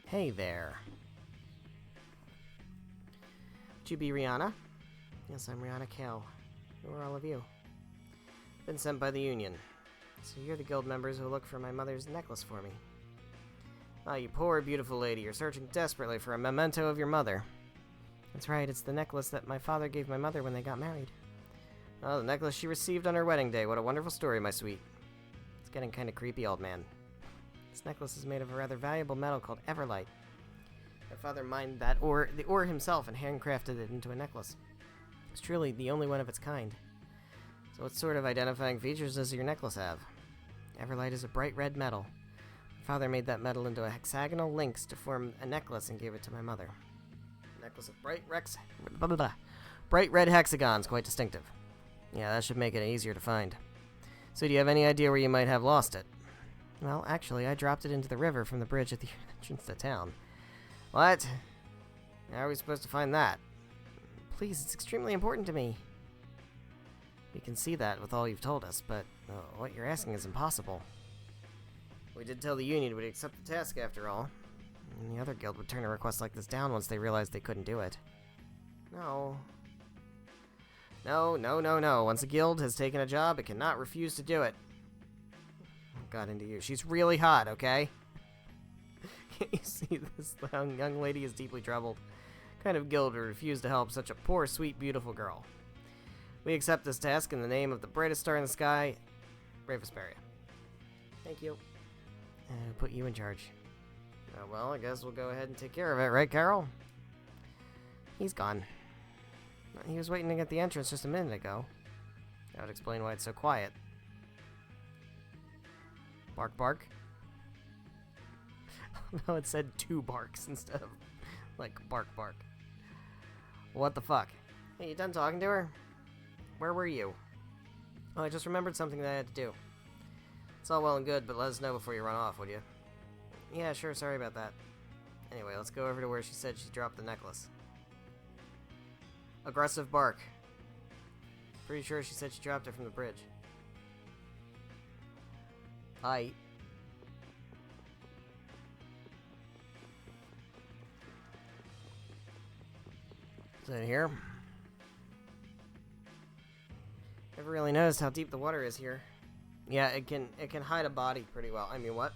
Hey there. Would you be Rihanna? Yes, I'm Rihanna Kale. Who are all of you? Been sent by the Union. So you're the guild members who look for my mother's necklace for me. Ah, you poor, beautiful lady. You're searching desperately for a memento of your mother. That's right, it's the necklace that my father gave my mother when they got married. Oh, the necklace she received on her wedding day. What a wonderful story, my sweet. It's getting kind of creepy, old man. This necklace is made of a rather valuable metal called Everlight. My father mined the ore himself and handcrafted it into a necklace. It's truly the only one of its kind. So what sort of identifying features does your necklace have? Everlight is a bright red metal. My father made that metal into a hexagonal links to form a necklace and gave it to my mother. A necklace of bright red hexagons, quite distinctive. Yeah, that should make it easier to find. So do you have any idea where you might have lost it? Well, actually, I dropped it into the river from the bridge at the entrance to town. What? How are we supposed to find that? Please, it's extremely important to me. We can see that with all you've told us, but what you're asking is impossible. We did tell the Union we'd accept the task after all. And the other guild would turn a request like this down once they realized they couldn't do it. No. No. Once a guild has taken a job, it cannot refuse to do it. Got into you. She's really hot, okay? Can't you see this young lady is deeply troubled? What kind of guild would refuse to help such a poor, sweet, beautiful girl? We accept this task in the name of the brightest star in the sky, Vesperia. Thank you. And put you in charge. Well, I guess we'll go ahead and take care of it, right, Carol? He's gone. He was waiting at the entrance just a minute ago. That would explain why it's so quiet. Bark, bark. No, it said 2 barks instead of, like, bark, bark. What the fuck? Hey, you done talking to her? Where were you? Oh, I just remembered something that I had to do. It's all well and good, but let us know before you run off, would you? Yeah, sure, sorry about that. Anyway, let's go over to where she said she dropped the necklace. Aggressive bark. Pretty sure she said she dropped it from the bridge. Hi. Is it here? Never really noticed how deep the water is here. Yeah, it can hide a body pretty well. I mean, what?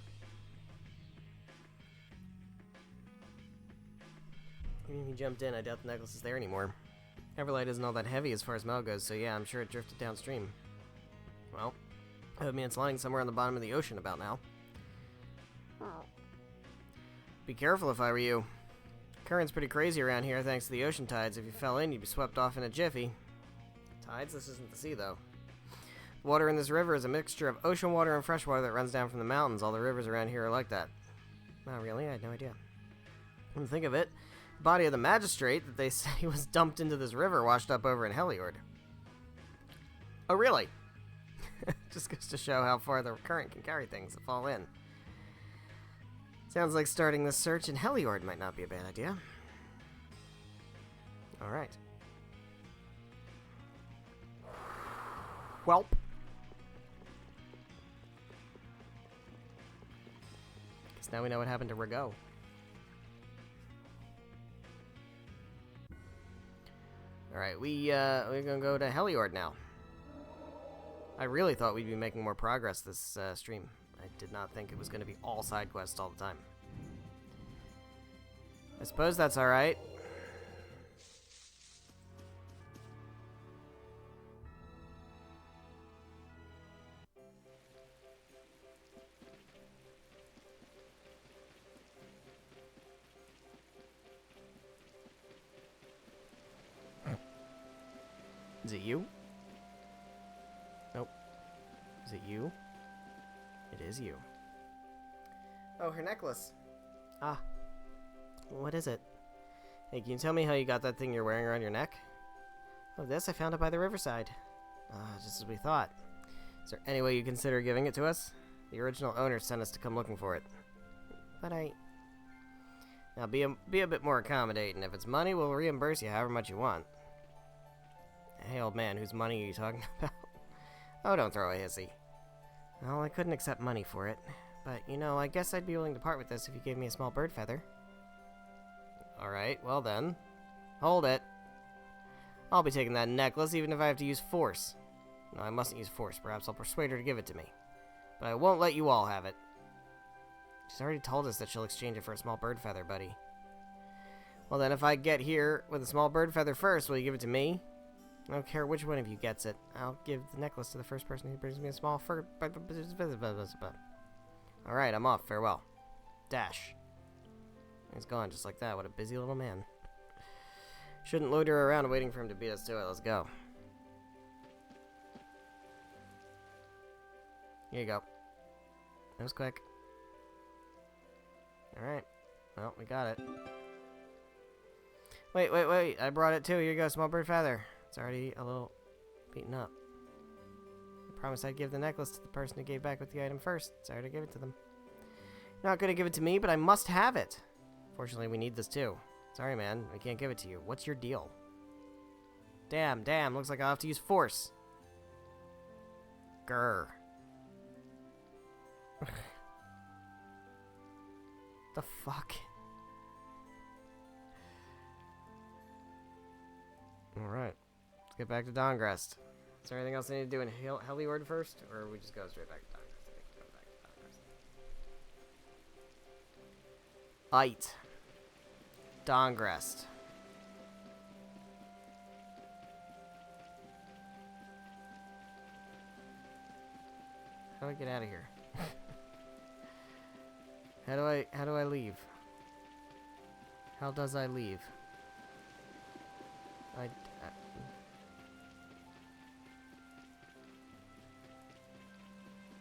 Even if he jumped in, I doubt the necklace is there anymore. Everlight isn't all that heavy as far as metal goes, so yeah, I'm sure it drifted downstream. Well, I mean, it's lying somewhere on the bottom of the ocean about now. Be careful if I were you. Current's pretty crazy around here thanks to the ocean tides. If you fell in, you'd be swept off in a jiffy. Tides? This isn't the sea, though. The water in this river is a mixture of ocean water and fresh water that runs down from the mountains. All the rivers around here are like that. Oh, really? I had no idea. When you think of it, the body of the magistrate that they say was dumped into this river washed up over in Heliord. Oh, really? Just goes to show how far the current can carry things that fall in. Sounds like starting this search in Heliord might not be a bad idea. Alright. Welp. Guess now we know what happened to Rigo. Alright, we're gonna go to Heliord now. I really thought we'd be making more progress this stream. I did not think it was gonna be all side quests all the time. I suppose that's alright. Is it you? Nope. Is it you? It is you. Oh, her necklace. Ah. What is it? Hey, can you tell me how you got that thing you're wearing around your neck? Oh, this I found it by the riverside. Just as we thought. Is there any way you consider giving it to us? The original owner sent us to come looking for it. But Now be a bit more accommodating. If it's money, we'll reimburse you however much you want. Hey, old man, whose money are you talking about? Oh, don't throw a hissy. Well, I couldn't accept money for it. But, you know, I guess I'd be willing to part with this if you gave me a small bird feather. Alright, well then. Hold it. I'll be taking that necklace even if I have to use force. No, I mustn't use force. Perhaps I'll persuade her to give it to me. But I won't let you all have it. She's already told us that she'll exchange it for a small bird feather, buddy. Well then, if I get here with a small bird feather first, will you give it to me? I don't care which one of you gets it. I'll give the necklace to the first person who brings me a small fur. Alright, I'm off. Farewell. Dash. He's gone just like that. What a busy little man. Shouldn't loiter around waiting for him to beat us to it. Let's go. Here you go. That was quick. Alright. Well, we got it. Wait. I brought it too. Here you go, small bird feather. It's already a little beaten up. I promised I'd give the necklace to the person who gave back with the item first. Sorry to give it to them. You're not going to give it to me, but I must have it. Fortunately, we need this too. Sorry, man. I can't give it to you. What's your deal? Damn. Looks like I'll have to use force. Grr. The fuck? Alright. Let's get back to Dongrest. Is there anything else I need to do in Heliord first? Or we just go straight back to Dongrest? I think we go back to Dongrest. Ite. Dongrest. How do I get out of here? How do I leave? How does I leave?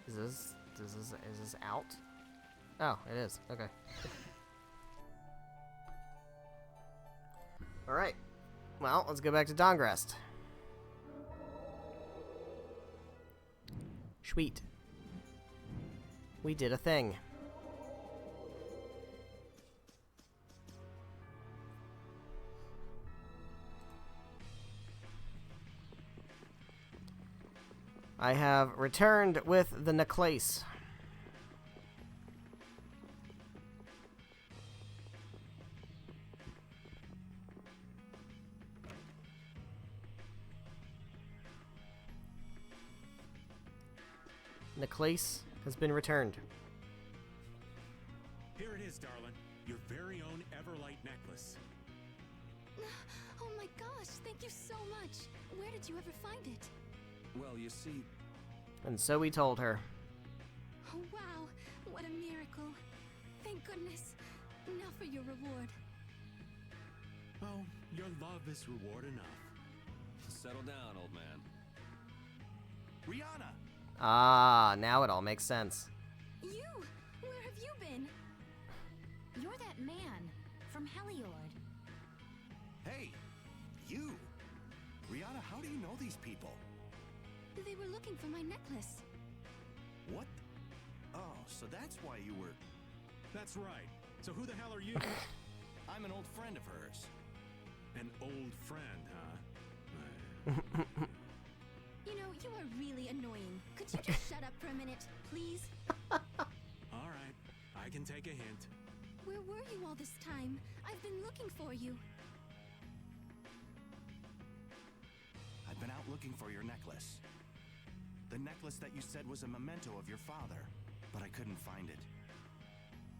Is this out? Oh, it is. Okay. Alright. Well, let's go back to Dongrest. Sweet. We did a thing. I have returned with the necklace. Necklace has been returned. Here it is, darling. Your very own Everlight necklace. Oh my gosh, thank you so much. Where did you ever find it? Well, you see... And so we told her. Oh wow, what a miracle. Thank goodness. Now for your reward. Oh, your love is reward enough. Settle down, old man. Rihanna! Ah, now it all makes sense. You! Where have you been? You're that man from Heliord. Hey, you! Rihanna, how do you know these people? They were looking for my necklace. What? Oh, so that's why you were... That's right. So who the hell are you? I'm an old friend of hers. An old friend, huh? You know, you are really annoying. Could you just shut up for a minute, please? All right, I can take a hint. Where were you all this time? I've been looking for you. I've been out looking for your necklace. The necklace that you said was a memento of your father, but I couldn't find it.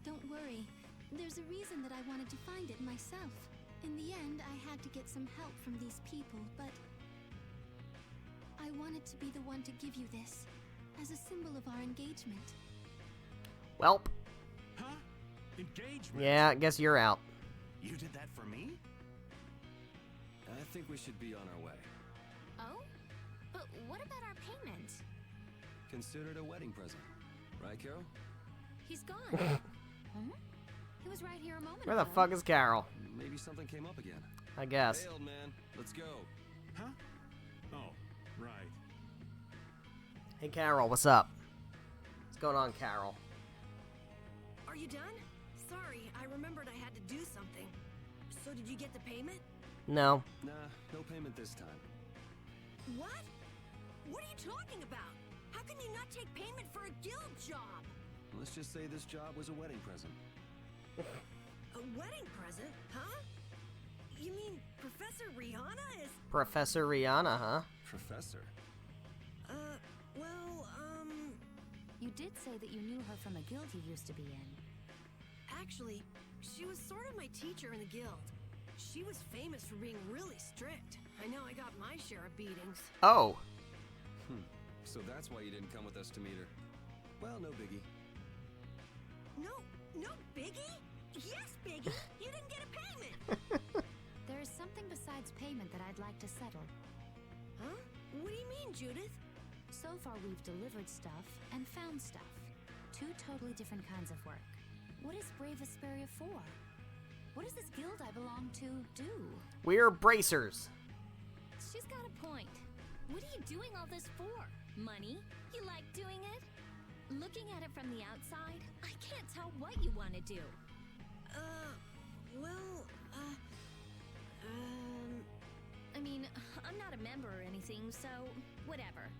Don't worry. There's a reason that I wanted to find it myself. In the end, I had to get some help from these people, but I wanted to be the one to give you this, as a symbol of our engagement. Welp. Huh? Engagement? Yeah, I guess you're out. You did that for me? I think we should be on our way. Oh? But what about our payment? Consider it a wedding present. Right, Carol? He's gone. Hmm? He was right here a moment Where the ago. fuck is Carol? Maybe something came up again. I guess. Hey, old man. Let's go. Huh? Oh, right. Hey, Carol, what's up? What's going on, Carol? Are you done? Sorry, I remembered I had to do something. So did you get the payment? No. Nah, no payment this time. What? What are you talking about? How can you not take payment for a guild job? Let's just say this job was a wedding present. A wedding present? Huh? You mean Professor Rihanna is... Professor Rihanna, huh? Professor? Well, You did say that you knew her from a guild you used to be in. actually, she was sort of my teacher in the guild. She was famous for being really strict. I know I got my share of beatings. Oh. So that's why you didn't come with us to meet her. Well, no biggie. No biggie? Yes, Biggie! You didn't get a payment! There is something besides payment that I'd like to settle. Huh? What do you mean, Judith? So far, we've delivered stuff and found stuff. Two totally different kinds of work. What is Brave Vesperia for? What does this guild I belong to do? We're bracers. She's got a point. What are you doing all this for? Money? You like doing it? Looking at it from the outside, I can't tell what you want to do. I mean, I'm not a member or anything, so whatever.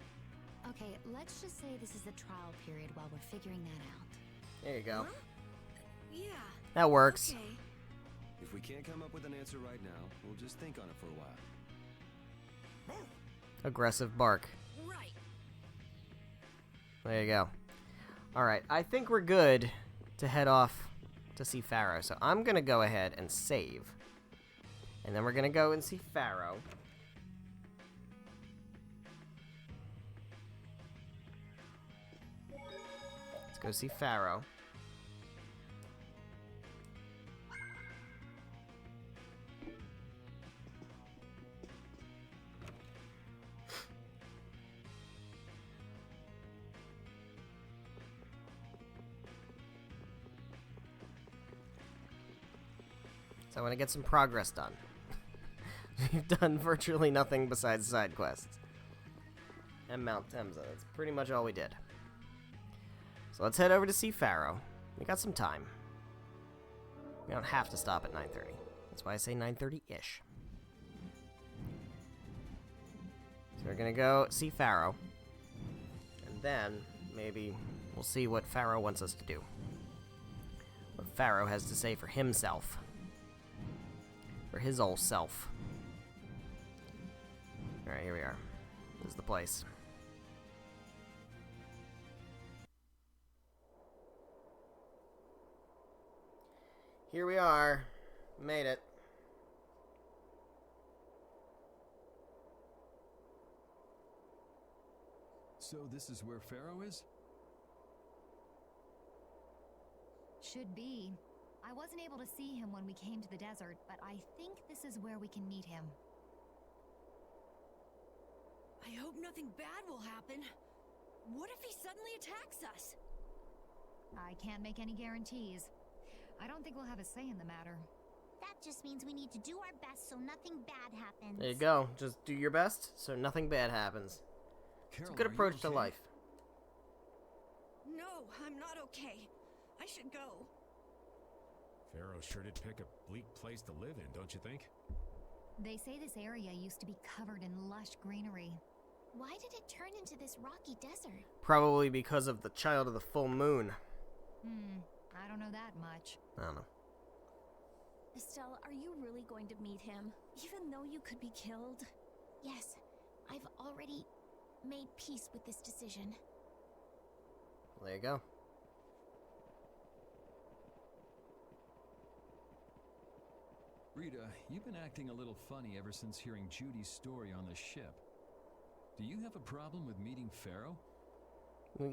Okay, let's just say this is the trial period while we're figuring that out. There you go. Huh? Yeah. That works. Okay. If we can't come up with an answer right now, we'll just think on it for a while. Aggressive bark. Right. There you go. Alright, I think we're good to head off to see Pharaoh. So I'm going to go ahead and save. And then we're going to go and see Pharaoh. Let's go see Pharaoh. So I want to get some progress done. We've done virtually nothing besides side quests. And Mount Temza. That's pretty much all we did. So let's head over to see Pharaoh. We got some time. We don't have to stop at 9:30. That's why I say 9:30-ish. So we're going to go see Pharaoh. And then maybe we'll see what Pharaoh wants us to do. What Pharaoh has to say for himself. For his old self. Alright, here we are. This is the place. Here we are. Made it. So this is where Pharaoh is? Should be. I wasn't able to see him when we came to the desert, but I think this is where we can meet him. I hope nothing bad will happen. What if he suddenly attacks us? I can't make any guarantees. I don't think we'll have a say in the matter. That just means we need to do our best so nothing bad happens. There you go. Just do your best so nothing bad happens. Carol, It's a good are you approach to okay? life. No, I'm not okay. I should go. Pharaoh sure did pick a bleak place to live in, don't you think? They say this area used to be covered in lush greenery. Why did it turn into this rocky desert? Probably because of the child of the full moon. I don't know that much. I don't know. Estelle, are you really going to meet him? Even though you could be killed? Yes, I've already made peace with this decision. There you go. Rita, you've been acting a little funny ever since hearing Judy's story on the ship. Do you have a problem with meeting Pharaoh?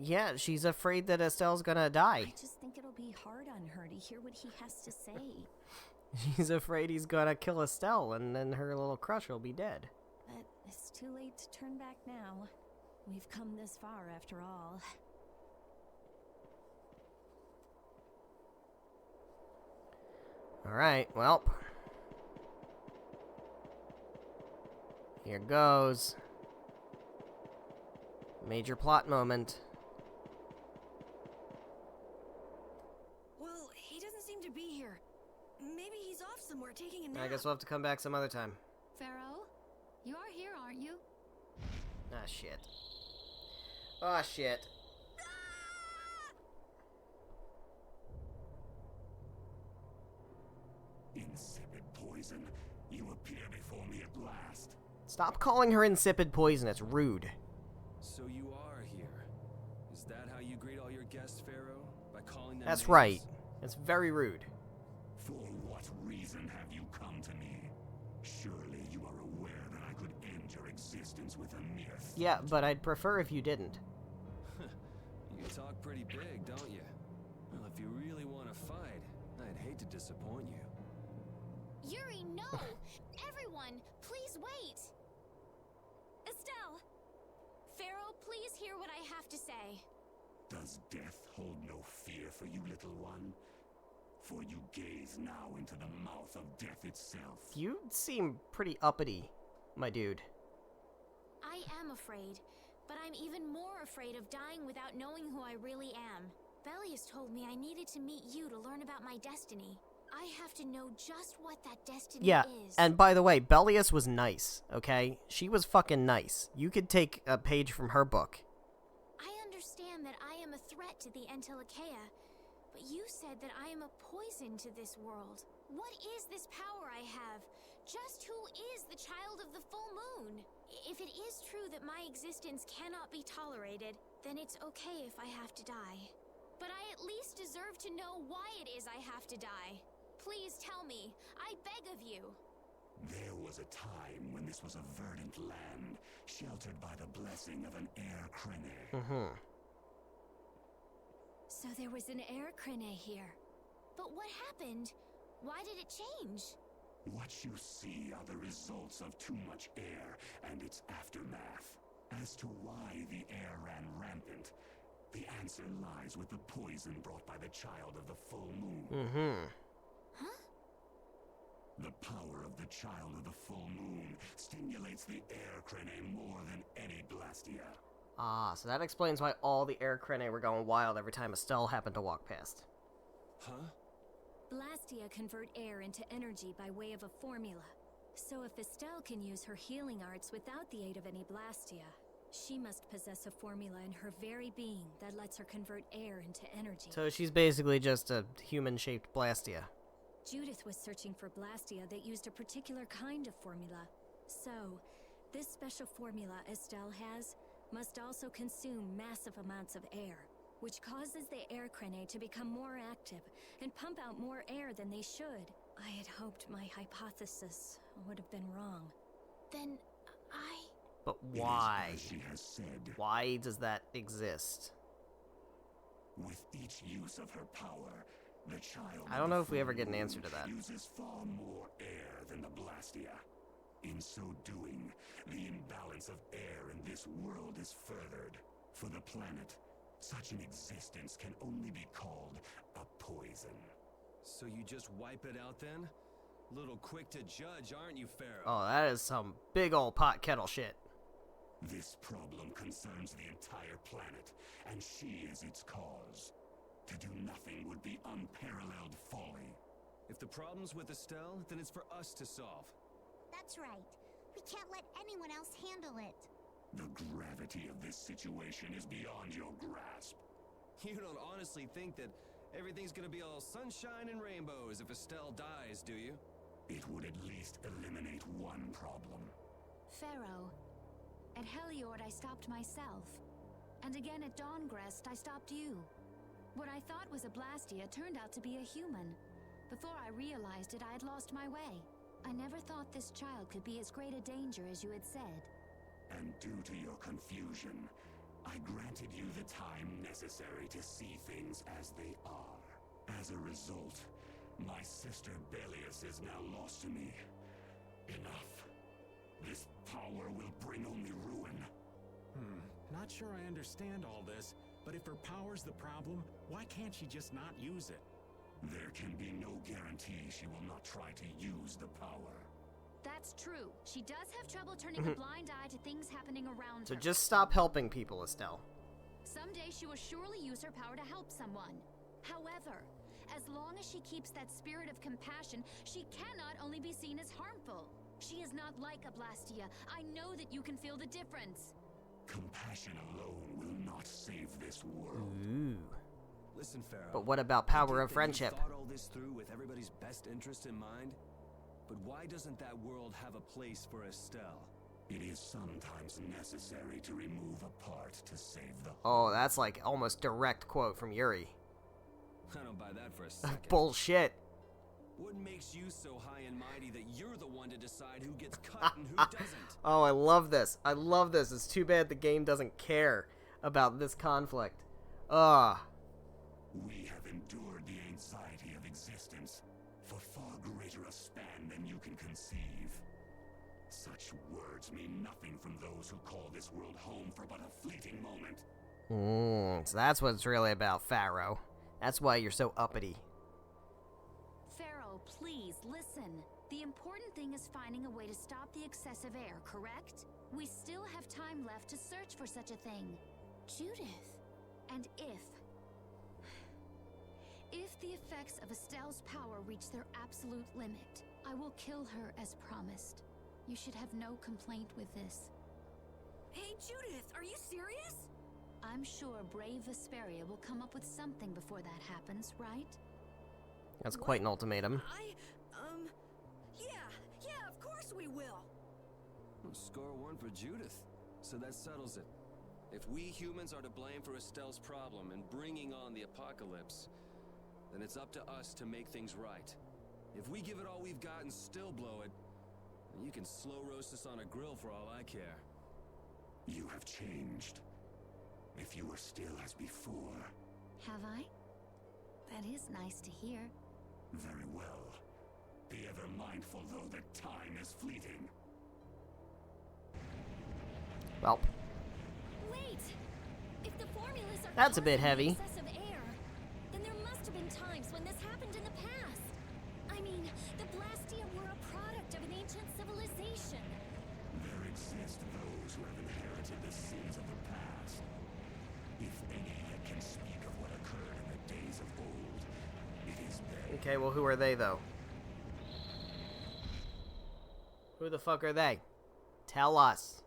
Yeah, she's afraid that Estelle's gonna die. I just think it'll be hard on her to hear what he has to say. She's afraid he's gonna kill Estelle, and then her little crush will be dead. But it's too late to turn back now. We've come this far after all. Alright, well. Here goes. Major plot moment. Well, he doesn't seem to be here. Maybe he's off somewhere taking a nap. I guess we'll have to come back some other time. Pharaoh, you are here, aren't you? Ah, shit. Ah, shit. Insipid poison, you appear before me at last. Stop calling her insipid poison, it's rude. So you are here. Is that how you greet all your guests, Pharaoh? By calling them That's names? right. It's very rude. For what reason have you come to me? Surely you are aware that I could end your existence with a mere thought. Yeah, but I'd prefer if you didn't. You talk pretty big, don't you? Well, if you really want to fight, I'd hate to disappoint you. Yuri, no! Everyone, please wait! Estelle! Pharaoh, please hear what I have to say. Does death hold no fear for you, little one? For you gaze now into the mouth of death itself. You seem pretty uppity, my dude. I am afraid, but I'm even more afraid of dying without knowing who I really am. Bellius told me I needed to meet you to learn about my destiny. I have to know just what that destiny is. And by the way, Bellius was nice, okay? She was fucking nice. You could take a page from her book. I understand that I am a threat to the Entelekea, but you said that I am a poison to this world. What is this power I have? Just who is the child of the full moon? If it is true that my existence cannot be tolerated, then it's okay if I have to die. But I at least deserve to know why it is I have to die. Please tell me. I beg of you. There was a time when this was a verdant land, sheltered by the blessing of an air crene. So there was an air crene here. But what happened? Why did it change? What you see are the results of too much air and its aftermath. As to why the air ran rampant, the answer lies with the poison brought by the child of the full moon. Huh? The power of the child of the full moon stimulates the air crene more than any blastia. Ah, so that explains why all the air crene were going wild every time Estelle happened to walk past. Huh? Blastia convert air into energy by way of a formula. So if Estelle can use her healing arts without the aid of any Blastia, she must possess a formula in her very being that lets her convert air into energy. So she's basically just a human-shaped Blastia. Judith was searching for Blastia that used a particular kind of formula. So, this special formula Estelle has must also consume massive amounts of air, which causes the air crene to become more active and pump out more air than they should. I had hoped my hypothesis would have been wrong. Then But why? It is as she has said. Why does that exist? With each use of her power, the child I don't know if we ever get an answer to that. uses far more air than the Blastia. In so doing, the imbalance of air in this world is furthered. For the planet, such an existence can only be called a poison. So you just wipe it out then? Little quick to judge, aren't you, Pharaoh? Oh, that is some big old pot kettle shit. This problem concerns the entire planet, and she is its cause. To do nothing would be unparalleled folly. If the problem's with Estelle, then it's for us to solve. That's right. We can't let anyone else handle it. The gravity of this situation is beyond your grasp. You don't honestly think that everything's gonna be all sunshine and rainbows if Estelle dies, do you? It would at least eliminate one problem. Pharaoh, at Heliord I stopped myself. And again at Dawngrest I stopped you. What I thought was a Blastia turned out to be a human. Before I realized it, I had lost my way. I never thought this child could be as great a danger as you had said. And due to your confusion, I granted you the time necessary to see things as they are. As a result, my sister Belius is now lost to me. Enough. This power will bring only ruin. Not sure I understand all this, but if her power's the problem, why can't she just not use it? There can be no guarantee she will not try to use the power. That's true. She does have trouble turning a blind eye to things happening around So her. just stop helping people, Estelle. Someday she will surely use her power to help someone. However, as long as she keeps that spirit of compassion, she cannot only be seen as harmful. She is not like a Blastia. I know that you can feel the difference. Compassion alone will not save this world. Ooh. Listen, Pharaoh. But what about I power get of that friendship? You thought all this through with everybody's best interest in mind, but why doesn't that world have a place for Estelle? It is sometimes necessary to remove a part to save the Oh, that's like almost direct quote from Yuri. I don't buy that for a second. Bullshit. What makes you so high and mighty that you're the one to decide who gets cut and who doesn't? Oh, I love this. I love this. It's too bad the game doesn't care about this conflict. Ugh. We have endured the anxiety of existence for far greater a span than you can conceive. Such words mean nothing from those who call this world home for but a fleeting moment. So that's what it's really about, Pharaoh. That's why you're so uppity. Pharaoh, please, listen. The important thing is finding a way to stop the excessive air, correct? We still have time left to search for such a thing. Judith. And if the effects of Estelle's power reach their absolute limit, I will kill her as promised. You should have no complaint with this. Hey, Judith, are you serious? I'm sure brave Vesperia will come up with something before that happens, right? That's quite an ultimatum. Yeah, of course we will. Well, score one for Judith. So that settles it. If we humans are to blame for Estelle's problem and bringing on the apocalypse, then it's up to us to make things right. If we give it all we've got and still blow it, then you can slow roast us on a grill for all I care. You have changed. If you were still as before. Have I? That is nice to hear. Very well. Be ever mindful, though, that time is fleeting. Well, Wait! If the formulas are that's a bit causing heavy. excessive air, then there must have been times when this happened in the past. I mean, the Blastia were a product of an ancient civilization. There exist those who have inherited the sins of the past. If any yet can speak of what occurred in the days of old, it is they. Okay, well, who are they, though? Who the fuck are they? Tell us,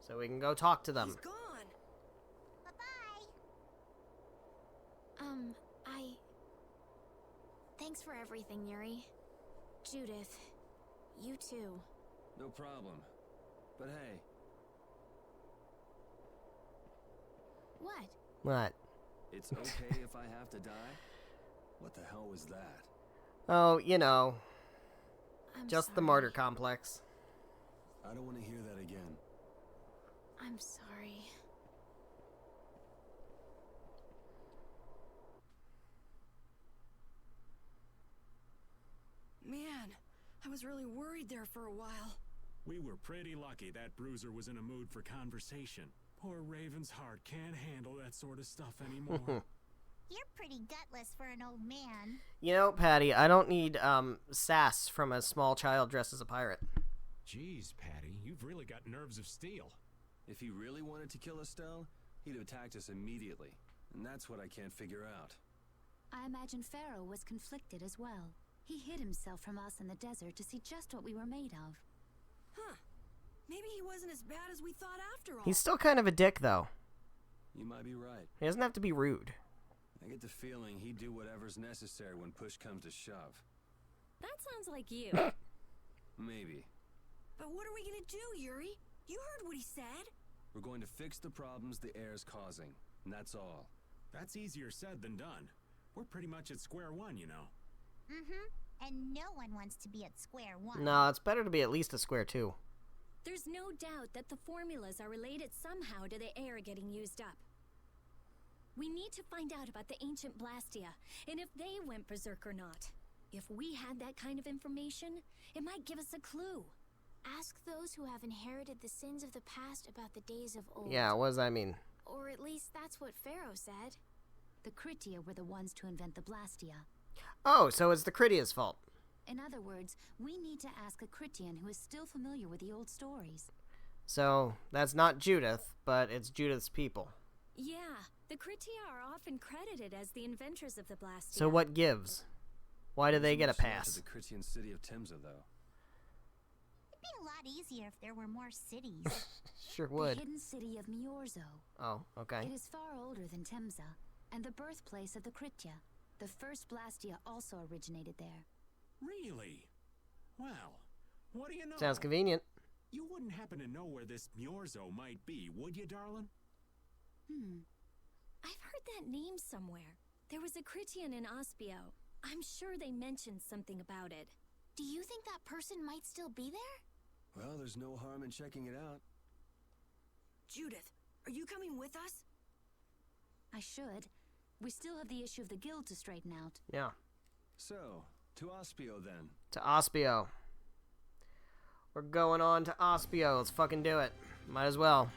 so we can go talk to them. He's gone. Bye-bye. Thanks for everything, Yuri. Judith, you too. No problem. But hey, What? What? it's okay if I have to die? What the hell was that? Oh, you know, I'm just the sorry. martyr complex. I don't want to hear that again. I'm sorry. Man, I was really worried there for a while. We were pretty lucky that bruiser was in a mood for conversation. Poor Raven's heart can't handle that sort of stuff anymore. You're pretty gutless for an old man. You know, Patty, I don't need sass from a small child dressed as a pirate. Jeez, Patty, you've really got nerves of steel. If he really wanted to kill Estelle, he'd have attacked us immediately. And that's what I can't figure out. I imagine Pharaoh was conflicted as well. He hid himself from us in the desert to see just what we were made of. Huh. Maybe he wasn't as bad as we thought after all. He's still kind of a dick, though. You might be right. He doesn't have to be rude. I get the feeling he'd do whatever's necessary when push comes to shove. That sounds like you. Maybe. But what are we gonna do, Yuri? You heard what he said. We're going to fix the problems the air's causing, and that's all. That's easier said than done. We're pretty much at square one, you know. Mm-hmm. And no one wants to be at square one. No, it's better to be at least a square 2. There's no doubt that the formulas are related somehow to the air getting used up. We need to find out about the ancient Blastia, and if they went berserk or not. If we had that kind of information, it might give us a clue. Ask those who have inherited the sins of the past about the days of old. Yeah, what does that mean? Or at least that's what Pharaoh said. The Critia were the ones to invent the Blastia. Oh, so it's the Critia's fault. In other words, we need to ask a Critian who is still familiar with the old stories. So, that's not Judith, but it's Judith's people. Yeah, the Critia are often credited as the inventors of the Blastia. So what gives? Why do they get a pass? To the Critian city of Timza, though. It'd be a lot easier if there were more cities. Sure would. The hidden city of Miorzo. Oh, okay. It is far older than Temza, and the birthplace of the Critia. The first Blastia also originated there. Really? Well, what do you know? Sounds convenient. You wouldn't happen to know where this Miorzo might be, would you, darling? I've heard that name somewhere. There was a Critian in Ospio. I'm sure they mentioned something about it. Do you think that person might still be there? Well, there's no harm in checking it out. Judith, are you coming with us? I should. We still have the issue of the guild to straighten out. Yeah. So, to Ospio then. To Ospio. We're going on to Ospio. Let's fucking do it. Might as well.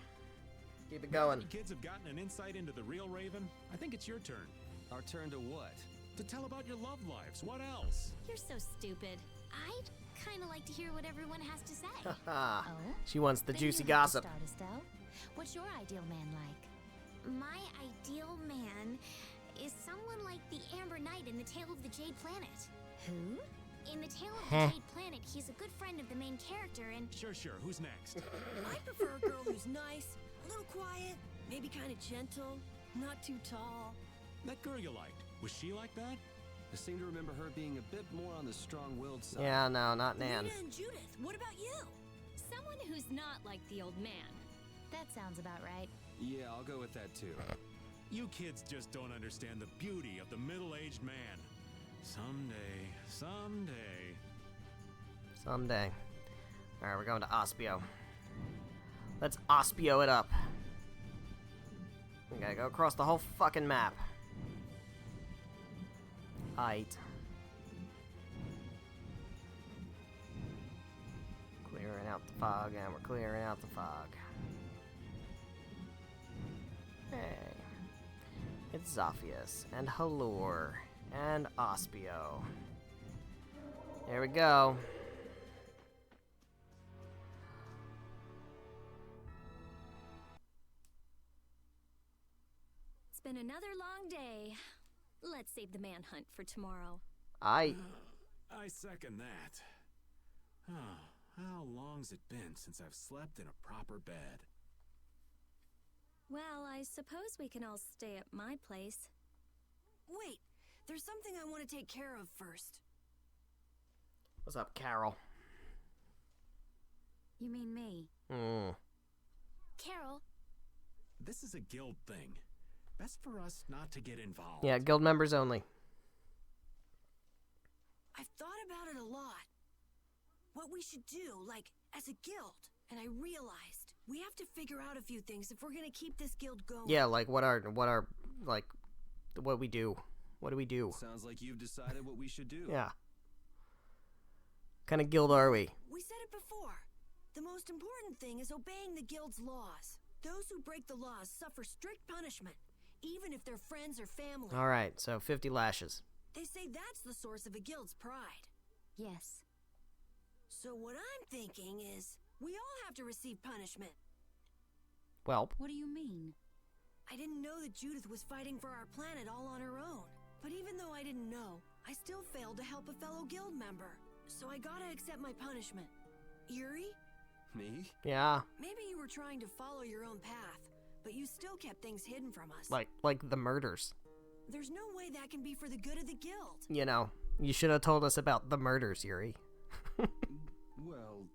Keep it going. You kids have gotten an insight into the real Raven. I think it's your turn. Our turn to what? To tell about your love lives. What else? You're so stupid. I'd kind of like to hear what everyone has to say. Oh? She wants the Then juicy you have to gossip. start, Estelle. What's your ideal man like? My ideal man is someone like the Amber Knight in the Tale of the Jade Planet. Who? In the Tale of the Jade Planet, he's a good friend of the main character and... Sure. Who's next? I prefer a girl who's nice, a little quiet, maybe kind of gentle, not too tall. That girl you liked. Was she like that? I seem to remember her being a bit more on the strong-willed side. Yeah, no, not Nan. Lena and Judith, what about you? Someone who's not like the old man. That sounds about right. Yeah, I'll go with that too. You kids just don't understand the beauty of the middle-aged man. Someday. Someday. Alright, we're going to Ospio. Let's Ospio it up. We gotta go across the whole fucking map. Aight. Clearing out the fog, and we're clearing out the fog. Hey. It's Zophius, and Halor, and Ospio. There we go. It's been another long day. Let's save the manhunt for tomorrow. I second that. How long's it been since I've slept in a proper bed? Well, I suppose we can all stay at my place. Wait, there's something I want to take care of first. What's up, Carol? You mean me? Carol, This is a guild thing. Best for us not to get involved. Yeah, guild members only. I've thought about it a lot. What we should do, like, as a guild. And I realized we have to figure out a few things if we're gonna keep this guild going. Yeah, like what we do. What do we do? Sounds like you've decided what we should do. Yeah. What kind of guild are we? We said it before. The most important thing is obeying the guild's laws. Those who break the laws suffer strict punishment, even if they're friends or family. Alright, so 50 lashes. They say that's the source of a guild's pride. Yes. So what I'm thinking is, we all have to receive punishment. Welp. What do you mean? I didn't know that Judith was fighting for our planet all on her own. But even though I didn't know, I still failed to help a fellow guild member, so I gotta accept my punishment. Yuri? Me? Yeah. Maybe you were trying to follow your own path, but you still kept things hidden from us. Like the murders. There's no way that can be for the good of the guild. You know, you should have told us about the murders, Yuri. Well...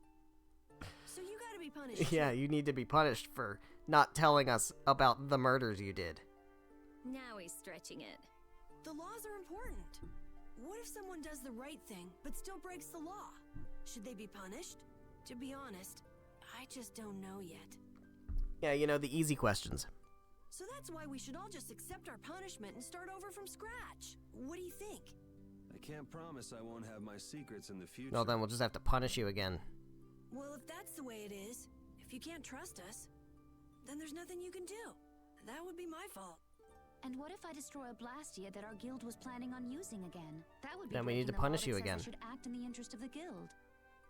So you gotta be punished. Yeah, you need to be punished for not telling us about the murders you did. Now he's stretching it. The laws are important. What if someone does the right thing, but still breaks the law? Should they be punished? To be honest, I just don't know yet. Yeah, you know, the easy questions. So that's why we should all just accept our punishment and start over from scratch. What do you think? I can't promise I won't have my secrets in the future. No, then we'll just have to punish you again. Well, if that's the way it is, if you can't trust us, then there's nothing you can do. That would be my fault. And what if I destroy a Blastia that our guild was planning on using again? That would be Then we need to breaking the law punish that you says again. I should act in the interest of the guild.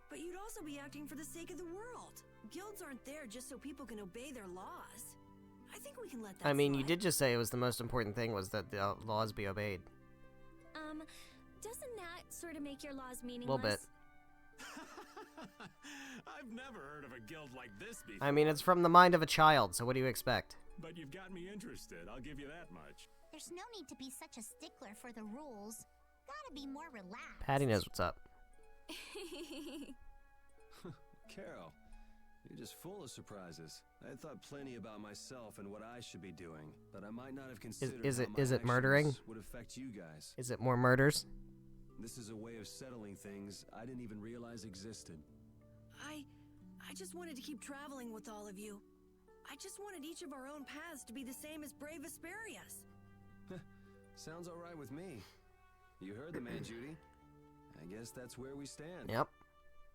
But you'd also be acting for the sake of the world. Guilds aren't there just so people can obey their laws. I think we can let that I mean, you slide. did just say it was the most important thing was that the laws be obeyed. Doesn't that sort of make your laws meaningless? A little bit. I've never heard of a guild like this before. I mean, it's from the mind of a child, so what do you expect? But you've got me interested, I'll give you that much. There's no need to be such a stickler for the rules. Gotta be more relaxed. Patty knows what's up. Carol, you're just full of surprises. I had thought plenty about myself and what I should be doing, but I might not have considered is how my it murdering? actions would affect you guys. Is it more murders? This is a way of settling things I didn't even realize existed. I just wanted to keep traveling with all of you. I just wanted each of our own paths to be the same as brave Vesperia's. Sounds all right with me. You heard the man, Judy. I guess that's where we stand. Yep.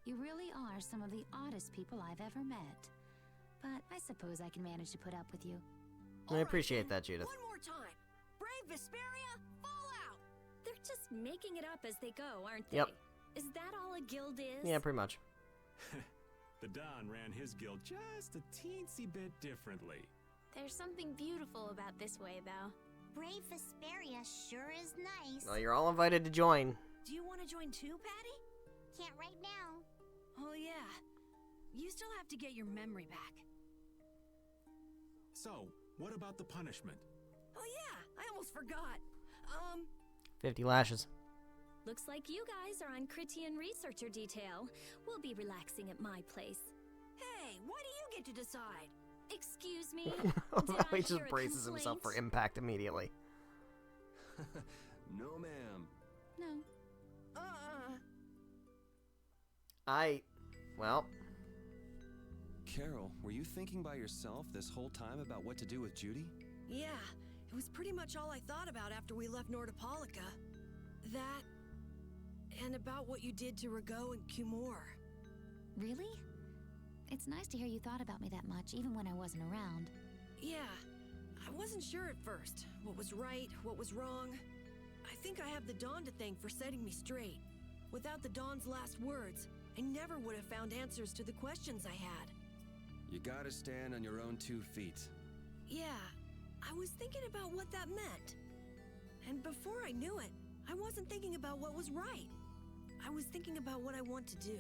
You really are some of the oddest people I've ever met. But I suppose I can manage to put up with you. I appreciate that, Judith. One more time. Brave Vesperia, fall out! They're just making it up as they go, aren't they? Yep. Is that all a guild is? Yeah, pretty much. The Don ran his guild just a teensy bit differently. There's something beautiful about this way, though. Brave Vesperia sure is nice. Well, you're all invited to join. Do you want to join too, Patty? Can't right now. Oh, yeah. You still have to get your memory back. So, what about the punishment? Oh, yeah. I almost forgot. 50 lashes. Looks like you guys are on Critian researcher detail. We'll be relaxing at my place. Hey, why do you get to decide? Excuse me? He I just hear a braces himself for complaint? impact immediately. No, ma'am. No. Well, Carol, were you thinking by yourself this whole time about what to do with Judy? Yeah, it was pretty much all I thought about after we left Nordopolica. That, and about what you did to Rago and Cumor. Really? It's nice to hear you thought about me that much, even when I wasn't around. Yeah, I wasn't sure at first. What was right, what was wrong. I think I have the Dawn to thank for setting me straight. Without the Dawn's last words, I never would have found answers to the questions I had. You gotta stand on your own 2 feet. Yeah, I was thinking about what that meant. And before I knew it, I wasn't thinking about what was right. I was thinking about what I want to do.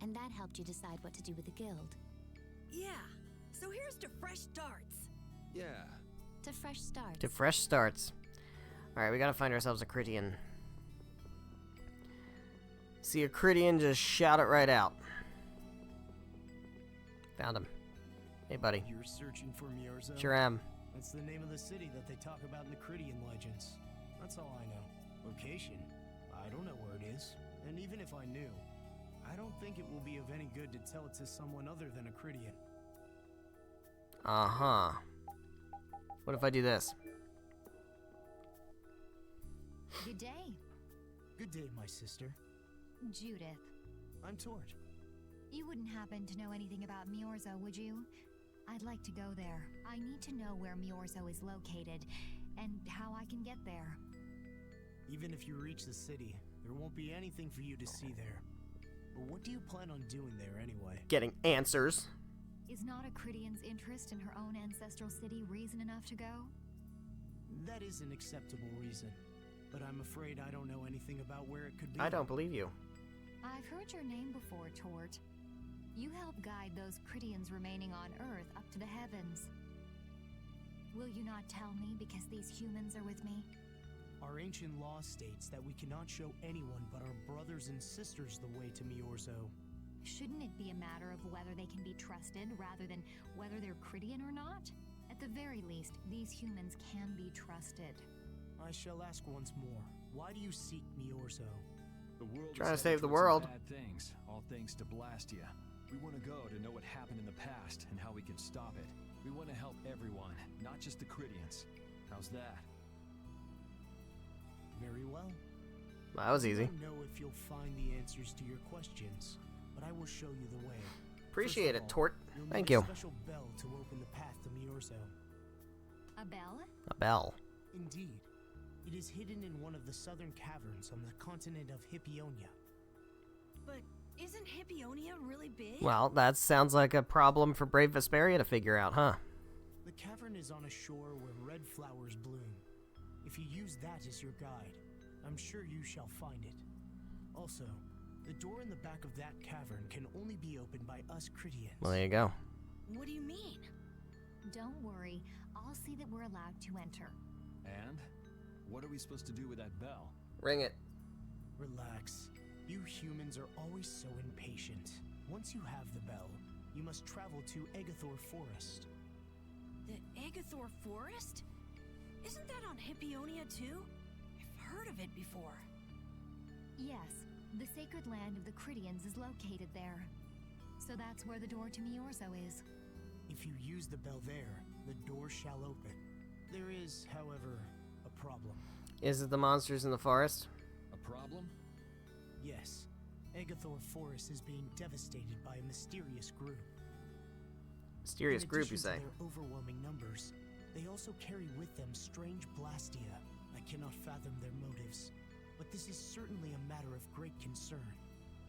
And that helped you decide what to do with the guild. Yeah, so here's to fresh starts. Yeah. To fresh starts. to fresh starts. Alright, we gotta find ourselves a Critian. See a Critian, just shout it right out. Found him. Hey, buddy. You're searching for Miorzo? Sure am. That's the name of the city that they talk about in the Critian legends. That's all I know. Location? I don't know where it is. And even if I knew, I don't think it will be of any good to tell it to someone other than a Critian. Uh-huh. What if I do this? Good day. Good day, my sister. Judith. I'm Tort. You wouldn't happen to know anything about Miorzo, would you? I'd like to go there. I need to know where Miorzo is located, and how I can get there. Even if you reach the city, there won't be anything for you to see there. But what do you plan on doing there anyway? Getting answers. Is not a Critian's interest in her own ancestral city reason enough to go? That is an acceptable reason. but I'm afraid I don't know anything about where it could be. I don't believe you. I've heard your name before, Tort. You help guide those Critians remaining on Earth up to the heavens. Will you not tell me because these humans are with me? Our ancient law states that we cannot show anyone but our brothers and sisters the way to Miorzo. Shouldn't it be a matter of whether they can be trusted rather than whether they're Critian or not? At the very least, these humans can be trusted. I shall ask once more. Why do you seek Miorzo? The world Trying is to save the headed towards world. some bad things, all thanks to Blastia. We want to go to know what happened in the past and how we can stop it. We want to help everyone, not just the Critians. How's that? Very well. That was easy. I don't know if you'll find the answers to your questions, but I will show you the way. Appreciate it, First of all, Tort. you'll need Thank a you. special bell to open the path to Miorzo. A bell? A bell. Indeed. It is hidden in one of the southern caverns on the continent of Hippionia. But isn't Hippionia really big? Well, that sounds like a problem for brave Vesperia to figure out, huh? The cavern is on a shore where red flowers bloom. If you use that as your guide, I'm sure you shall find it. Also, the door in the back of that cavern can only be opened by us Critians. Well, there you go. What do you mean? Don't worry, I'll see that we're allowed to enter. And? What are we supposed to do with that bell? Ring it. Relax. You humans are always so impatient. Once you have the bell, you must travel to Egathor Forest. The Egathor Forest? Isn't that on Hippionia too? I've heard of it before. Yes, the sacred land of the Critians is located there. So that's where the door to Miorzo is. If you use the bell there, the door shall open. There is, however, a problem. Is it the monsters in the forest? A problem? Yes, Egathor Forest is being devastated by a mysterious group. Mysterious In group, you addition say? to their overwhelming numbers, they also carry with them strange blastia. I cannot fathom their motives, but this is certainly a matter of great concern.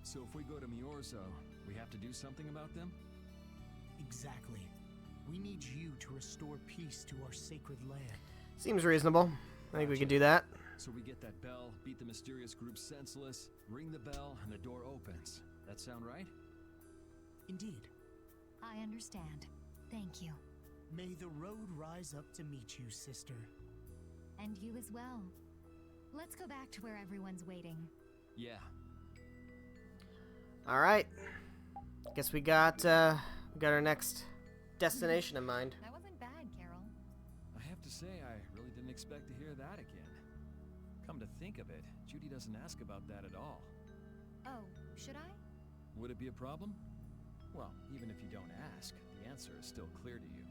So if we go to Miorzo, we have to do something about them? Exactly. We need you to restore peace to our sacred land. Seems reasonable. I think we could do that. So we get that bell, beat the mysterious group senseless, ring the bell, and the door opens. That sound right? Indeed. I understand. Thank you. May the road rise up to meet you, sister. And you as well. Let's go back to where everyone's waiting. Yeah. Alright. Guess we got our next destination in mind. That wasn't bad, Carol. I have to say, I really didn't expect to hear that again. Come to think of it, Judy doesn't ask about that at all. Oh, should I? Would it be a problem? Well, even if you don't ask, the answer is still clear to you.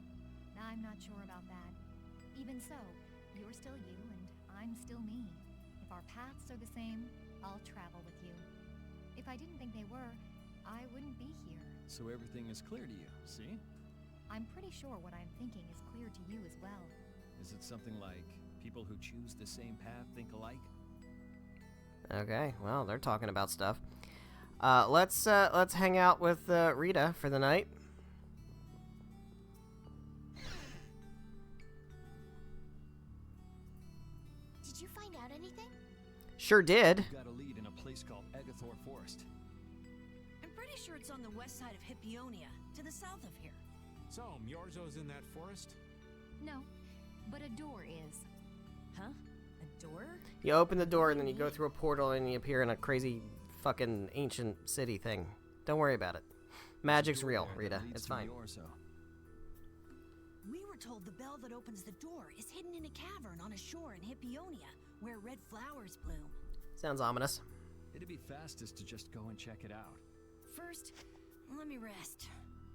I'm not sure about that. Even so, you're still you and I'm still me. If our paths are the same, I'll travel with you. If I didn't think they were, I wouldn't be here. So everything is clear to you, see? I'm pretty sure what I'm thinking is clear to you as well. Is it something like people who choose the same path think alike? Okay, well, they're talking about stuff. Let's hang out with Rita for the night. Did you find out anything? Sure did. We've got a lead in a place called Egathor Forest. I'm pretty sure it's on the west side of Hippionia, to the south of here. So, Miorzo's in that forest? No, but a door is. Huh? A door? You open the door and then you go through a portal and you appear in a crazy fucking ancient city thing. Don't worry about it. Magic's real, Rita. It's fine. We were told the bell that opens the door is hidden in a cavern on a shore in Hippionia, where red flowers bloom. Sounds ominous. It'd be fastest to just go and check it out. First, let me rest.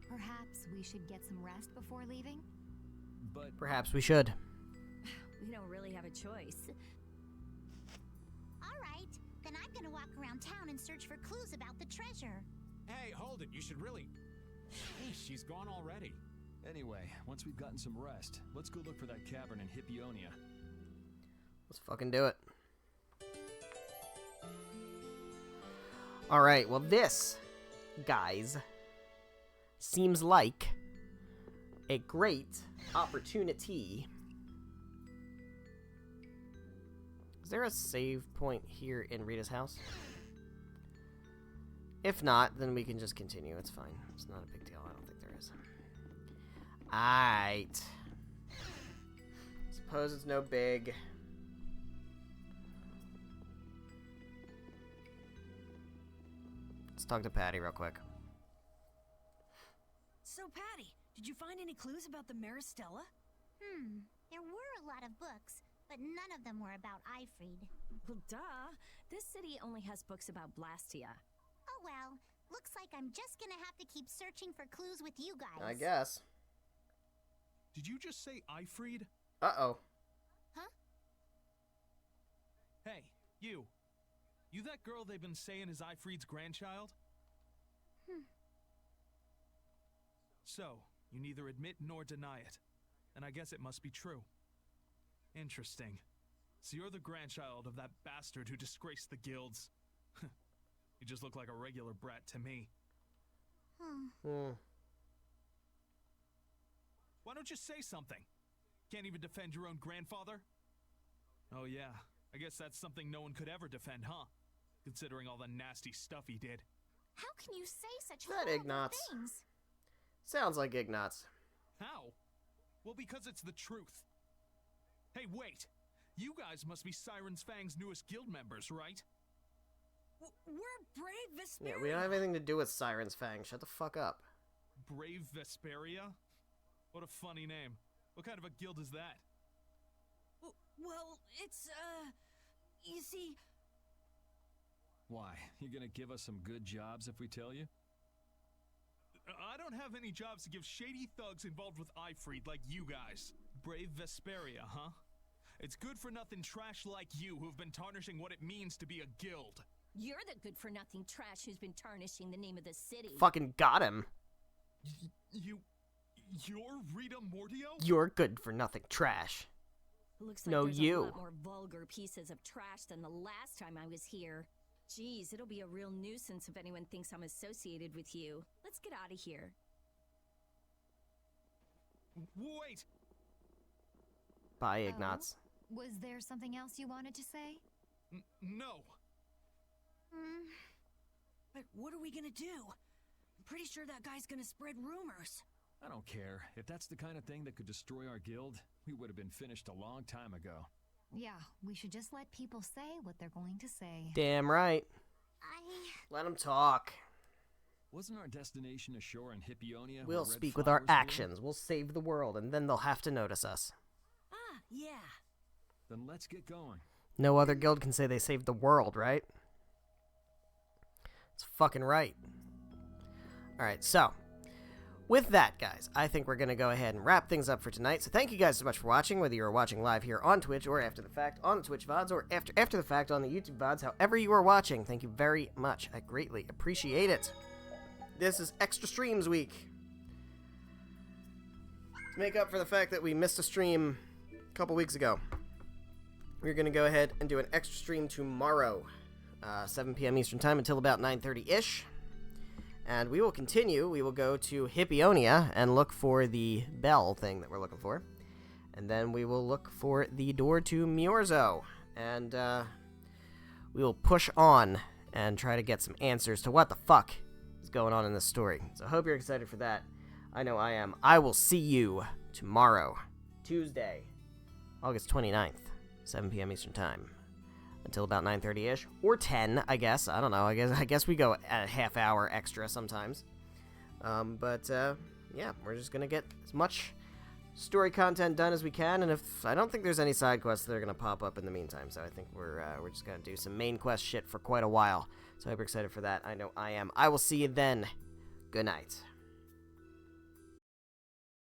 Perhaps we should get some rest before leaving? But perhaps we should. We don't really have a choice. All right, then I'm gonna walk around town and search for clues about the treasure. Hey, hold it. You should really... Hey, she's gone already. Anyway, once we've gotten some rest, let's go look for that cavern in Hippionia. Let's fucking do it. Alright, well this, guys, seems like a great opportunity Is there a save point here in Rita's house? If not, then we can just continue. It's fine. It's not a big deal. I don't think there is. Aight. Suppose it's no big. Let's talk to Patty real quick. So, Patty, did you find any clues about the Maristella? There were a lot of books, but none of them were about Ifrid. Well, duh. This city only has books about Blastia. Oh well, looks like I'm just gonna have to keep searching for clues with you guys. I guess. Did you just say Ifrid? Uh-oh. Huh? Hey, you. You that girl they've been saying is Ifrid's grandchild? So, you neither admit nor deny it. And I guess it must be true. Interesting. So you're the grandchild of that bastard who disgraced the guilds. You just look like a regular brat to me. Why don't you say something? Can't even defend your own grandfather? Oh yeah, I guess that's something no one could ever defend, huh? Considering all the nasty stuff he did. How can you say such That horrible Ignatz. things? Sounds like Ignatz. How? Well, because it's the truth. Hey, wait! You guys must be Siren's Fang's newest guild members, right? We're Brave Vesperia. Yeah, we don't have anything to do with Siren's Fang. Shut the fuck up. Brave Vesperia? What a funny name. What kind of a guild is that? Well, it's, you see... Why? You gonna give us some good jobs if we tell you? I don't have any jobs to give shady thugs involved with Ifrid like you guys. Brave Vesperia, huh? It's good-for-nothing trash like you who've been tarnishing what it means to be a guild. You're the good-for-nothing trash who's been tarnishing the name of the city. Fucking got him. You're Rita Mordio? You're good for nothing trash. Looks like No, there's you. a lot more vulgar pieces of trash than the last time I was here. Geez, it'll be a real nuisance if anyone thinks I'm associated with you. Let's get out of here. Wait! Bye, Ignatz. Was there something else you wanted to say? No. But what are we gonna do? I'm pretty sure that guy's gonna spread rumors. I don't care. If that's the kind of thing that could destroy our guild, we would have been finished a long time ago. Yeah, we should just let people say what they're going to say. Damn right. Let them talk. Wasn't our destination ashore in Hippionia? We'll speak with our actions. We'll save the world, and then they'll have to notice us. Ah, yeah. Then let's get going. No other guild can say they saved the world, right? It's fucking right. Alright, so, with that, guys, I think we're going to go ahead and wrap things up for tonight. So thank you guys so much for watching, whether you're watching live here on Twitch or after the fact on the Twitch VODs or after the fact on the YouTube VODs. However you are watching, thank you very much. I greatly appreciate it. This is Extra Streams Week. To make up for the fact that we missed a stream a couple weeks ago, we're going to go ahead and do an extra stream tomorrow, 7 p.m. Eastern Time until about 9:30-ish. And we will continue. We will go to Hippionia and look for the bell thing that we're looking for. And then we will look for the door to Miorzo. And we will push on and try to get some answers to what the fuck is going on in this story. So I hope you're excited for that. I know I am. I will see you tomorrow, Tuesday, August 29th, 7 p.m. Eastern Time. Until about 9:30-ish, or 10, I guess. I don't know. I guess we go a half hour extra sometimes. Yeah, we're just gonna get as much story content done as we can, and if I don't think there's any side quests that are gonna pop up in the meantime, so I think we're just gonna do some main quest shit for quite a while. So I hope you're excited for that. I know I am. I will see you then. Good night.